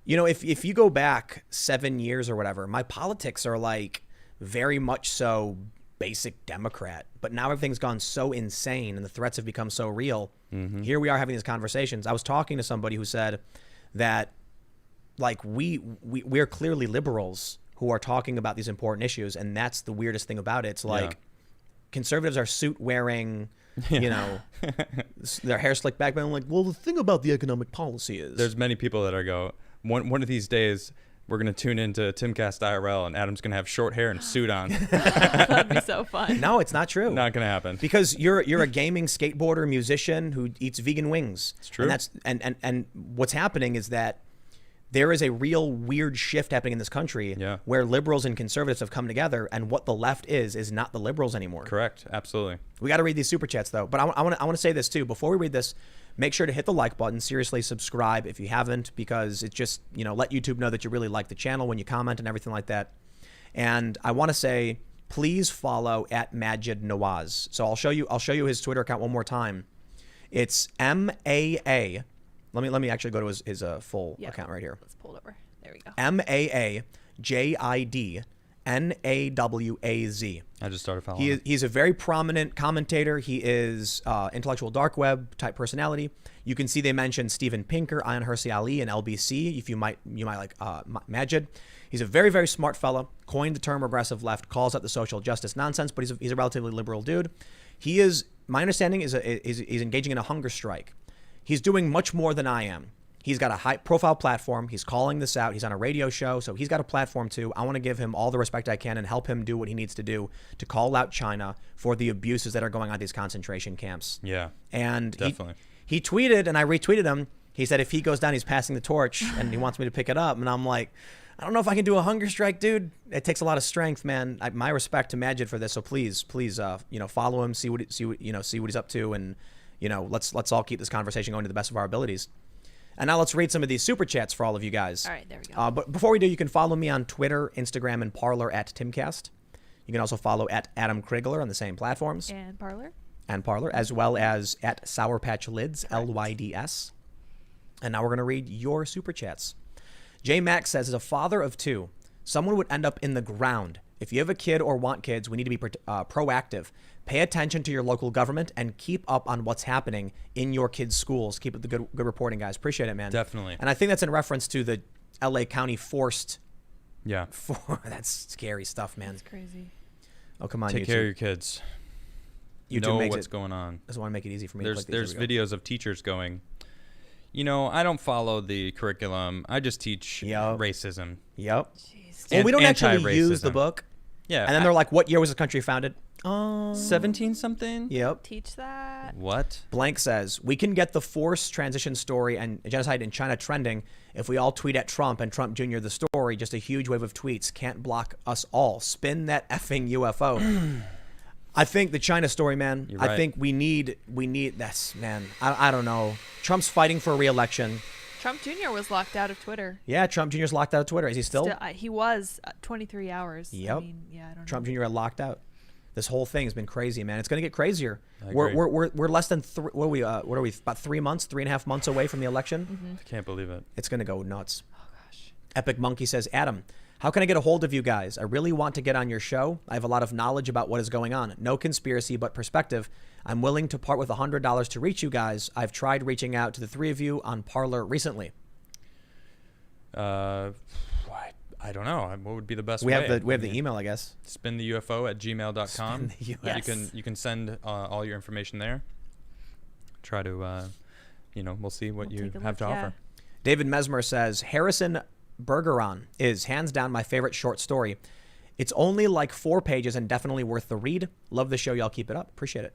If you go back 7 years or whatever, my politics are like very much so basic Democrat, but now everything's gone so insane and the threats have become so real. Here we are having these conversations. I was talking to somebody who said that, like, we're clearly liberals who are talking about these important issues, and that's the weirdest thing about it. It's like conservatives are suit wearing, their hair slicked back, but I'm like, well, the thing about the economic policy is There's many people that are one of these days we're gonna tune into TimcastIRL and Adam's gonna have short hair and a suit on. That'd be so fun. no, it's not true. Not gonna happen. Because you're a gaming skateboarder musician who eats vegan wings. It's true. And that's and what's happening is that there is a real weird shift happening in this country where liberals and conservatives have come together, and what the left is not the liberals anymore. Correct. Absolutely. We got to read these super chats though. But I want to say this too. Before we read this, make sure to hit the like button. Seriously, subscribe if you haven't, because it just, let YouTube know that you really like the channel when you comment and everything like that. And I want to say, please follow at Majid Nawaz. So I'll show you his Twitter account one more time. It's MAA. Let me actually go to his full account right here. Let's pull it over. There we go. MAAJIDNAWAZ. I just started following. He's a very prominent commentator. He is intellectual dark web type personality. You can see they mentioned Steven Pinker, Ayaan Hirsi Ali, and LBC. If you might like Majid. He's a very, very smart fella. Coined the term regressive left. Calls out the social justice nonsense, but he's a relatively liberal dude. He is, my understanding is he's engaging in a hunger strike. He's doing much more than I am. He's got a high-profile platform. He's calling this out. He's on a radio show, so he's got a platform too. I want to give him all the respect I can and help him do what he needs to do to call out China for the abuses that are going on at these concentration camps. Yeah, and definitely. He tweeted, and I retweeted him. He said if he goes down, he's passing the torch, and he wants me to pick it up. And I'm like, I don't know if I can do a hunger strike, dude. It takes a lot of strength, man. My respect to Majid for this. So please, follow him, see what he's up to, and let's all keep this conversation going to the best of our abilities. And now let's read some of these super chats for all of you guys. All right, there we go. But before we do, you can follow me on Twitter, Instagram, and Parler at Timcast. You can also follow at Adam Krigler on the same platforms. And Parlor. and Parler, as well as at Sour Patch Lids, LYDS. And now we're going to read your super chats. J Max says, as a father of 2, someone would end up in the ground. If you have a kid or want kids, we need to be proactive. Pay attention to your local government and keep up on what's happening in your kids' schools. Keep up the good reporting, guys. Appreciate it, man. Definitely. And I think that's in reference to the LA County forced. Yeah. That's scary stuff, man. It's crazy. Oh, come on, Take YouTube. care of your kids. YouTube Know makes what's it, going on. doesn't want to make it easy for me. There's to click these. There we go. videos of teachers going, I don't follow the curriculum. I just teach racism. Yep. Jeez. Well, we don't actually use the Anti-racism. book. Yeah. And then they're like, what year was the country founded? 17 something? Yep. Teach that. What? Blank says, we can get the forced transition story and genocide in China trending if we all tweet at Trump and Trump Jr. the story. Just a huge wave of tweets. Can't block us all. Spin that effing UFO. I think the China story, man, You're right. I think we need that's, man, I don't know. Trump's fighting for re-election. Trump Jr. was locked out of Twitter. Yeah, Trump Jr.'s locked out of Twitter. Is he still? He was 23 hours. Yep. I mean, yeah, I don't Trump know. Jr. got locked out. This whole thing has been crazy, man. It's going to get crazier. I We're agree. less than what are we? About 3.5 months away from the election. I can't believe it. It's going to go nuts. Oh, gosh. Epic Monkey says, Adam, how can I get a hold of you guys? I really want to get on your show. I have a lot of knowledge about what is going on. No conspiracy, but perspective. I'm willing to part with $100 to reach you guys. I've tried reaching out to the 3 of you on Parler recently. I don't know. What would be the best We way? have the email, I guess. spintheufo@gmail.com. Spin the UFO. Yes. You can send all your information there. Try to, we'll see what We'll you take a have to look, yeah. offer. David Mesmer says, Harrison Bergeron is hands down my favorite short story. It's only like 4 pages and definitely worth the read. Love the show. Y'all keep it up. Appreciate it.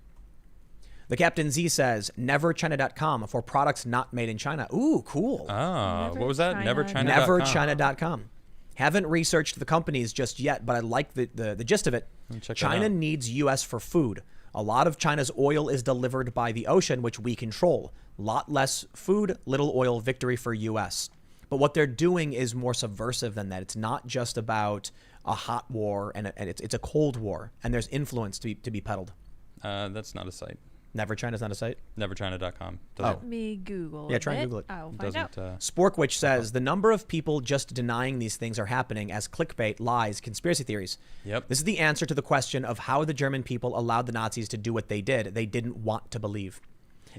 The Captain Z says, neverchina.com for products not made in China. Ooh, cool. Ah, what was that? NeverChina. Neverchina.com. Haven't researched the companies just yet, but I like the gist of it. Check that China out. needs U.S. for food. A lot of China's oil is delivered by the ocean, which we control. Lot less food, little oil, victory for U.S. But what they're doing is more subversive than that. It's not just about a hot war, and it's a cold war, and there's influence to be peddled. That's not a site. Never China's not a site. Neverchina.com. Let me Google Yeah, try and it. Google it. I'll find out. Sporkwitch says the number of people just denying these things are happening as clickbait, lies, conspiracy theories. Yep. This is the answer to the question of how the German people allowed the Nazis to do what they did. They didn't want to believe.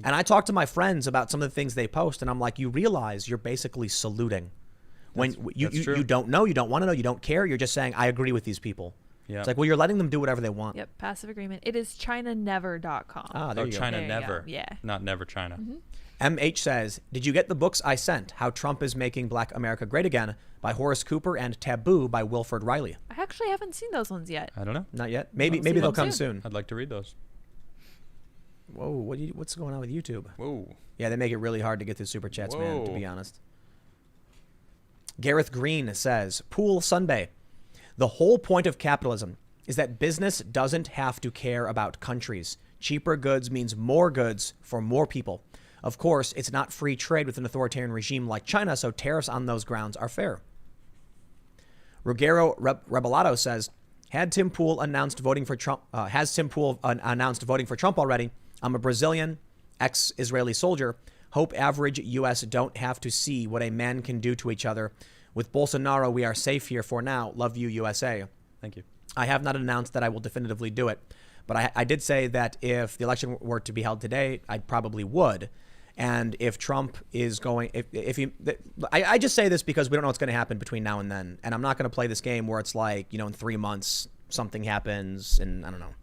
And I talk to my friends about some of the things they post, and I'm like, you realize you're basically saluting. When you don't know, you don't want to know, you don't care, you're just saying, I agree with these people. Yeah. It's like, well, you're letting them do whatever they want. Yep, passive agreement. It is ChinaNever.com. Ah, there you go. China There you never. go. Yeah. Not Never China. MH says, did you get the books I sent? How Trump is Making Black America Great Again by Horace Cooper and Taboo by Wilford Riley. I actually haven't seen those ones yet. I don't know. Not yet. Maybe see they'll them come soon. soon. I'd like to read those. Whoa, what's going on with YouTube? Whoa. Yeah, they make it really hard to get through super chats, man, to Whoa. be honest. Gareth Green says, Pool Sunday. The whole point of capitalism is that business doesn't have to care about countries. Cheaper goods means more goods for more people. Of course, it's not free trade with an authoritarian regime like China, so tariffs on those grounds are fair. Ruggero Rebelato says, has Tim Pool announced voting for Trump already? I'm a Brazilian, ex-Israeli soldier. Hope average U.S. don't have to see what a man can do to each other. With Bolsonaro, we are safe here for now. Love you, USA. Thank you. I have not announced that I will definitively do it. But I did say that if the election were to be held today, I probably would. And if Trump is going, I just say this because we don't know what's going to happen between now and then. And I'm not going to play this game where it's like, in 3 months, something happens and I don't know.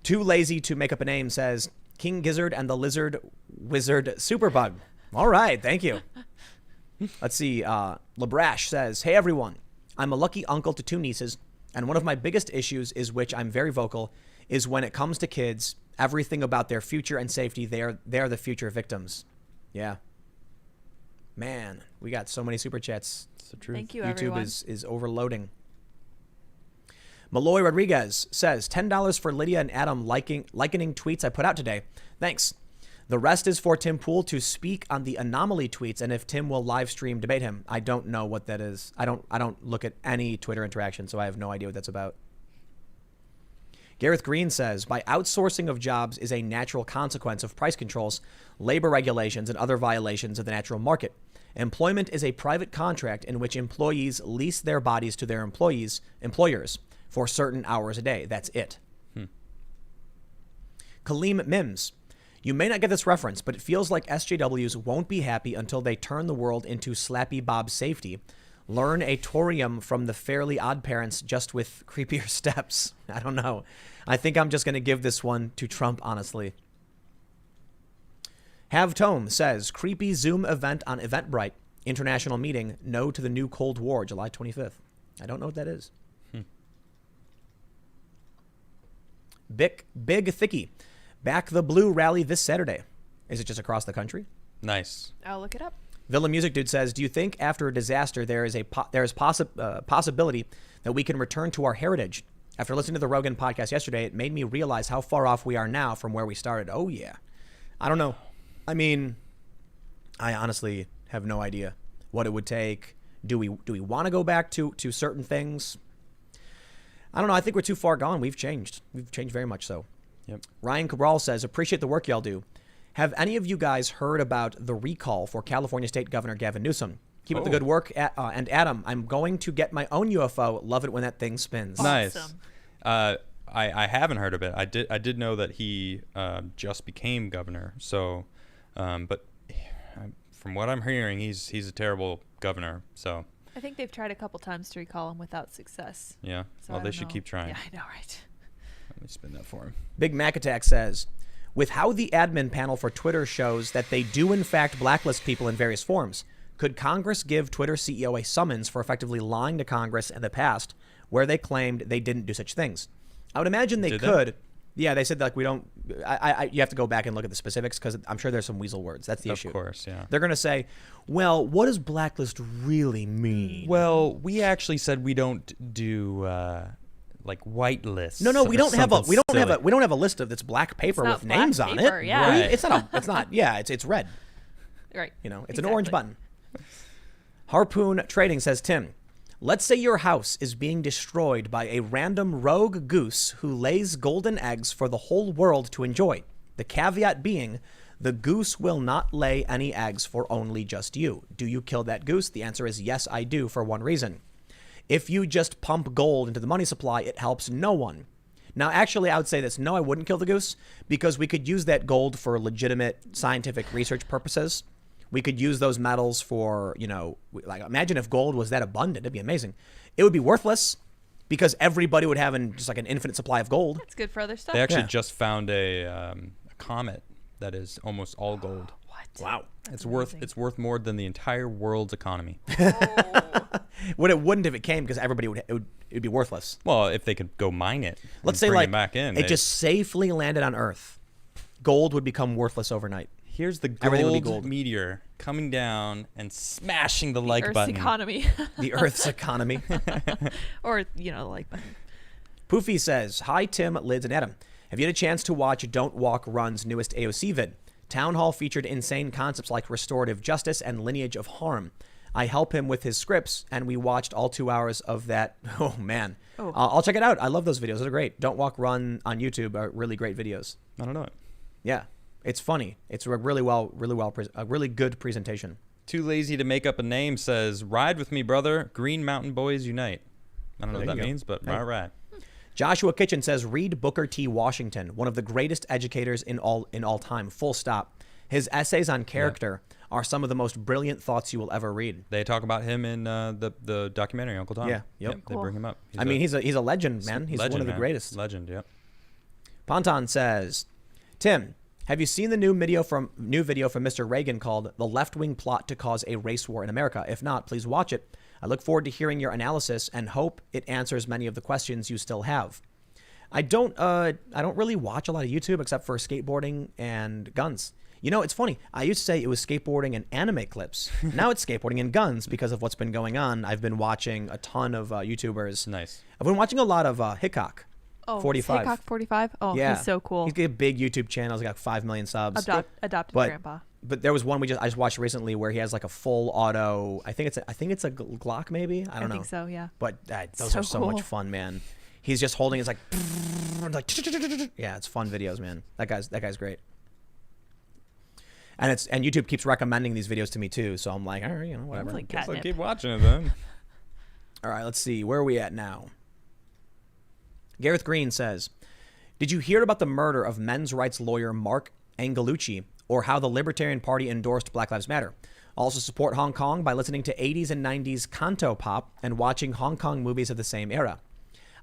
Too Lazy to Make Up a Name says, King Gizzard and the Lizard Wizard Superbug. All right, thank you. Let's see. Labrash says, hey, everyone. I'm a lucky uncle to 2 nieces. And one of my biggest issues is which I'm very vocal is when it comes to kids, everything about their future and safety, they're the future victims. Yeah. Man, we got so many super chats. It's the truth. Thank you, YouTube everyone. is overloading. Malloy Rodriguez says, $10 for Lydia and Adam likening tweets I put out today. Thanks. The rest is for Tim Pool to speak on the anomaly tweets and if Tim will live stream debate him. I don't know what that is. I don't look at any Twitter interaction, so I have no idea what that's about. Gareth Green says, by outsourcing of jobs is a natural consequence of price controls, labor regulations, and other violations of the natural market. Employment is a private contract in which employees lease their bodies to their employers for certain hours a day. That's it. Kaleem Mims. You may not get this reference, but it feels like SJWs won't be happy until they turn the world into Slappy Bob Safety. Learn a torium from the Fairly Odd Parents just with creepier steps. I don't know. I think I'm just going to give this one to Trump, honestly. Have Tome says, creepy Zoom event on Eventbrite. International meeting. No to the new Cold War, July 25th. I don't know what that is. Big Thicky. Back the Blue rally this Saturday. Is it just across the country? Nice. I'll look it up. Villa Music Dude says, do you think after a disaster there is possibility that we can return to our heritage? After listening to the Rogan podcast yesterday, it made me realize how far off we are now from where we started. Oh, yeah. I don't know. I mean, I honestly have no idea what it would take. Do we want to go back to certain things? I don't know. I think we're too far gone. We've changed. We've changed very much so. Yep. Ryan Cabral says, appreciate the work y'all do. Have any of you guys heard about the recall for California State Governor Gavin Newsom? Keep up the good work. And Adam, I'm going to get my own UFO. Love it when that thing spins. Nice. Awesome. I haven't heard of it. I did know that he just became governor. So, but from what I'm hearing, he's a terrible governor. So I think they've tried a couple times to recall him without success. yeah. So Well, I they don't should know. keep trying. Yeah, I know, right? Let me spin that for him. Big Mac Attack says, with how the admin panel for Twitter shows that they do in fact blacklist people in various forms, could Congress give Twitter CEO a summons for effectively lying to Congress in the past where they claimed they didn't do such things? I would imagine they could. Yeah, they said like we don't. You have to go back and look at the specifics because I'm sure there's some weasel words. That's the issue. Of course, yeah. They're going to say, well, what does blacklist really mean? Well, we actually said we don't do like white lists. No, we or don't have a something silly. we don't have a list of that's black paper not with black names on paper, it. yeah. Right. It's not. Yeah, it's red. Right. You know, it's Exactly. an orange button. Harpoon Trading says, Tim, let's say your house is being destroyed by a random rogue goose who lays golden eggs for the whole world to enjoy. The caveat being, the goose will not lay any eggs for only just you. Do you kill that goose? The answer is yes, I do, for one reason. If you just pump gold into the money supply, it helps no one. Now, actually, I would say this. No, I wouldn't kill the goose because we could use that gold for legitimate scientific research purposes. We could use those metals for, like imagine if gold was that abundant. It'd be amazing. It would be worthless because everybody would have just like an infinite supply of gold. It's good for other stuff. They actually Yeah. just found a comet that is almost all gold. What? Wow. That's It's amazing. worth more than the entire world's economy. What it wouldn't if it came because everybody it'd be worthless. Well, if they could go mine it, Let's and say bring like it back in. it just safely landed on Earth. Gold would become worthless overnight. here's the everything would be gold gold. meteor coming down and smashing the The like Earth's button. economy. The Earth's economy. Or, the like button. Poofy says, hi, Tim, Lids, and Adam. Have you had a chance to watch Don't Walk Run's newest AOC vid? Town Hall featured insane concepts like restorative justice and lineage of harm. I help him with his scripts, and we watched all 2 hours of that. Oh, man. Oh. I'll check it out. I love those videos. Those are great. Don't Walk Run on YouTube are really great videos. I don't know it. Yeah. It's funny. It's a really good presentation. Too lazy to make up a name says, ride with me, brother. Green Mountain Boys Unite. I don't know There what you that go. means, but Hey. all right. Joshua Kitchen says, read Booker T. Washington, one of the greatest educators in all time, full stop. His essays on character are some of the most brilliant thoughts you will ever read. They talk about him in the documentary Uncle Tom. Yeah, yep. They Cool. bring him up. He's a legend, man. He's legend, one of the man. greatest. Legend, yep. Ponton says, Tim, have you seen the new video from Mr. Reagan called "The Left-Wing Plot to Cause a Race War in America"? If not, please watch it. I look forward to hearing your analysis and hope it answers many of the questions you still have. I don't really watch a lot of YouTube except for skateboarding and guns. You know, it's funny. I used to say it was skateboarding and anime clips. Now it's skateboarding and guns because of what's been going on. I've been watching a ton of YouTubers. Nice. I've been watching a lot of Hickok. Oh, 45. Haycock 45? Oh, Yeah, he's so cool. He's got a big YouTube channel. He's got 5 million subs. Adopted But- grandpa. But there was one I just watched recently where he has like a full auto. I think it's a Glock maybe. I don't know. think so, yeah. But those So are so much cool. fun, man. He's just holding. It's like yeah, it's fun videos, man. That guy's great. And YouTube keeps recommending these videos to me too. So I'm like, all right, whatever. Like Guess I'll catnip. keep watching it then. All right, let's see. Where are we at now? Gareth Green says, did you hear about the murder of men's rights lawyer Mark Angelucci, or how the Libertarian Party endorsed Black Lives Matter? Also support Hong Kong by listening to 80s and 90s canto pop and watching Hong Kong movies of the same era.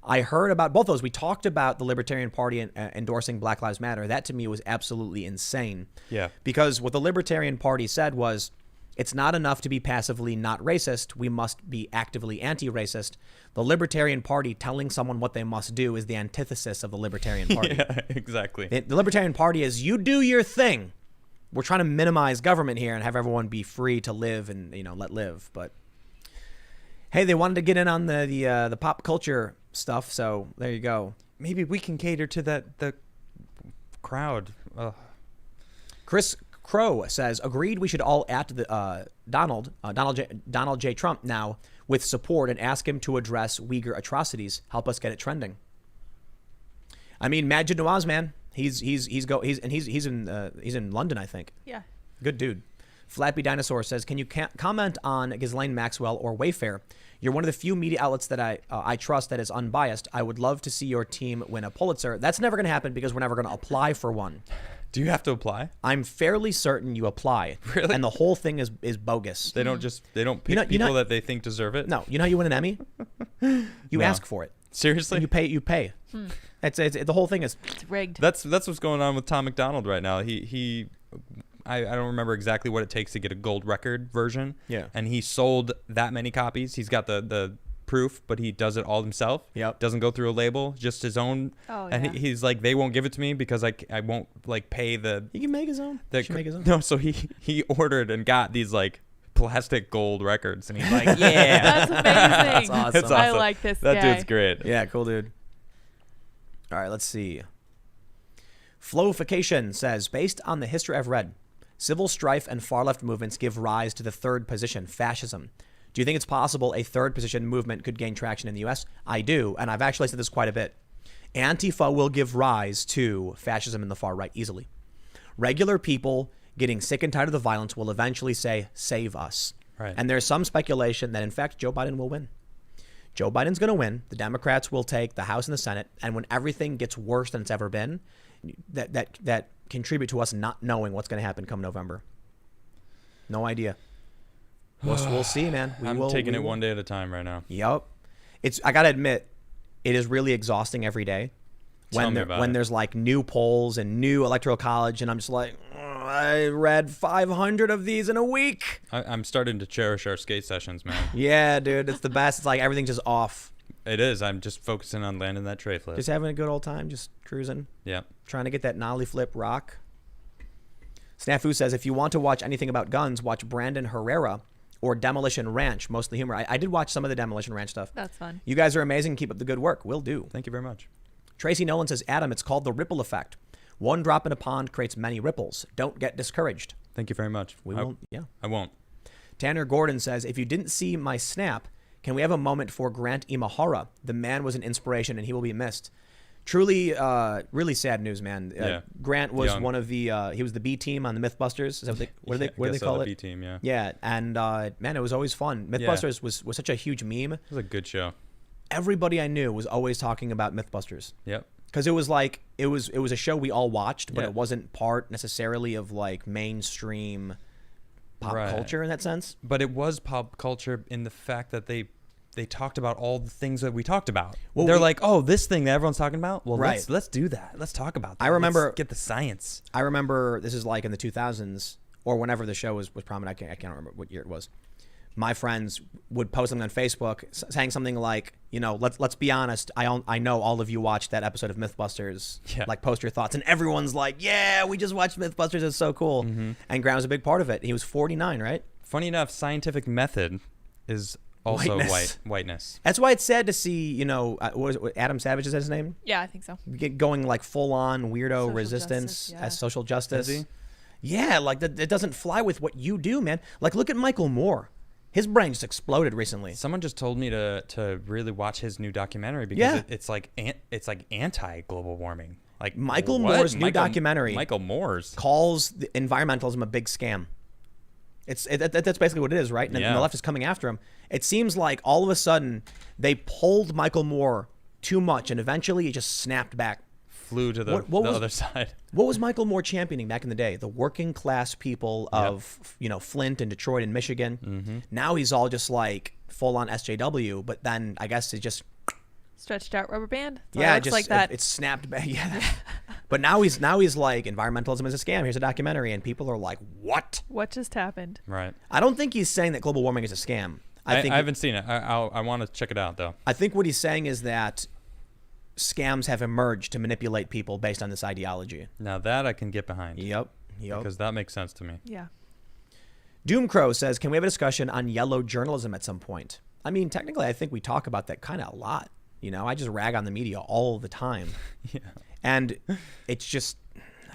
I heard about both those. We talked about the Libertarian Party endorsing Black Lives Matter. That to me was absolutely insane. Yeah. Because what the Libertarian Party said was, it's not enough to be passively not racist. We must be actively anti-racist. The Libertarian Party telling someone what they must do is the antithesis of the Libertarian Party. Yeah, exactly. The Libertarian Party is, you do your thing. We're trying to minimize government here and have everyone be free to live and, let live. But hey, they wanted to get in on the pop culture stuff, so there you go. Maybe we can cater to the crowd. Chris Crow says, agreed, we should all at the Donald J. Trump now with support and ask him to address Uyghur atrocities. Help us get it trending. I mean, Majid Nawaz, man, he's in London, I think. Yeah. Good dude. Flappy Dinosaur says, can you comment on Ghislaine Maxwell or Wayfair? You're one of the few media outlets that I trust that is unbiased. I would love to see your team win a Pulitzer. That's never going to happen because we're never going to apply for one. Do you have to apply? I'm fairly certain you apply. Really? And the whole thing is bogus. They don't pick people that they think deserve it? No. You know how you win an Emmy? You ask for it. Seriously? And you pay. It's the whole thing is... It's rigged. That's what's going on with Tom McDonald right now. I don't remember exactly what it takes to get a gold record version. Yeah. And he sold that many copies. He's got the proof, but he does it all himself. Yep. Doesn't go through a label, just his own. Oh, and yeah. he's like, they won't give it to me because I won't pay the. He can make his own. He should make his own. No, so he ordered and got these plastic gold records, and he's like, yeah. That's amazing. That's awesome. It's awesome. I like this That guy. dude's great. Yeah, cool dude. All right, let's see. Flowification says, based on the history I've read, civil strife and far-left movements give rise to the third position, fascism. Do you think it's possible a third position movement could gain traction in the U.S.? I do, and I've actually said this quite a bit. Antifa will give rise to fascism in the far right easily. Regular people getting sick and tired of the violence will eventually say, save us. Right. And there's some speculation that, in fact, Joe Biden will win. Joe Biden's going to win. The Democrats will take the House and the Senate. And when everything gets worse than it's ever been, that contribute to us not knowing what's going to happen come November. No idea. We'll see, man. I'm taking it one day at a time right now. Yep. I got to admit, it is really exhausting every day when there's new polls and new electoral college. And I'm just like, I read 500 of these in a week. I'm starting to cherish our skate sessions, man. Yeah, dude. It's the best. It's like everything's just off. It is. I'm just focusing on landing that tray flip. Just having a good old time, just cruising. Yeah. Trying to get that nollie flip rock. Snafu says, if you want to watch anything about guns, watch Brandon Herrera or Demolition Ranch, mostly humor. I did watch some of the Demolition Ranch stuff. That's fun. You guys are amazing. Keep up the good work. Will do. Thank you very much. Tracy Nolan says, Adam, it's called the ripple effect. One drop in a pond creates many ripples. Don't get discouraged. Thank you very much. We won't. Yeah. I won't. Tanner Gordon says, if you didn't see my snap, can we have a moment for Grant Imahara? The man was an inspiration and he will be missed. Truly, really sad news, man. Yeah. Grant was Young. one of the, he was the B team on the Mythbusters. Is that what do they call the it? B team, yeah. Yeah. And man, it was always fun. Mythbusters was such a huge meme. It was a good show. Everybody I knew was always talking about Mythbusters. Yep. Because it was it was a show we all watched, but Yeah. it wasn't part necessarily of mainstream pop Right. culture in that sense. But it was pop culture in the fact that they talked about all the things that we talked about. Well, They're like, oh, this thing that everyone's talking about? Well, Right. let's do that. Let's talk about that. I remember- Let's get the science. I remember this is in the 2000s or whenever the show was prominent. I can't remember what year it was. My friends would post something on Facebook saying something like, let's be honest. I know all of you watched that episode of Mythbusters. Yeah. Post your thoughts, and everyone's like, yeah, we just watched Mythbusters. It's so cool. Mm-hmm. And Grant was a big part of it. He was 49, right? Funny enough, scientific method is also Whiteness. whiteness. That's why it's sad to see, what Adam Savage is that his name? Yeah, I think so. Going full on weirdo Social resistance justice, yeah. as social justice. Is he? Yeah, it doesn't fly with what you do, man. Look at Michael Moore. His brain just exploded recently. Someone just told me to really watch his new documentary because Yeah. it's like anti global warming. Like Michael what? Moore's new documentary Michael Moore's. calls the environmentalism a big scam. That's basically what it is, right? And Yeah. the left is coming after him. It seems like all of a sudden they pulled Michael Moore too much, and eventually he just snapped back. Flew to the other side. What was Michael Moore championing back in the day? The working class people of Flint and Detroit and Michigan. Mm-hmm. Now he's all just like full on SJW, but then I guess it just Stretched out rubber band. That's why yeah, it looks just like that. It snapped back. Yeah. But now he's like environmentalism is a scam. Here's a documentary, and people are like, what? What just happened? Right. I don't think he's saying that global warming is a scam. I think haven't seen it. I want to check it out though. I think what he's saying is that scams have emerged to manipulate people based on this ideology. Now that I can get behind. Yep. Because that makes sense to me. Yeah. Doomcrow says, can we have a discussion on yellow journalism at some point? I mean, technically, I think we talk about that kind of a lot. You know, I just rag on the media all the time. Yeah. And it's just,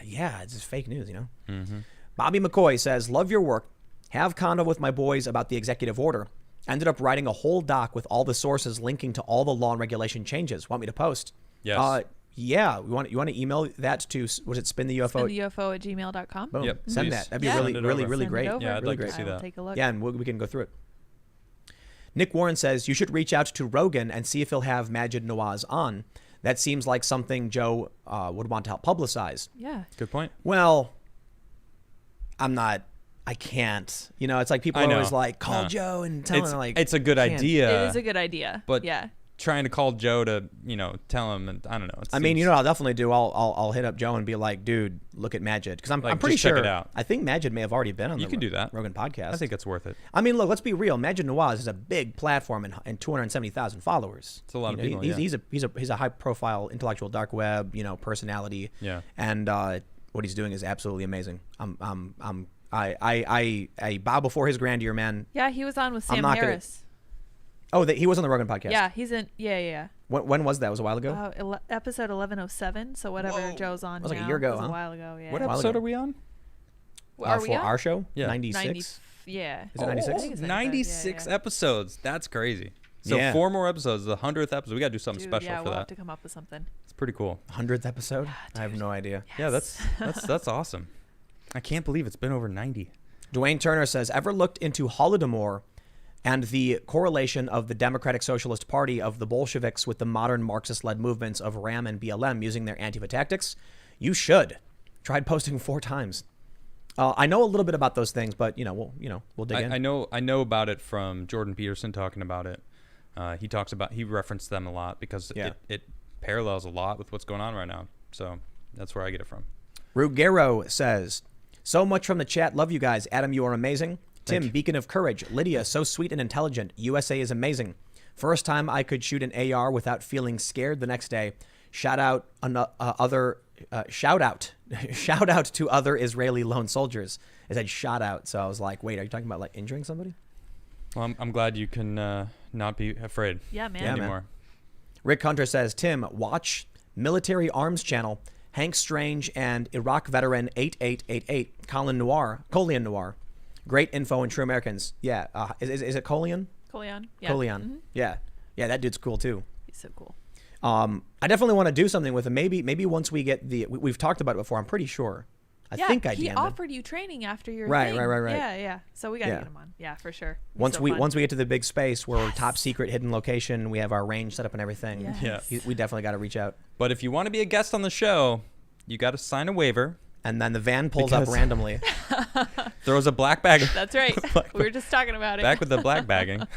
it's just fake news, you know? Mm-hmm. Bobby McCoy says, love your work. Have convo with my boys about the executive order. Ended up writing a whole doc with all the sources linking to all the law and regulation changes. Want me to post? Yes. Yeah. You want to email that to, was it spin the UFO? SpinTheUFO@gmail.com. Boom. Yep, Send please. that. That'd be Yeah. really, Send it really, over. really Send it great. over. Yeah, I'd really like to great. see I will that. take a look. Yeah, and we can go through it. Nick Warren says, you should reach out to Rogan and see if he'll have Majid Nawaz on. That seems like something Joe would want to help publicize. Yeah. Good point. Well, I can't. You know, it's like people I are know. always like, call No. Joe and tell him. Like, It's a good can't. idea. It is a good idea. But yeah. trying to call Joe to, tell him, and I don't know. I mean, you know what I'll definitely do? I'll hit up Joe and be like, dude, look at Majid. Because I'm pretty just check sure. it out. I think Majid may have already been on You the can do that. Rogan podcast. I think it's worth it. I mean, look, let's be real. Majid Nawaz is a big platform and 270,000 followers. It's a lot of people, He's a high profile intellectual dark web, personality. Yeah. And what he's doing is absolutely amazing. I bow before his grandeur, man. Yeah, he was on with Sam not gonna- Harris. Oh, he was on the Rogan podcast. Yeah, he's in. Yeah. When was that? It was a while ago. Episode 1107. So whatever Whoa. Joe's on. That was like a now, year ago, was huh? a while ago. Yeah. What while episode ago. are we on? Are we for on? our show? Yeah. 96. Yeah. Is it 96? I think it's 96 yeah. episodes. That's crazy. So Yeah. 4 more episodes, the 100th episode. We got to do something Dude, special yeah, for we'll that. have to come up with something. It's pretty cool. 100th episode? I have no idea. Yeah, that's awesome. I can't believe it's been over 90. Dwayne Turner says, ever looked into Holodomor and the correlation of the Democratic Socialist Party of the Bolsheviks with the modern Marxist-led movements of RAM and BLM using their Antifa tactics? You should. Tried posting 4 times. I know a little bit about those things, but we'll dig in. I know about it from Jordan Peterson talking about it. He referenced them a lot because it parallels a lot with what's going on right now. So that's where I get it from. Ruggiero says, so much from the chat. Love you guys. Adam, you are amazing. Tim, beacon of courage. Lydia, so sweet and intelligent. USA is amazing. First time I could shoot an AR without feeling scared the next day. Shout out to other Israeli lone soldiers. It said shout out, so I was like, wait, are you talking about like injuring somebody? Well, I'm glad you can not be afraid Yeah, man. anymore. Rick Hunter says, Tim, watch Military Arms Channel. Hank Strange and Iraq veteran 8888 Colin Noir. Great info in True Americans. Yeah. Is it Colian? Colion. Yeah. Colian. Mm-hmm. Yeah. Yeah, that dude's cool too. He's so cool. I definitely want to do something with him. Maybe once we get we've talked about it before. I'm pretty sure. I think I he DM'd him. offered you training after your Right. thing. Yeah. So we gotta Yeah. get him on. Yeah, for sure. Once we get to the big space where we're top secret hidden location, we have our range set up and everything. Yes. Yeah. We definitely got to reach out. But if you want to be a guest on the show, you got to sign a waiver. And then the van pulls up Because- randomly. Throws a black bag. That's right. We were just talking about it. Back with the black bagging.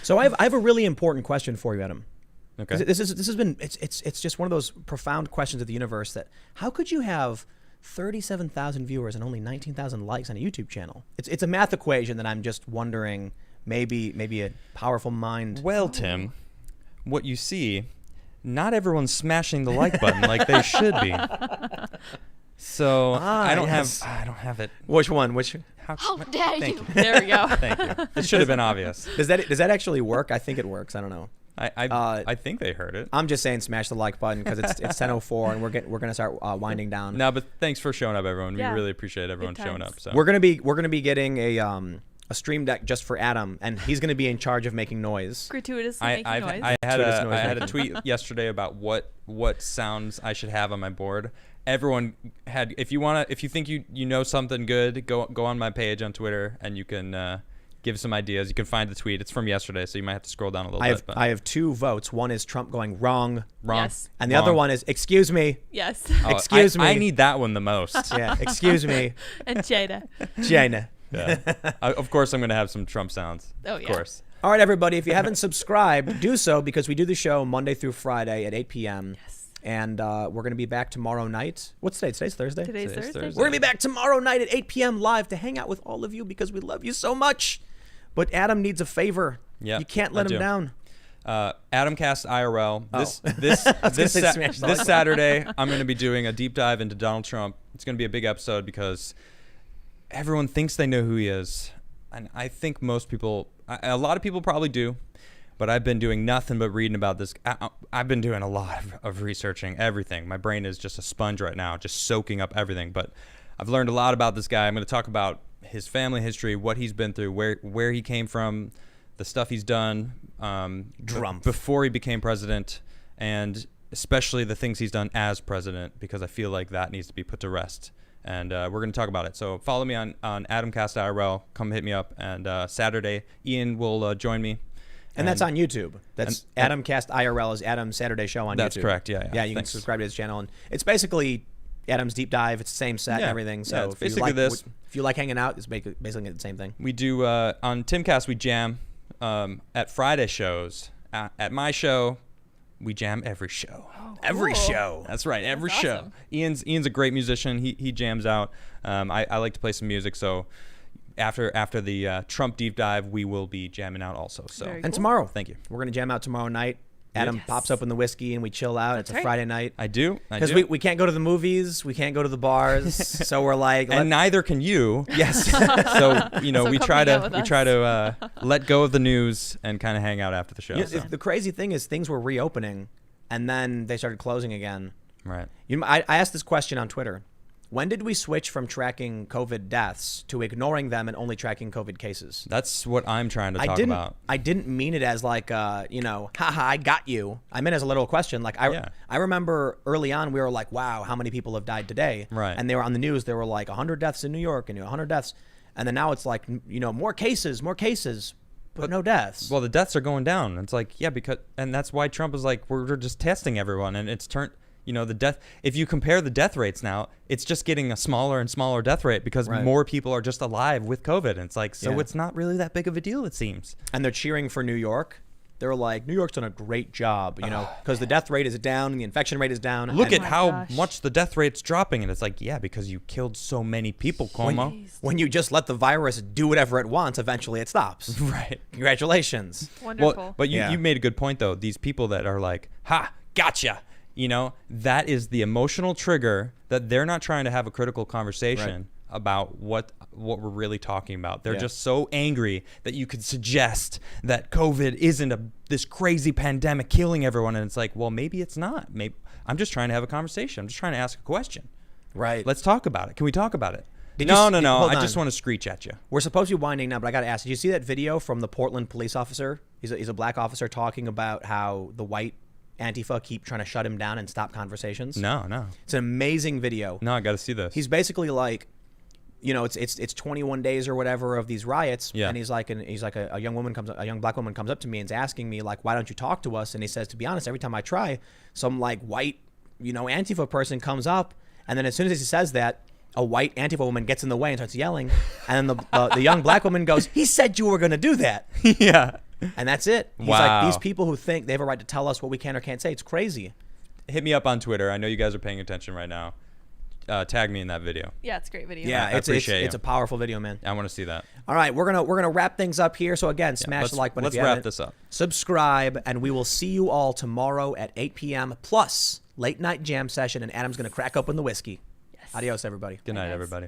So I have a really important question for you, Adam. Okay. This has been it's just one of those profound questions of the universe that how could you have 37,000 viewers and only 19,000 likes on a YouTube channel? It's a math equation that I'm just wondering maybe a powerful mind. Well, Tim, what you see, not everyone's smashing the like button like they should be. So I don't have it. Which one? How dare Thank you? you. There we go. Thank you. This should have been obvious. Does that actually work? I think it works. I don't know. I think they heard it. I'm just saying smash the like button because it's 10:04 and we're gonna start winding down. No, but thanks for showing up, everyone. Yeah. We really appreciate everyone Good showing times. up. So We're gonna be getting a a stream deck just for Adam, and he's going to be in charge of making noise. Gratuitously making noise. I had Gratuitous noise I had a making. tweet yesterday about what sounds I should have on my board. Everyone had. If you think you know something good, go on my page on Twitter and you can give some ideas. You can find the tweet. It's from yesterday, so you might have to scroll down a little bit. But I have 2 votes. One is Trump going wrong, Yes. and the other one is excuse me. Yes. Oh, Excuse me. I need that one the most. Yeah, excuse me, And Jada. China. Yeah. Of course, I'm going to have some Trump sounds. Oh, yeah. Of course. All right, everybody, if you haven't subscribed, do so because we do the show Monday through Friday at 8 p.m. Yes. And we're going to be back tomorrow night. What's today? Today's Thursday. Today's Today's Thursday. Thursday. We're going to be back tomorrow night at 8 p.m. live to hang out with all of you because we love you so much. But Adam needs a favor. Yeah, You can't let I him do. down. AdamcastIRL. gonna say smash the This like. Saturday, I'm going to be doing a deep dive into Donald Trump. It's going to be a big episode because everyone thinks they know who he is, and I think most people, a lot of people probably do. But I've been doing nothing but reading about this. I've been doing a lot of researching everything. My brain is just a sponge right now, just soaking up everything. But I've learned a lot about this guy. I'm going to talk about his family history, what he's been through, where he came from, the stuff he's done before he became president, and especially the things he's done as president, because I feel like that needs to be put to rest. And we're going to talk about it. So follow me on AdamcastIRL. Come hit me up. And Saturday, Ian will join me. And that's on YouTube. That's AdamCast IRL is Adam's Saturday show on YouTube. That's correct. Yeah. Yeah, you can subscribe to his channel, and it's basically Adam's deep dive. It's the same set and Yeah. everything. So Yeah, it's if you basically like this. if you like hanging out, it's basically the same thing. We do on Timcast. We jam at Friday shows. At my show, we jam every show. Every Cool. show. That's right, every That's show. awesome. Ian's a great musician. He jams out. I like to play some music. So after the Trump deep dive, we will be jamming out also. So Very And cool. tomorrow, thank you. we're gonna jam out tomorrow night. Adam Yes. pops open the whiskey and we chill out. That's it's a right. Friday night. I do. Because we can't go to the movies, we can't go to the bars, so we're like, and neither can you. yes. So So we come try hang out to with we us. try to let go of the news and kind of hang out after the show. You know, so. the crazy thing is things were reopening, and then they started closing again. Right. I asked this question on Twitter. When did we switch from tracking COVID deaths to ignoring them and only tracking COVID cases? That's what I'm trying to talk about. I didn't mean it as like, haha, I got you. I meant as a literal question. Like I remember early on we were like, wow, how many people have died today? Right. And they were on the news. There were like 100 deaths in New York and 100 deaths. And then now it's like, more cases, but no deaths. Well, the deaths are going down. It's like, yeah, and that's why Trump is like, we're just testing everyone, and it's turned. The death. If you compare the death rates now, it's just getting a smaller and smaller death rate because more people are just alive with COVID. And it's like, so it's not really that big of a deal, it seems. And they're cheering for New York. They're like, New York's done a great job, because the death rate is down and the infection rate is down. Look and at how gosh. much the death rate's dropping, and it's like, yeah, because you killed so many people, Cuomo. when you just let the virus do whatever it wants, eventually it stops. Right. Congratulations. Wonderful. Well, but you made a good point though. These people that are like, ha, gotcha. That is the emotional trigger that they're not trying to have a critical conversation about what we're really talking about. They're just so angry that you could suggest that COVID isn't this crazy pandemic killing everyone, and it's like, well, maybe it's not. Maybe I'm just trying to have a conversation. I'm just trying to ask a question. Right. Let's talk about it. Can we talk about it? Did No. hold I on. just want to screech at you. We're supposed to be winding now, but I got to ask, did you see that video from the Portland police officer? He's a black officer talking about how the white Antifa keep trying to shut him down and stop conversations. No. It's an amazing video. No, I got to see this. He's basically like, it's 21 days or whatever of these riots. Yeah. And he's like a young black woman comes up to me and is asking me like, why don't you talk to us? And he says, to be honest, every time I try, some like white, Antifa person comes up, and then as soon as he says that, a white Antifa woman gets in the way and starts yelling, and then the young black woman goes, he said you were going to do that. Yeah. And that's it. He's Wow. like, these people who think they have a right to tell us what we can or can't say, it's crazy. Hit me up on Twitter. I know you guys are paying attention right now. Tag me in that video. yeah, it's a great video. Yeah, I appreciate it's you. a powerful video, man. I want to see that. All right, we're gonna wrap things up here. So again, smash the like button. Let's if you wrap haven't. this up. Subscribe, and we will see you all tomorrow at 8 p.m. plus late night jam session. And Adam's gonna crack open the whiskey. Yes. Adios, everybody. Good night, guys. everybody.